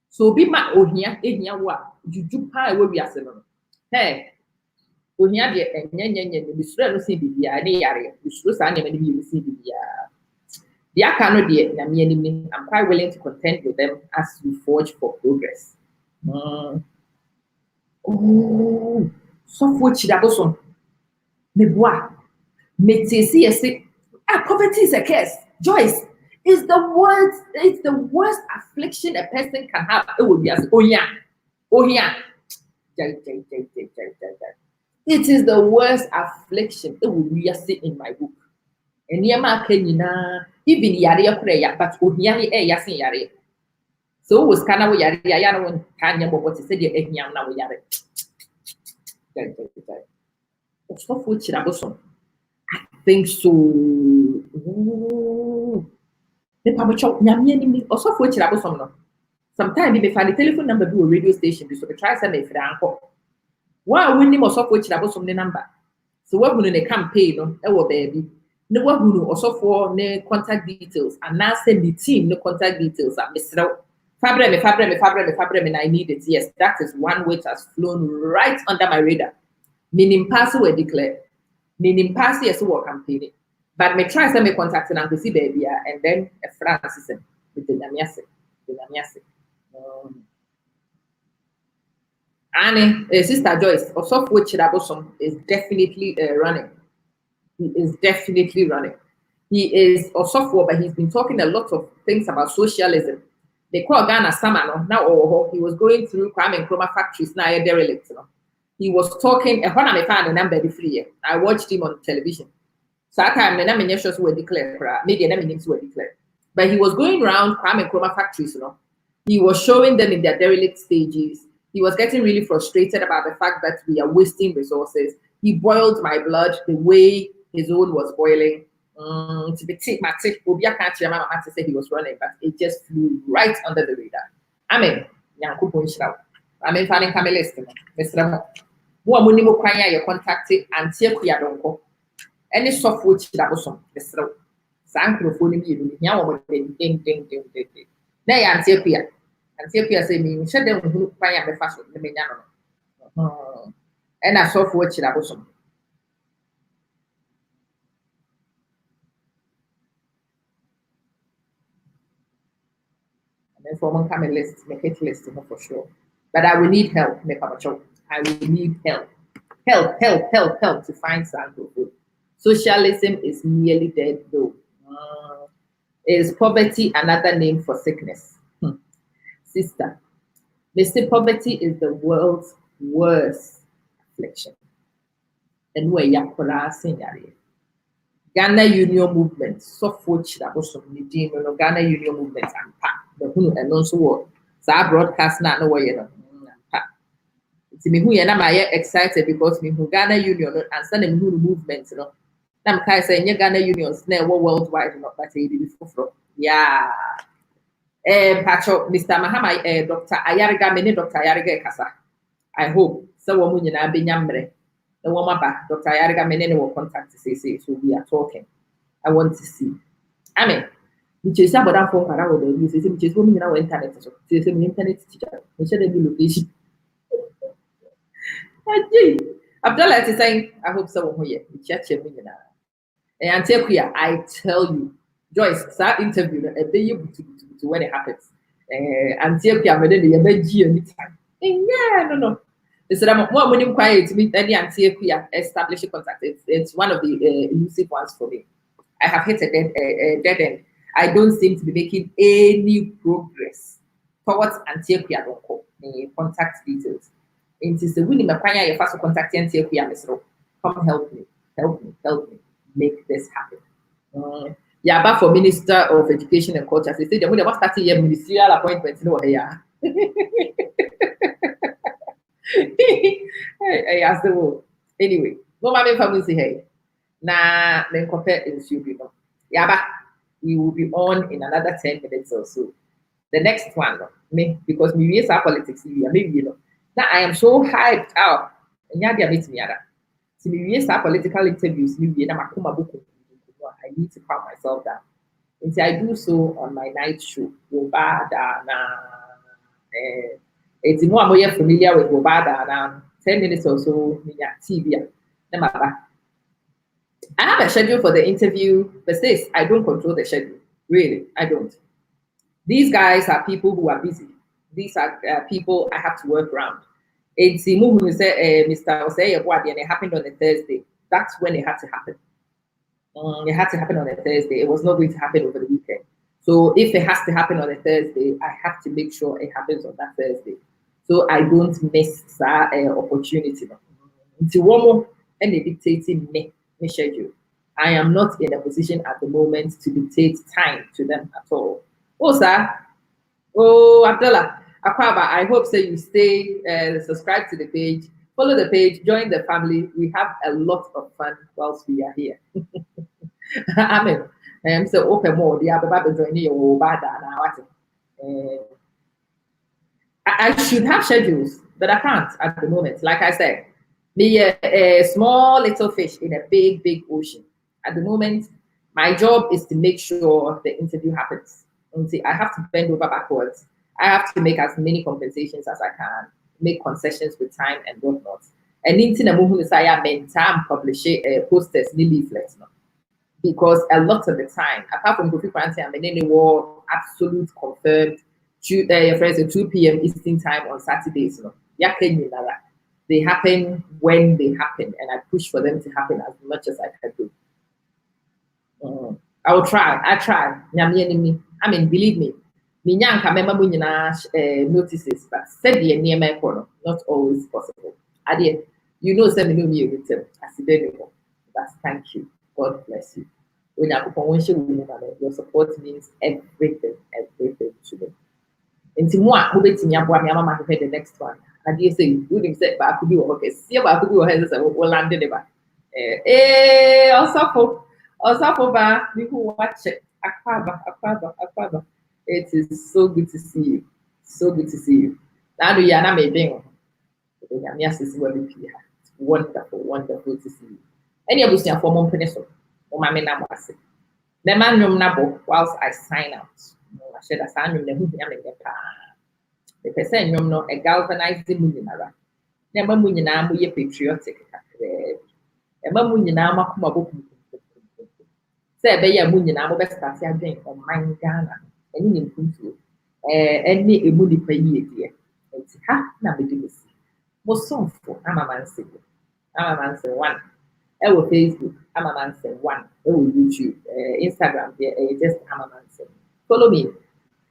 So be my Ohia, what Juju pie will be as a hey. Ohia de and the Israel see the area, the Swiss animal you see the cannot be enemy. I'm quite willing to contend with them as we forge for progress. Oh, software chidaboson. Me bois. Poverty is a curse. Joyce. It's the worst affliction a person can have. It will be as oh yeah. It is the worst affliction. It will be as in my book. And yama kenina even yare prayer, but ohiani yasin yare. So was kana we yare yana when Tanya what said the enyam na we yare. Stop with Chiraboson. I think so. Sometimes they find the telephone number to a radio station, so they try to make it uncle. Why winning or software Chiraboson the number? So what would a campaign? Oh, baby. No one who also for the contact details and now send the team the contact details at Mr. Fabrem, and I need it. Yes, that is one which has flown right under my radar. Meaning pass were declared. Meaning pass yes work campaign. But me try to make contact and to see baby and then a Francis with the Namiase. Annie, Sister Joyce, or software Chirabosom is definitely running. He is definitely running. He is a software, but he's been talking a lot of things about socialism. They call Ghana Samano now. He was going through Kwame Nkrumah factories now a derelict. He was talking. When I found a number free, I watched him on television. So I can't remember many shows were declared. Maybe names were declared. But he was going around Kwame Nkrumah factories. He was showing them in their derelict stages. He was getting really frustrated about the fact that we are wasting resources. He boiled my blood the way his own was boiling. To be Obia can't remember to say he was running, but it just flew right under the radar. Amen. Amen. Finding Camelist, Mr. Mo Kwanya, your contacted and Tia Donko. Any software that was on Mr. Sancrophone, you know, ding. Nay, Antia. Antia say me, shut down who Kwanya the fast with the Minyano. And I software that was on. From a list, make it list for sure. But I will need help, make up a choke. I will need help. Help to find sample food. Socialism is nearly dead though. Is poverty another name for sickness? Sister, they say poverty is the world's worst affliction. And where yakora senior. Ghana Union Movement, so fortunate that was from the Ghana Union Movement and pack the who and also what. So I broadcast now no way it's me who and I'm excited because me who Ghana Union and sending who movement, you know. I'm kind of saying Ghana Unions never worldwide, not but before. Yeah. Pacho, Mr. Mahama, Dr. Ayariga, many Dr. Ayariga Kasa. I hope so. Woman, you know, be yamre. The woman back, Dr. Ayariga, many will contact to say, so we are talking. I want to see. I mean, which is about that phone around the use, which is women in our internet. So, it's an internet teacher. They should be location. Abdullah is saying, I hope someone here, church, and I tell you, Joyce, that interview, a day to when it happens. And I'm ready to be anytime. Yeah, no. They said, I'm more willing quiet to meet any Antioquia establish a contact. It's one of the elusive ones for me. I have hit a dead end. I don't seem to be making any progress towards Antioquia. Contact details. It is the winning Mapanya, your first contact Antioquia. Come help me. Make this happen. Yeah, but for Minister of Education and Culture, they said they would have started a ministerial appointment. No, yeah. I asked the word. Anyway, no matter family say hey. Nah, then compare it with you. Yeah, but we will be on in another 10 minutes or so. The next one, me, because we use our politics, maybe you know. Now I am so hyped out. And yeah, they meet me. So we use our political interviews, I need to calm myself down. And so I do so on my night show. It's more and more familiar with Wobada now. 10 minutes or so, TV. I have a schedule for the interview, but this, I don't control the schedule. Really, I don't. These guys are people who are busy. These are people I have to work around. It's the movie who said, Mr. Osei, and it happened on a Thursday. That's when it had to happen. It had to happen on a Thursday. It was not going to happen over the weekend. So if it has to happen on a Thursday, I have to make sure it happens on that Thursday. So I don't miss that opportunity. Until one more, and they dictating me schedule. I am not in a position at the moment to dictate time to them at all. Oh, sir. Oh, Abdullah. Akwaba, I hope so you stay, subscribe to the page, follow the page, join the family. We have a lot of fun whilst we are here. Amen. So open more. The other joining your I should have schedules, but I can't at the moment. Like I said, me a small little fish in a big, big ocean. At the moment, my job is to make sure the interview happens. And see, I have to bend over backwards. I have to make as many compensations as I can, make concessions with time and whatnot. And in the movement, I meant time publish posters, leaflets, because a lot of the time, apart from Kofi Koranteng, I'm in any war absolute confirmed. Your friends at 2 p.m. Eastern time on Saturdays. They happen when they happen, and I push for them to happen as much as I can do. I will try. I try. I mean, believe me. Notices, but said the near my corner, not always possible. You know, send me a return. But thank you. God bless you. Your support means everything to me. Into more, who bet in your mama to the next one. I dare say, you didn't say, but I could be okay. See about who has a landed ever. Also for bar, we who watch it. Aquaba. It is so good to see you. So good to see you. Now, you are maybe wonderful to see you. Any of us are for one pencil. Or my men are the man room nabo whilst I sign out. I said, I sign the person you know a galvanizing munara. Never munina, we patriotic. A mamunina, Makumabu. Say, Bay Munina, best as I drink on mine Ghana. Any impuntu. Any a moody per year, dear. It's half number to see. Most song for Amamansi. Amamansi one. Facebook, Amamansi one. YouTube, Instagram, just Amamansi. Follow me.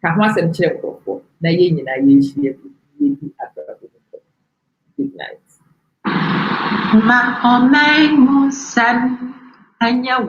Kahwas check for Nayin. Good night. Ma omeng musan hanya